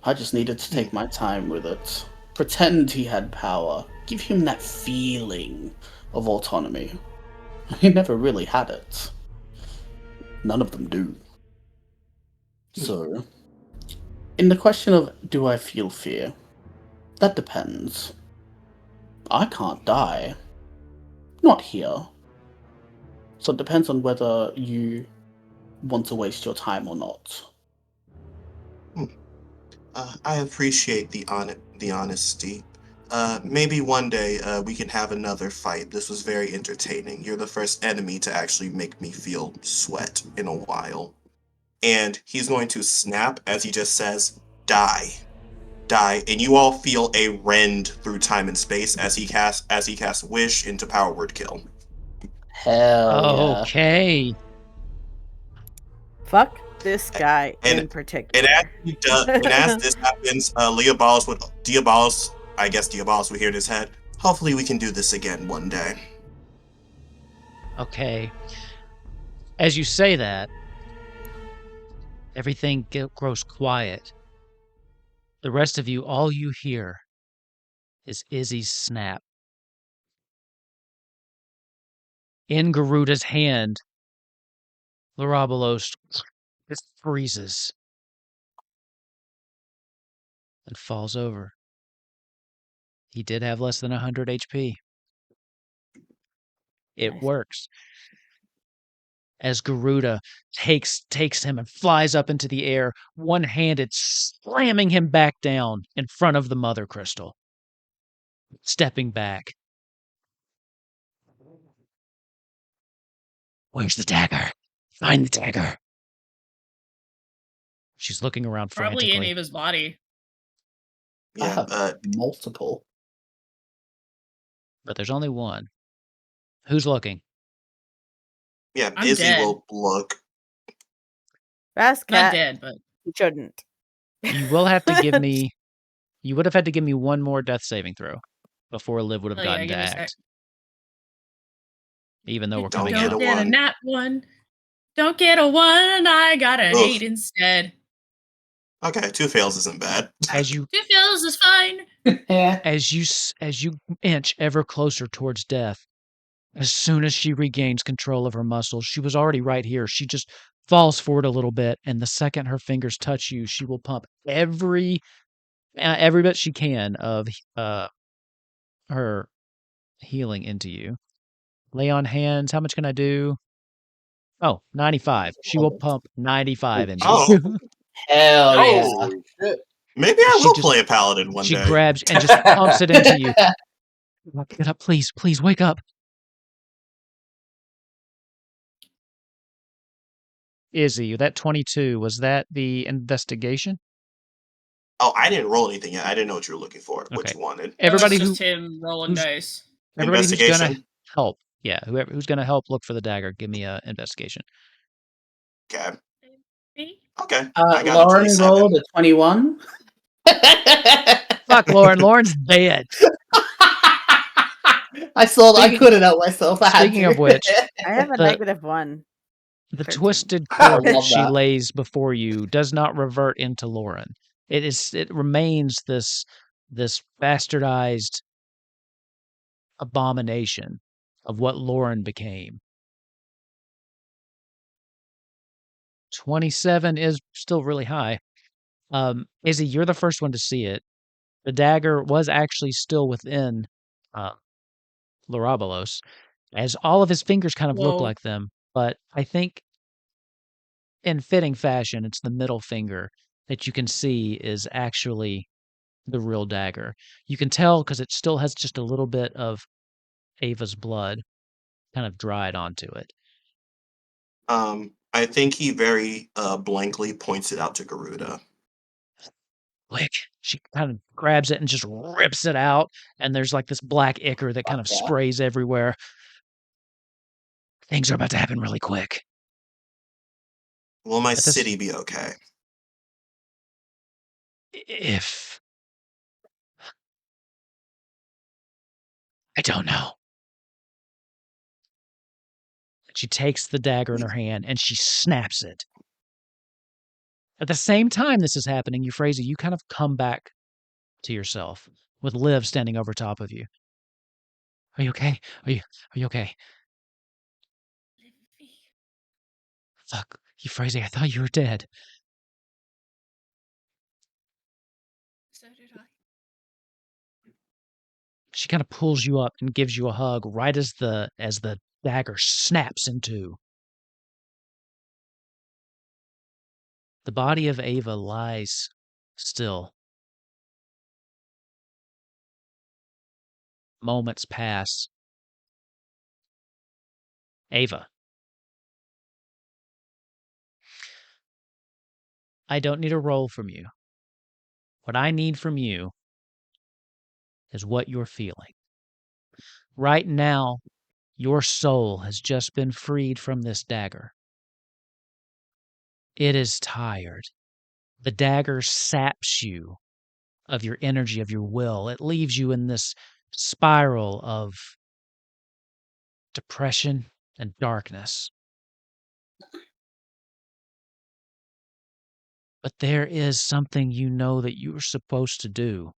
I just needed to take my time with it. Pretend he had power. Give him that feeling of autonomy. He never really had it. None of them do. So, in the question of do I feel fear, that depends. I can't die. Not here. So it depends on whether you want to waste your time or not. I appreciate the honesty. Maybe one day we can have another fight. This was very entertaining. You're the first enemy to actually make me feel sweat in a while. And he's going to snap as he just says, die. Die. And you all feel a rend through time and space as he casts Wish into Power Word Kill. Hell yeah. Okay. Fuck this guy in particular. And as this happens, Diabolus will hear in his head, hopefully we can do this again one day. Okay. As you say that, everything grows quiet. The rest of you, all you hear is Izzy's snap. In Garuda's hand, Larabelos just freezes and falls over. He did have less than 100 HP. It works. As Garuda takes him and flies up into the air, one-handed, slamming him back down in front of the Mother Crystal. Stepping back. Where's the dagger? Find the dagger. She's looking around frantically. Probably in Ava's body. Yeah, multiple. But there's only one. Who's looking? Yeah, I'm Izzy dead. will look. Fast Not cat dead, but shouldn't. You will have to give me... You would have had to give me one more death saving throw before Liv would have gotten to give me a act. sec. Even though we're Don't coming get out. a Don't get a one. nat one. Don't get a 1. I got an 8 instead. Okay, 2 fails isn't bad. As you 2 fails is fine. as you inch ever closer towards death, as soon as she regains control of her muscles, she was already right here. She just falls forward a little bit, and the second her fingers touch you, she will pump every bit she can of her healing into you. Lay on hands. How much can I do? Oh, 95. She will pump 95 into you. Hell yeah. Holy shit. Maybe I will She play a paladin one She day. grabs and just pumps it into you. Get up, please. Please, wake up. Izzy, that 22, was that the investigation? Oh, I didn't roll anything yet. I didn't know what you were looking for, what Okay. you wanted. Everybody It's just him rolling dice. Everybody who's gonna Investigation? help. Yeah, who's gonna help look for the dagger, give me a investigation. Okay. Me? Okay. I got Lauren a 27. rolled a 21. Fuck Lauren. Lauren's dead. I couldn't help myself. Speaking of which, I have a -1. the 13. twisted I corpse love she that. lays before you does not revert into Lauren. It remains this bastardized abomination of what Lauren became. 27 is still really high. Izzy, you're the first one to see it. The dagger was actually still within Larabelos, as all of his fingers kind of look Whoa. like them, but I think in fitting fashion, it's the middle finger that you can see is actually the real dagger. You can tell because it still has just a little bit of Ava's blood kind of dried onto it. I think he very blankly points it out to Garuda. Quick. She kind of grabs it and just rips it out, and there's like this black ichor that kind of Yeah. sprays everywhere. Things are about to happen really quick. Will my At this- city be okay? If I don't know. She takes the dagger in her hand and she snaps it. At the same time this is happening, Euphrasia, you kind of come back to yourself with Liv standing over top of you. Are you okay? Are you okay? Fuck, Euphrasia, I thought you were dead. So did I. She kind of pulls you up and gives you a hug right as the dagger snaps in two. The body of Ava lies still. Moments pass. Ava. I don't need a roll from you. What I need from you is what you're feeling. Right now, your soul has just been freed from this dagger. It is tired. The dagger saps you of your energy, of your will. It leaves you in this spiral of depression and darkness. But there is something you know that you are supposed to do,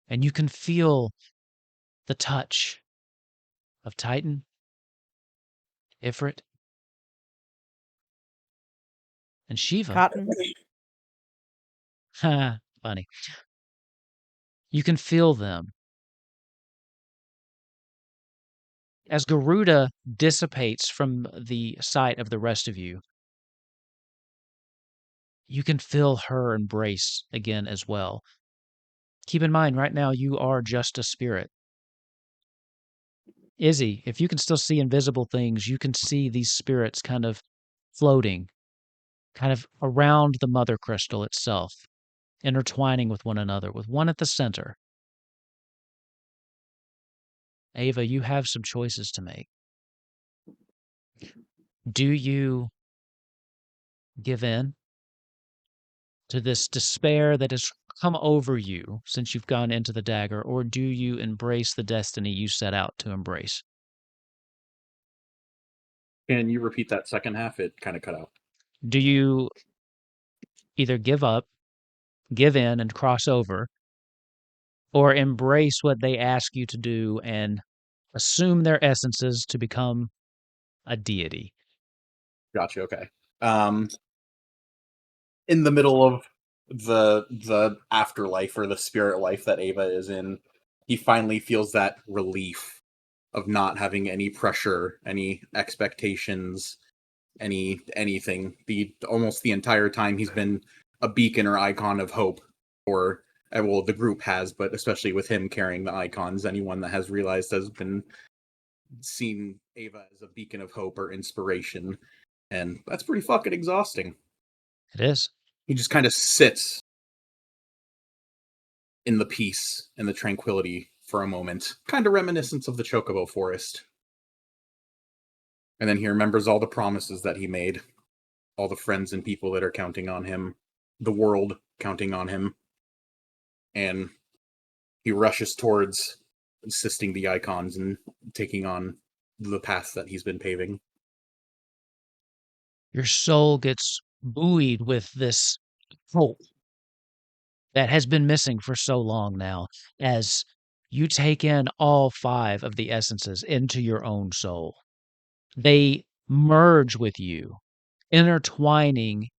and you can feel the touch of Titan, Ifrit, and Shiva. Cotton. Ha, funny. You can feel them. As Garuda dissipates from the sight of the rest of you, you can feel her embrace again as well. Keep in mind, right now, you are just a spirit. Izzy, if you can still see invisible things, you can see these spirits kind of floating, kind of around the mother crystal itself, intertwining with one another, with one at the center. Ava, you have some choices to make. Do you give in to this despair that has come over you since you've gone into the dagger, or do you embrace the destiny you set out to embrace? Can you repeat that second half? It kind of cut out. Do you either give up, give in, and cross over, or embrace what they ask you to do and assume their essences to become a deity? Gotcha. Okay. In the middle of the afterlife or the spirit life that Ava is in, he finally feels that relief of not having any pressure, any expectations, anything. Almost the entire time he's been a beacon or icon of hope for, well, the group has, but especially with him carrying the icons, anyone that has realized has been seen Ava as a beacon of hope or inspiration, and that's pretty fucking exhausting. It is. He just kind of sits in the peace and the tranquility for a moment, kind of reminiscent of the Chocobo Forest. And then he remembers all the promises that he made, all the friends and people that are counting on him, the world counting on him. And he rushes towards assisting the icons and taking on the path that he's been paving. Your soul gets buoyed with this hope that has been missing for so long now, as you take in all 5 of the essences into your own soul. They merge with you, intertwining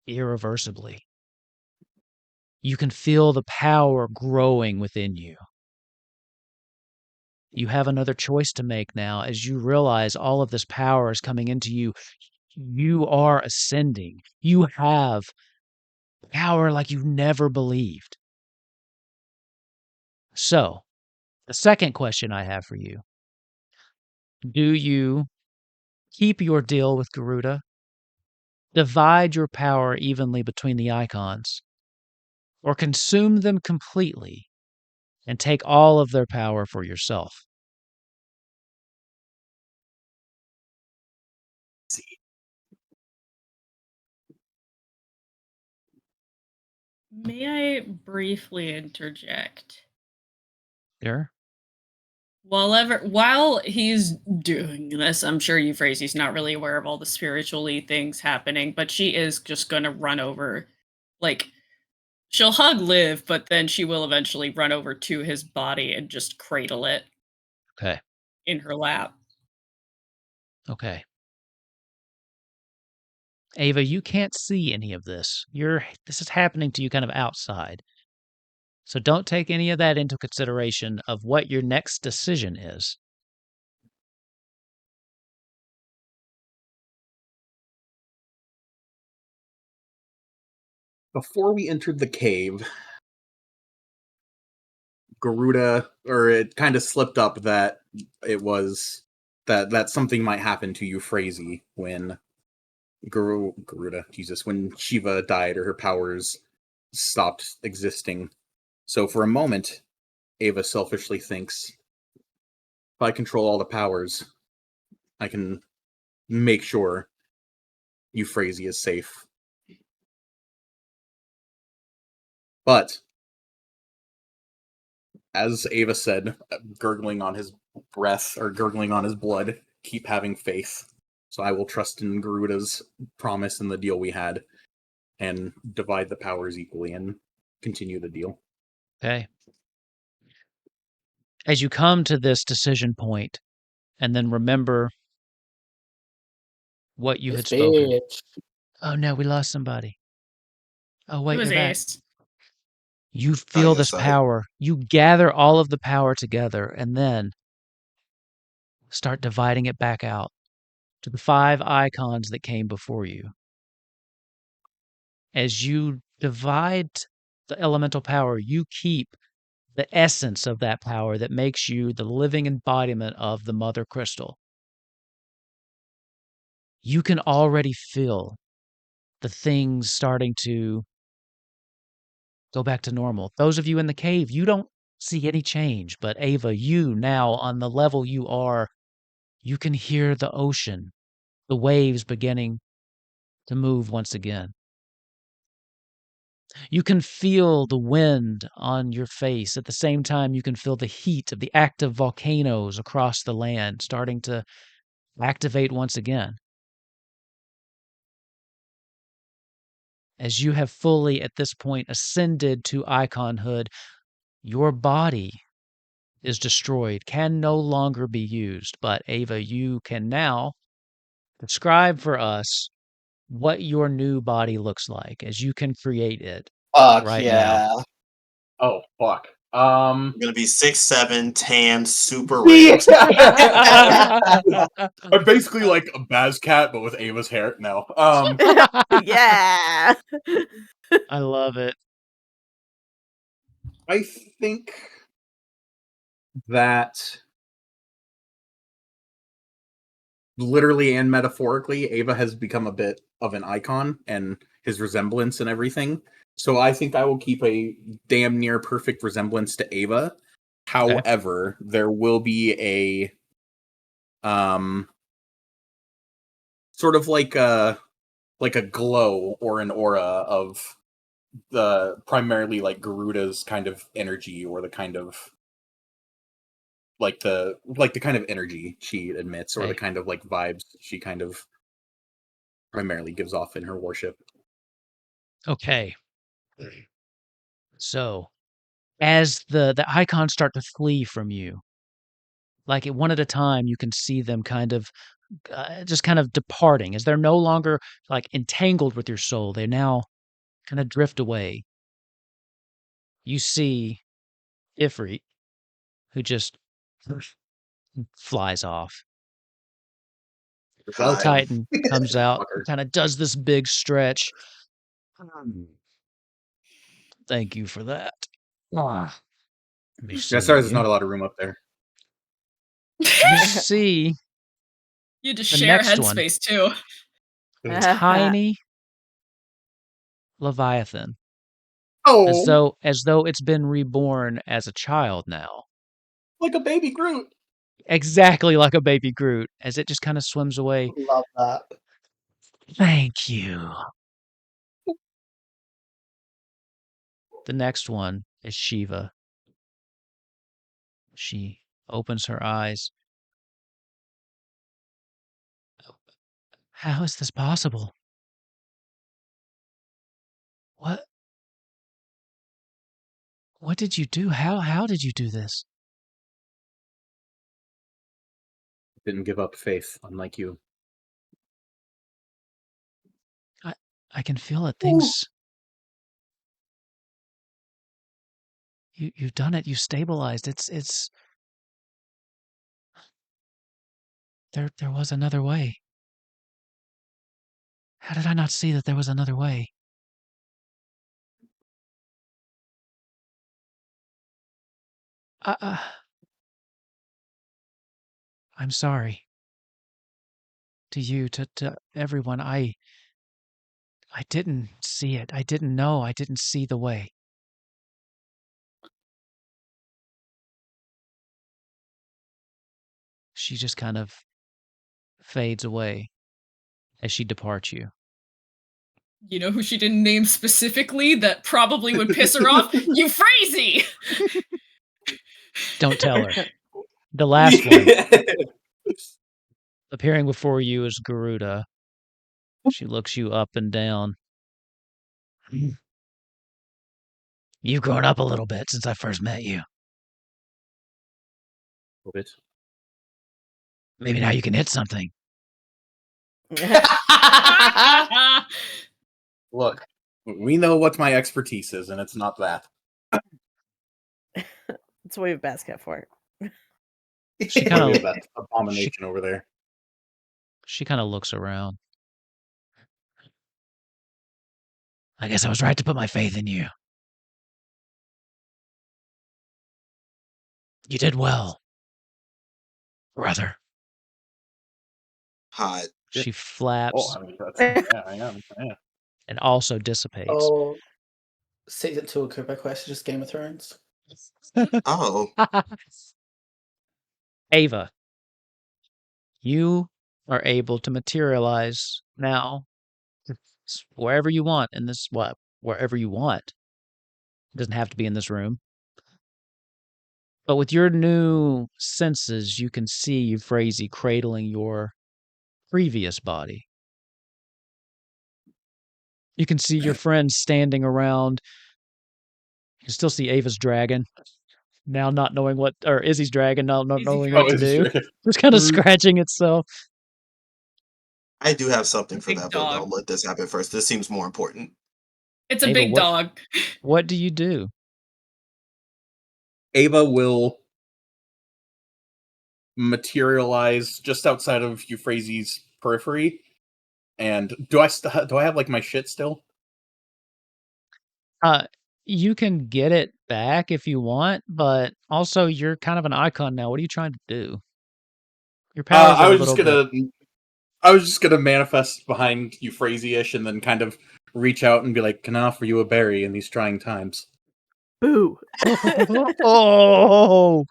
irreversibly. You can feel the power growing within you. You have another choice to make now as you realize all of this power is coming into you. You are ascending. You have power like you've never believed. So, the second question I have for you. Do you keep your deal with Garuda? Divide your power evenly between the icons? Or consume them completely and take all of their power for yourself? May I briefly interject? Sure. While he's doing this, I'm sure Euphrasy's not really aware of all the spiritually things happening, but she is just gonna run over. Like, she'll hug Liv, but then she will eventually run over to his body and just cradle it Okay. in her lap. Okay. Ava, you can't see any of this. This is happening to you kind of outside. So don't take any of that into consideration of what your next decision is. Before we entered the cave, Garuda, or it kind of slipped up that it was that something might happen to Euphrasie when Garuda, Jesus, when Shiva died or her powers stopped existing. So for a moment, Ava selfishly thinks, if I control all the powers, I can make sure Euphrasie is safe. But as Ava said, gurgling on his breath or gurgling on his blood, keep having faith. So I will trust in Garuda's promise and the deal we had and divide the powers equally and continue the deal. Okay. As you come to this decision point and then remember what you had spoken. Bitch. Oh no, we lost somebody. Oh wait, It was they're back. Ace. You feel this yes, power. You gather all of the power together and then start dividing it back out to the 5 icons that came before you. As you divide the elemental power, you keep the essence of that power that makes you the living embodiment of the Mother Crystal. You can already feel the things starting to go back to normal. Those of you in the cave, you don't see any change, but Ava, you now on the level you are, you can hear the ocean, the waves beginning to move once again. You can feel the wind on your face. At the same time, you can feel the heat of the active volcanoes across the land starting to activate once again. As you have fully, at this point, ascended to iconhood, your body is destroyed, can no longer be used. But Ava, you can now describe for us what your new body looks like as you can create it Fuck right yeah. now. Oh, fuck. I'm gonna be 6'7", tan, super ripped. I'm basically like a Baz Cat, but with Ava's hair. No. Yeah. I love it. I think that literally and metaphorically, Ava has become a bit of an icon and his resemblance and everything. So I think I will keep a damn near perfect resemblance to Ava. However, there will be a sort of like a glow or an aura of the primarily like Garuda's kind of energy, or the kind of like the kind of energy she emits, or the kind of like vibes she kind of primarily gives off in her worship. Okay. So, as the icons start to flee from you, like one at a time, you can see them kind of just kind of departing as they're no longer like entangled with your soul. They now kind of drift away. You see Ifrit, who just flies off. Hi. Titan comes out, Fucker. kind of does this big stretch. Thank you for that. Let me see. Yeah, sorry, there's not a lot of room up there. You see You just the share next one. headspace too. Tiny Leviathan. Oh, As though it's been reborn as a child now. like a baby Groot. Exactly like a baby Groot, as it just kind of swims away. Love that. Thank you. The next one is Shiva. She opens her eyes. How is this possible? What did you do? How did you do this? Didn't give up faith, unlike you. I can feel it. Things. You've done it. You stabilized. It's. There was another way. How did I not see that there was another way? I'm sorry. To you, to everyone, I didn't see it. I didn't know. I didn't see the way. She just kind of fades away as she departs you. You know who she didn't name specifically that probably would piss her off? Euphrasie! Don't tell her. The last one appearing before you is Garuda. She looks you up and down. You've grown up a little bit since I first met you. A bit. Maybe now you can hit something. Look, we know what my expertise is, and it's not that. That's what we have basket for. She kind of that abomination over there. She kind of looks around. I guess I was right to put my faith in you. You did well, brother. Hot. She flaps Oh, I mean, yeah, I am. Yeah. and also dissipates. Oh, season 2 of Kupo Quest is just Game of Thrones. Oh. Ava, you are able to materialize now wherever you want in this, wherever you want. It doesn't have to be in this room. But with your new senses, you can see Euphrasie cradling your previous body. You can see your friends standing around. You can still see Ava's dragon, now not knowing what, or Izzy's dragon, now not knowing what to do. Just kind of scratching itself. I do have something for Big that, but dog. I'll let this happen first. This seems more important. It's a Ava, big dog. What do you do? Ava will materialize just outside of Euphrasie's periphery. And do I have like my shit still? You can get it back if you want, but also you're kind of an icon now. What are you trying to do? Your powers I was just gonna manifest behind Euphrasie-ish and then kind of reach out and be like, "Can I offer you a berry in these trying times?" Boo. Oh,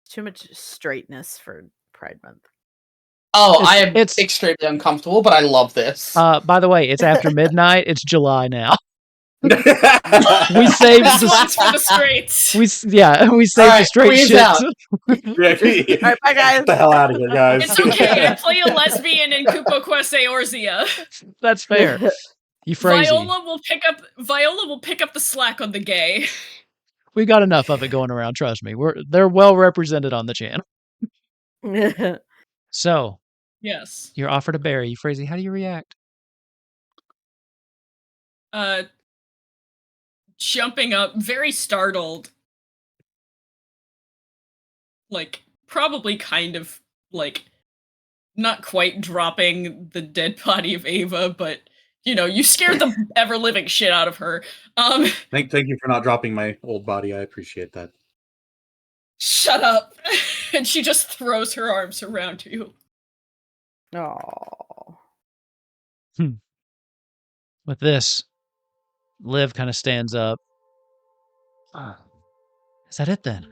Too much straightness for Pride Month. Oh, I am extremely uncomfortable, but I love this. By the way, it's after midnight. It's July now. We saved this one's for the straights. We saved the straight shit. All right, bye guys. Get the hell out of here, guys. It's okay. I play a lesbian in Kupo Quest Eorzea. That's fair. Euphrasie. Viola will pick up the slack on the gay. We got enough of it going around. Trust me, they're well represented on the channel. So, yes, you're offered a berry. Euphrasie, how do you react? jumping up, very startled. Like, probably kind of, like, not quite dropping the dead body of Ava, but, you know, you scared the ever-living shit out of her. Thank you for not dropping my old body. I appreciate that. Shut up! And she just throws her arms around you. Oh. With this, Liv kind of stands up. Is that it then?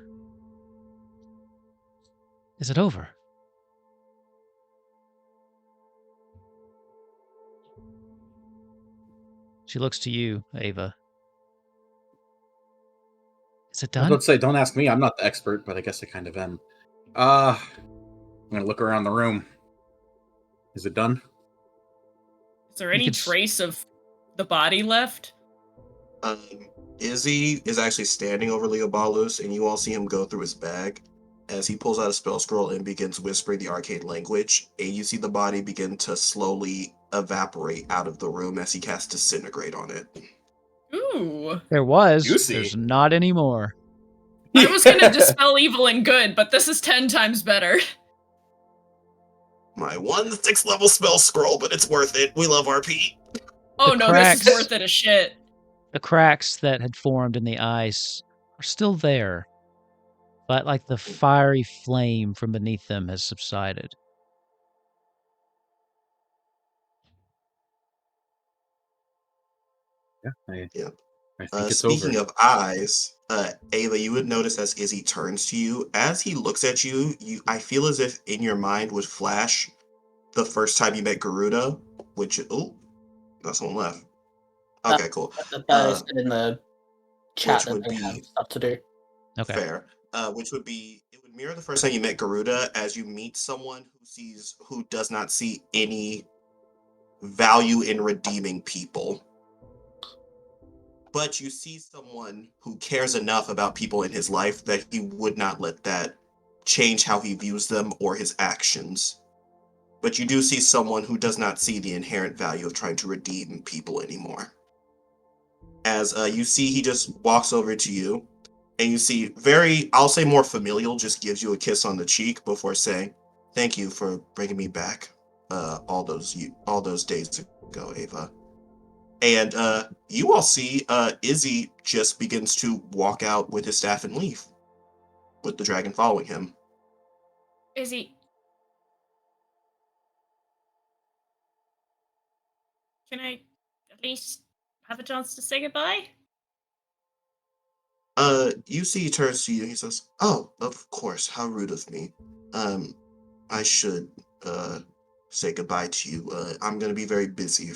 Is it over? She looks to you, Ava. Is it I was done? about to say, don't ask me. I'm not the expert, but I guess I kind of am. I'm gonna look around the room. Is it done? Is there any trace of the body left? Izzy is actually standing over Leobalus, and you all see him go through his bag as he pulls out a spell scroll and begins whispering the arcane language. And you see the body begin to slowly evaporate out of the room as he casts Disintegrate on it. Ooh. There was. Juicy. There's not anymore. I was gonna dispel evil and good, but this is 10 times better. My 6th level spell scroll, but it's worth it. We love RP. Oh no, this is worth it as shit. The cracks that had formed in the ice are still there, but like the fiery flame from beneath them has subsided. Yeah, I think it's Speaking over. of eyes, Ava, you would notice as Izzy turns to you, as he looks at you, I feel as if in your mind would flash the first time you met Garuda, which, got someone left. Okay, cool. That is in the chat which would that they be have stuff to do. Okay. Fair. Which would be, it would mirror the first time you met Garuda as you meet someone who does not see any value in redeeming people. But you see someone who cares enough about people in his life that he would not let that change how he views them or his actions. But you do see someone who does not see the inherent value of trying to redeem people anymore. As you see, he just walks over to you, and you see I'll say more familial, just gives you a kiss on the cheek before saying, "Thank you for bringing me back all those days ago, Ava." And you all see Izzy just begins to walk out with his staff and leave, with the dragon following him. Izzy. Can I at least have a chance to say goodbye? You see he turns to you and he says, "Oh, of course, how rude of me. I should say goodbye to you. I'm gonna be very busy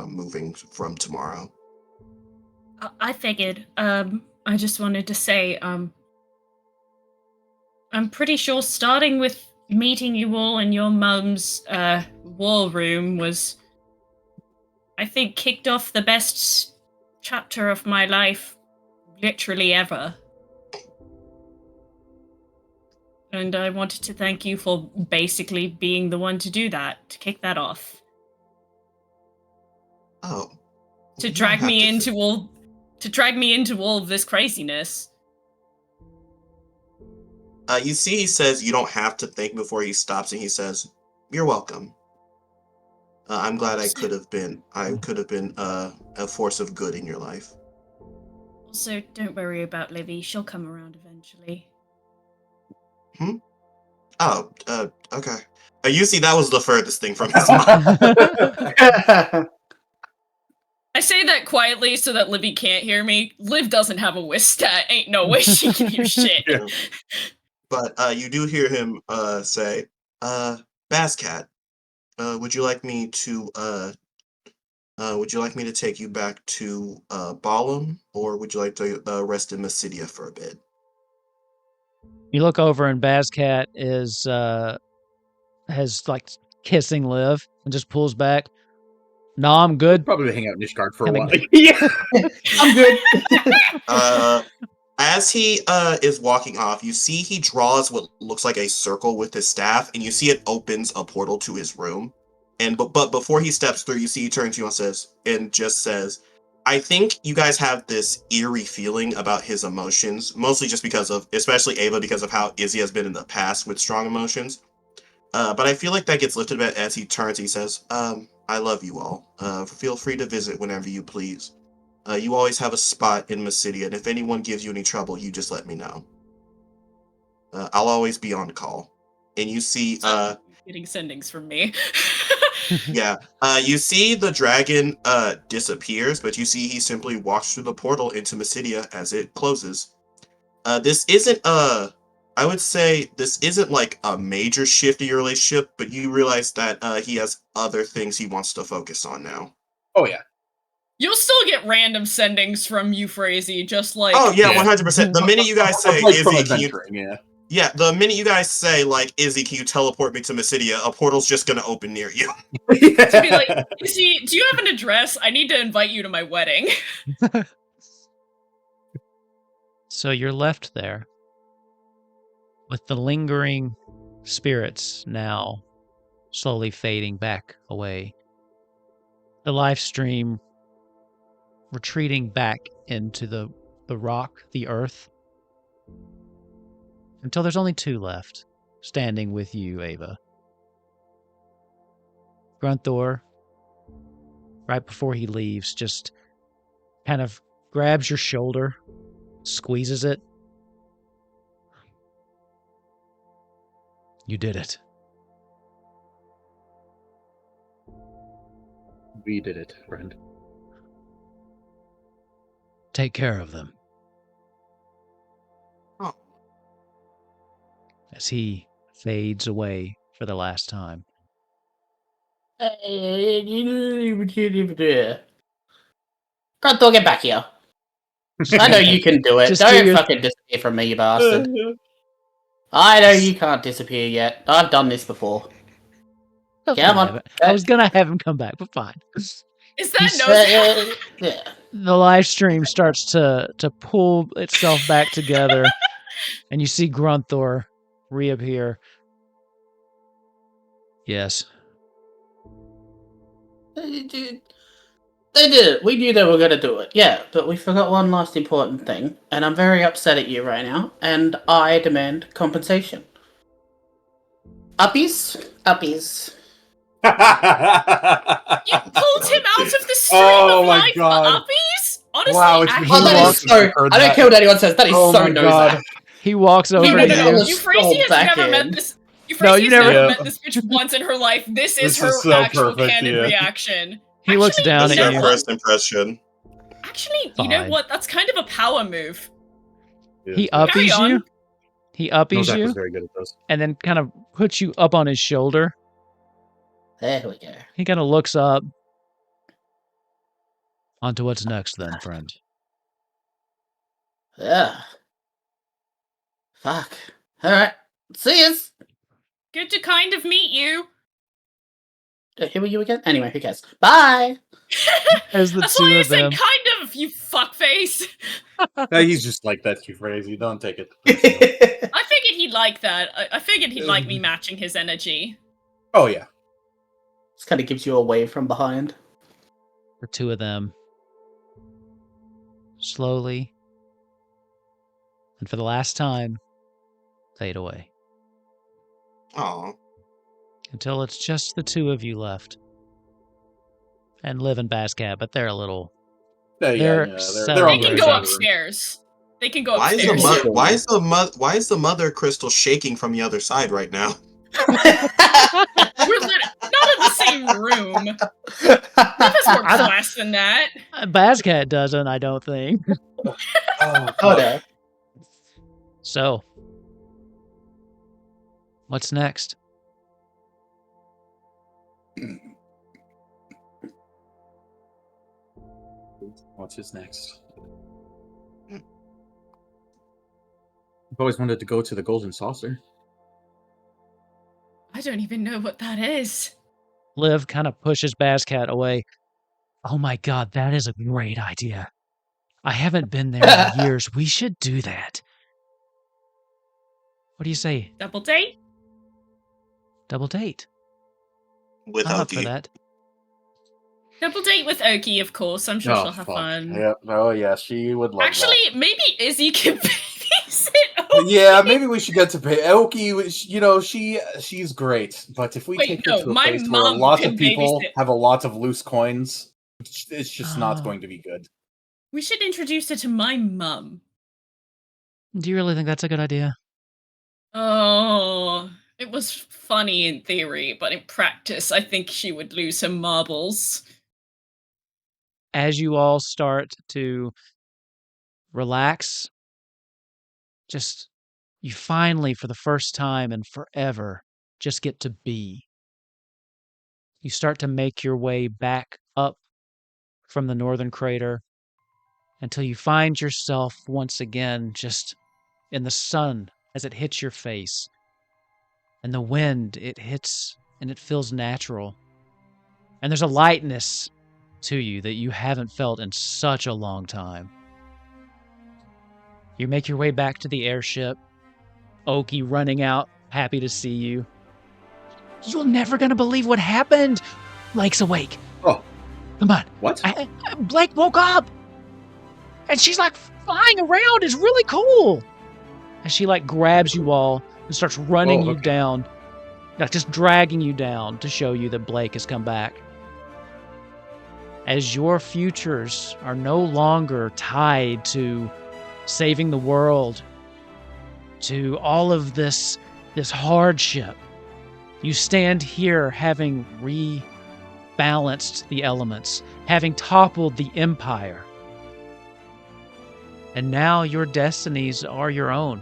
moving from tomorrow." I figured. I just wanted to say, I'm pretty sure starting with meeting you all in your mum's war room was, I think, kicked off the best chapter of my life, literally ever. And I wanted to thank you for basically being the one to do that, to kick that off. Oh. To drag me into all of this craziness. You see he says you don't have to think before he stops, and he says, "You're welcome. I'm glad I could have been a force of good in your life." Also, don't worry about Livy. She'll come around eventually. Oh, okay. You see that was the furthest thing from his mind. I say that quietly so that Livy can't hear me. Liv doesn't have a whisk stat. Ain't no way she can hear shit. Yeah. But you do hear him say, "Bazcat, would you like me to take you back to Balam, or would you like to rest in Mysidia for a bit?" You look over and Bazcat has like kissing Liv and just pulls back. No, I'm good. Probably hang out in Nishgard for a Kinda while. Yeah, I'm good. As he is walking off, you see he draws what looks like a circle with his staff, and you see it opens a portal to his room. And but before he steps through, you see he turns to you and just says, I think you guys have this eerie feeling about his emotions, mostly just because of, especially Ava, because of how Izzy has been in the past with strong emotions. But I feel like that gets lifted a bit as he turns. He says, I love you all. Feel free to visit whenever you please. You always have a spot in Mysidia, and if anyone gives you any trouble, you just let me know. I'll always be on call. And you see... getting sendings from me. Yeah. You see the dragon disappears, but you see he simply walks through the portal into Mysidia as it closes. This isn't I would say this isn't like a major shift in your relationship, but you realize that he has other things he wants to focus on now. Oh yeah. You'll still get random sendings from Euphrasie, just like... Oh yeah, 100%. The minute you guys say, Like from Izzy, can you... adventuring, yeah. Yeah, the minute you guys say, like, Izzy, can you teleport me to Mysidia, a portal's just gonna open near you. To be like, Izzy, do you have an address? I need to invite you to my wedding. So you're left there with the lingering spirits now slowly fading back away. The live stream retreating back into the rock, the earth, until there's only two left, standing with you, Ava. Grunthor, right before he leaves, just kind of grabs your shoulder, squeezes it. You did it. We did it, friend. Take care of them. Oh. As he fades away for the last time. Grunthor, get back here. I know you can do it. Just Don't do your- fucking disappear from me, you bastard. I know you can't disappear yet. I've done this before. Come on. I was gonna have him come back, but fine. Is that Yeah. The live stream starts to pull itself back together, and you see Grunthor reappear. Yes. They did it. We knew they were going to do it. Yeah, but we forgot one last important thing, and I'm very upset at you right now, and I demand compensation. Uppies? Uppies. You pulled him out of the stream Oh of my life God. for uppies? Honestly, Wow, it's actually, Oh, that is so... I don't care what anyone says. That is Oh so my no God. Zach. He walks over no, to no, you. no. Euphrasie has back never in. met this. No, you Euphrasie has never- never met this bitch once in her life. This is This her is so actual perfect, canon yeah. reaction. He looks down That's at their you. first impression. Actually, you know Fine. what? That's kind of a power move. He Carry uppies on. you. He uppies Zach you, was very good at this. and then kind of puts you up on his shoulder. There we go. He kind of looks up. On to what's next, then, friend. Yeah. Fuck. Alright. See yous. Good to kind of meet you. Who were you again? Anyway, who cares? Bye! As the That's two why I of said them. kind of, you fuckface. He's just like that, you phrase. You don't take it. I figured he'd like that. I figured he'd like me matching his energy. Oh, yeah. This kind of gives you a wave from behind. The two of them slowly and for the last time fade away Aw. until it's just the two of you left. And Liv and Bascat, but they're a little. Yeah, They're They celebrating. can go upstairs. They can go Why is upstairs. why is the mother crystal shaking from the other side right now? We're not in the same room. Liv has more class than that. Bascat doesn't, I don't think. Oh no. So, what's next? What's next? I've always wanted to go to the Golden Saucer. I don't even know what that is. Liv kind of pushes Bascat away. Oh my god, that is a great idea. I haven't been there in years. We should do that. What do you say? Double date? Double date. With I'm up for Oki. that. Double date with Oki, of course. I'm sure she'll have fun. Yeah. Oh, yeah. She would love Actually, maybe Izzy can babysit Oki. Yeah, maybe we should get to pay Oki. She's great, but if we take her to a place where a lot of people have a lot of loose coins, it's just not going to be good. We should introduce her to my mum. Do you really think that's a good idea? Oh, it was funny in theory, but in practice, I think she would lose her marbles. As you all start to relax, you finally, for the first time in forever, just get to be. You start to make your way back up from the northern crater until you find yourself once again just in the sun as it hits your face. And the wind, it hits and it feels natural. And there's a lightness to you that you haven't felt in such a long time. You make your way back to the airship. Oki running out, happy to see you. You're never gonna believe what happened. Blake's awake. Oh. Come on. What? Blake woke up. And she's like flying around. It's really cool. And she like grabs you all and starts running you down. Like just dragging you down to show you that Blake has come back. As your futures are no longer tied to saving the world, to all of this hardship, you stand here having rebalanced the elements, having toppled the empire. And now your destinies are your own.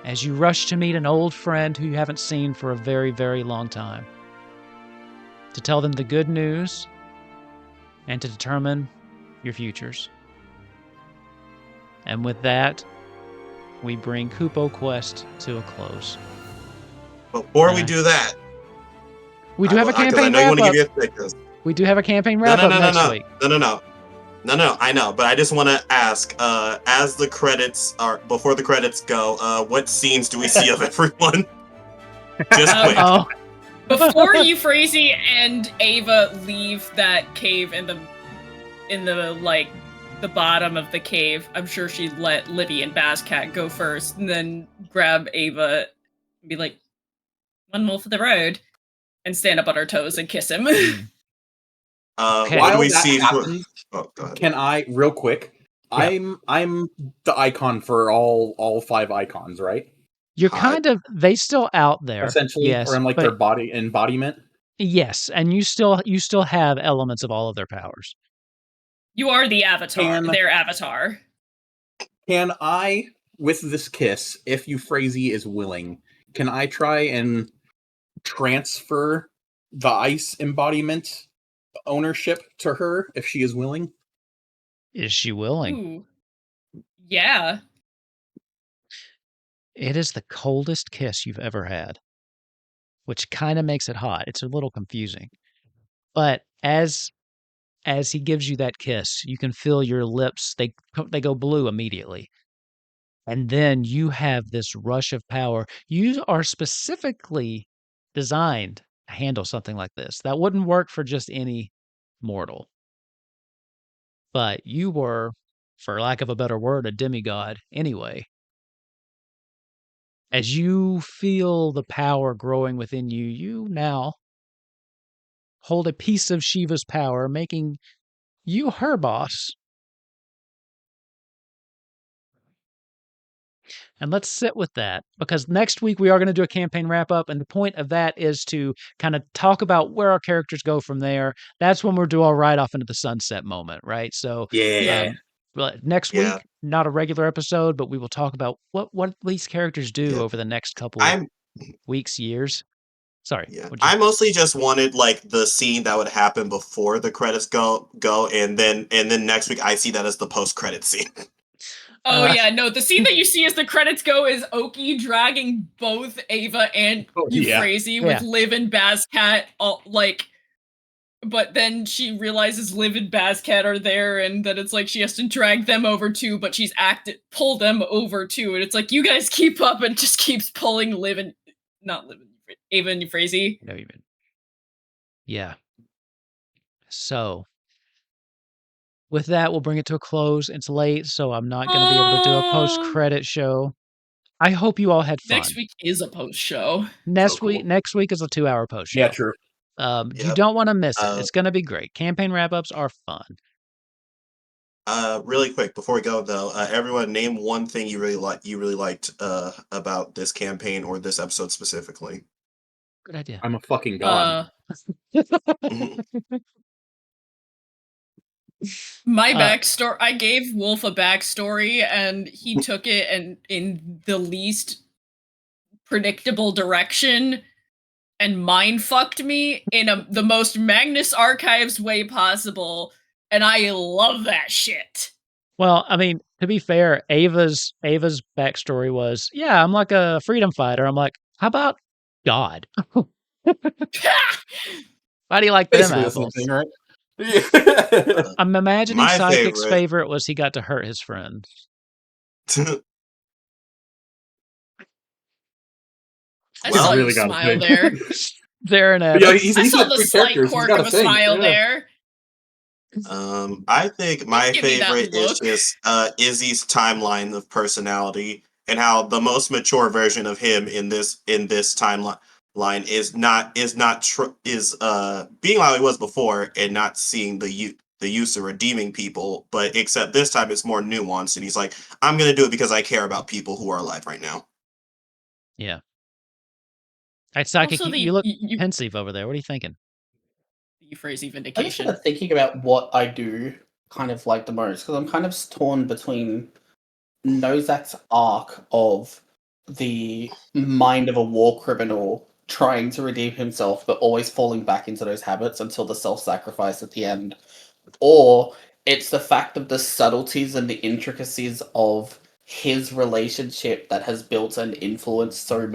As you rush to meet an old friend who you haven't seen for a very, very long time, to tell them the good news and to determine your futures. And with that, we bring Kupo Quest to a close. Before we do that, we do have a campaign wrap-up. We do have a campaign wrap-up next week. No, I know, but I just want to ask, as the credits are, before the credits go, what scenes do we see of everyone? Just quick. Before Euphrasia and Ava leave that cave in the the bottom of the cave, I'm sure she'd let Libby and Bazcat go first, and then grab Ava and be like, one more for the road, and stand up on her toes and kiss him. What do we see? Happens, go ahead. Can I, real quick? Yeah. I'm the icon for all 5 icons, right? You're kind of, they still out there. Essentially, yes, or in like their body embodiment? Yes, and you still have elements of all of their powers. You are the avatar, their avatar. Can I, with this kiss, if Euphrasia is willing, can I try and transfer the ice embodiment ownership to her if she is willing? Is she willing? Ooh. Yeah. It is the coldest kiss you've ever had, which kind of makes it hot. It's a little confusing. But as he gives you that kiss, you can feel your lips, they go blue immediately. And then you have this rush of power. You are specifically designed to handle something like this. That wouldn't work for just any mortal. But you were, for lack of a better word, a demigod anyway. As you feel the power growing within you, you now hold a piece of Shiva's power, making you her boss. And let's sit with that, because next week we are going to do a campaign wrap-up, and the point of that is to kind of talk about where our characters go from there. That's when we'll do our ride off into the sunset moment, right? So next week, not a regular episode, but we will talk about what these characters do over the next couple weeks, years. Sorry. Yeah. I mostly just wanted like the scene that would happen before the credits go, and then next week I see that as the post-credit scene. Oh yeah, no, the scene that you see as the credits go is Oki dragging both Ava and Euphrasia with Liv and Bazcat, but then she realizes Liv and Bazcat are there, and that it's like she has to drag them over too, but she's pull them over too, and it's like, you guys keep up, and just keeps pulling Ava and Euphrasia. No, even. Yeah. So, with that, we'll bring it to a close. It's late, so I'm not going to be able to do a post-credit show. I hope you all had fun. Next week is a post show. Next week is a 2-hour post show. Yeah, true. You don't want to miss it. It's going to be great. Campaign wrap-ups are fun. Really quick before we go though, everyone name one thing you really liked about this campaign or this episode specifically. Good idea. I'm a fucking god. My backstory, I gave Wolf a backstory and he took it and in the least predictable direction and mind fucked me in the most Magnus Archives way possible. And I love that shit. Well, I mean, to be fair, Ava's backstory was, yeah, I'm like a freedom fighter. I'm like, how about God? Why do you like them apples? Thing, right? I'm imagining My Psychic's favorite was he got to hurt his friend. I saw you smile there. There and yeah, I saw the slight quirk of a smile there. I think my favorite is just Izzy's timeline of personality and how the most mature version of him in this timeline is being how he was before and not seeing the use of redeeming people, but except this time it's more nuanced and he's like, I'm gonna do it because I care about people who are alive right now. Yeah. All right, Psychic, you look pensive over there. What are you thinking? You phrase vindication. I'm just kind of thinking about what I do kind of like the most, because I'm kind of torn between Nozak's arc of the mind of a war criminal trying to redeem himself, but always falling back into those habits until the self-sacrifice at the end. Or it's the fact of the subtleties and the intricacies of his relationship that has built and influenced so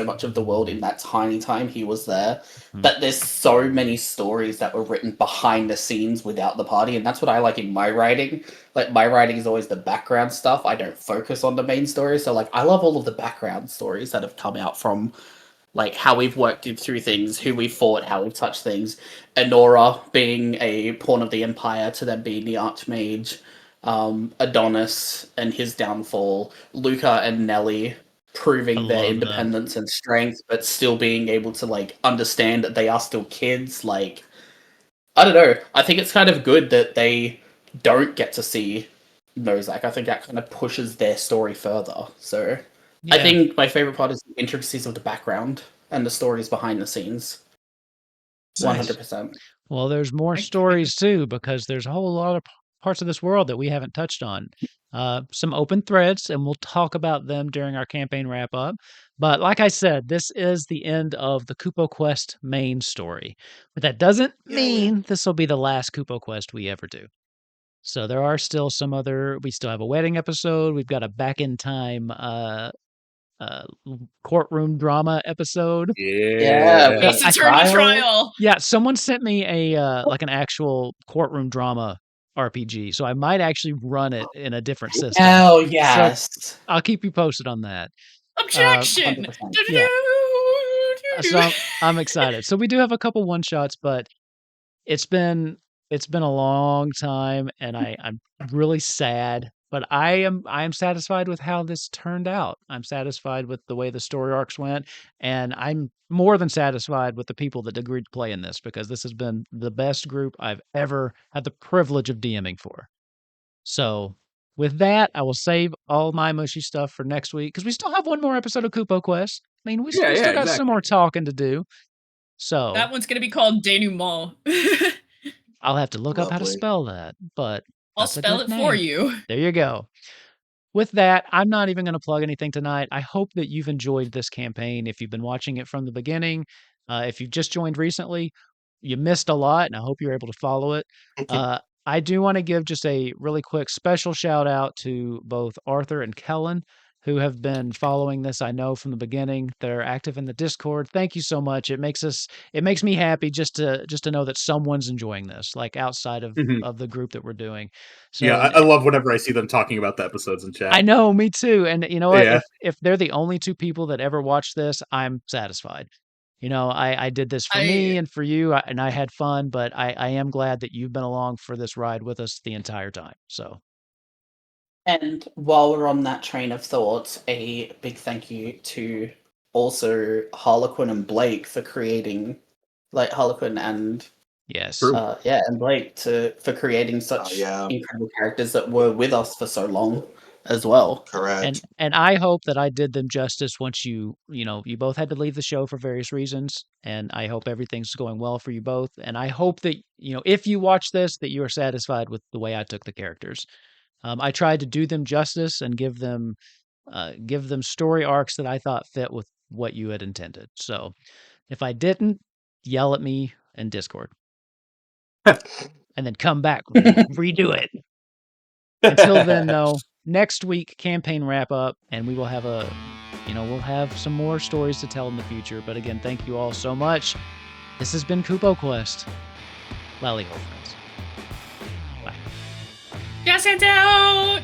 much of the world in that tiny time he was there. That there's so many stories that were written behind the scenes without the party, and that's what I like in my writing. Like, my writing is always the background stuff. I don't focus on the main story, so like I love all of the background stories that have come out from like how we've worked through things, who we fought, how we've touched things. Enora being a pawn of the Empire to them being the Archmage. Adonis and his downfall, Luca and Nelly proving their independence and strength, but still being able to like understand that they are still kids. Like, I don't know. I think it's kind of good that they don't get to see Nozak. I think that kind of pushes their story further. So yeah. I think my favorite part is the intricacies of the background and the stories behind the scenes. 100%. Well, there's more stories too, because there's a whole lot of parts of this world that we haven't touched on. Some open threads, and we'll talk about them during our campaign wrap-up. But like I said, this is the end of the Kupo Quest main story. But that doesn't mean this will be the last Kupo Quest we ever do. So there are still some other... We still have a wedding episode. We've got a back-in-time courtroom drama episode. Yeah. Ace Attorney Trial. Yeah, someone sent me a like an actual courtroom drama RPG, so I might actually run it in a different system. Oh yes, so I'll keep you posted on that. Objection. Yeah. So I'm excited. So we do have a couple one shots, but it's been a long time, and I'm really sad. But I am satisfied with how this turned out. I'm satisfied with the way the story arcs went, and I'm more than satisfied with the people that agreed to play in this, because this has been the best group I've ever had the privilege of DMing for. So with that, I will save all my mushy stuff for next week, because we still have one more episode of Kupo Quest. I mean, we still got some more talking to do. So that one's going to be called Denouement. I'll have to look up how to spell that, but I'll spell it for you. There you go. With that, I'm not even going to plug anything tonight. I hope that you've enjoyed this campaign. If you've been watching it from the beginning, if you've just joined recently, you missed a lot, and I hope you're able to follow it. I do want to give just a really quick special shout out to both Arthur and Kellen, who have been following this, I know, from the beginning. They're active in the Discord. Thank you so much. It makes me happy just to know that someone's enjoying this, like outside of the group that we're doing. So, yeah, I love whenever I see them talking about the episodes in chat. I know, me too. And you know what? If they're the only two people that ever watch this, I'm satisfied. I did this for me and for you, and I had fun, but I am glad that you've been along for this ride with us the entire time. So. And while we're on that train of thought, a big thank you to also Harlequin and Blake for creating, like Harlequin and yes, and Blake for creating such incredible characters that were with us for so long as well. Correct. And I hope that I did them justice once you both had to leave the show for various reasons, and I hope everything's going well for you both. And I hope that, if you watch this, that you are satisfied with the way I took the characters. I tried to do them justice and give them story arcs that I thought fit with what you had intended. So if I didn't, yell at me in Discord. And then come back, redo it. Until then, though, next week, campaign wrap up, and we will have we'll have some more stories to tell in the future. But again, thank you all so much. This has been Kupo Quest. Lali-ho, friends. Bye. Yes, and out!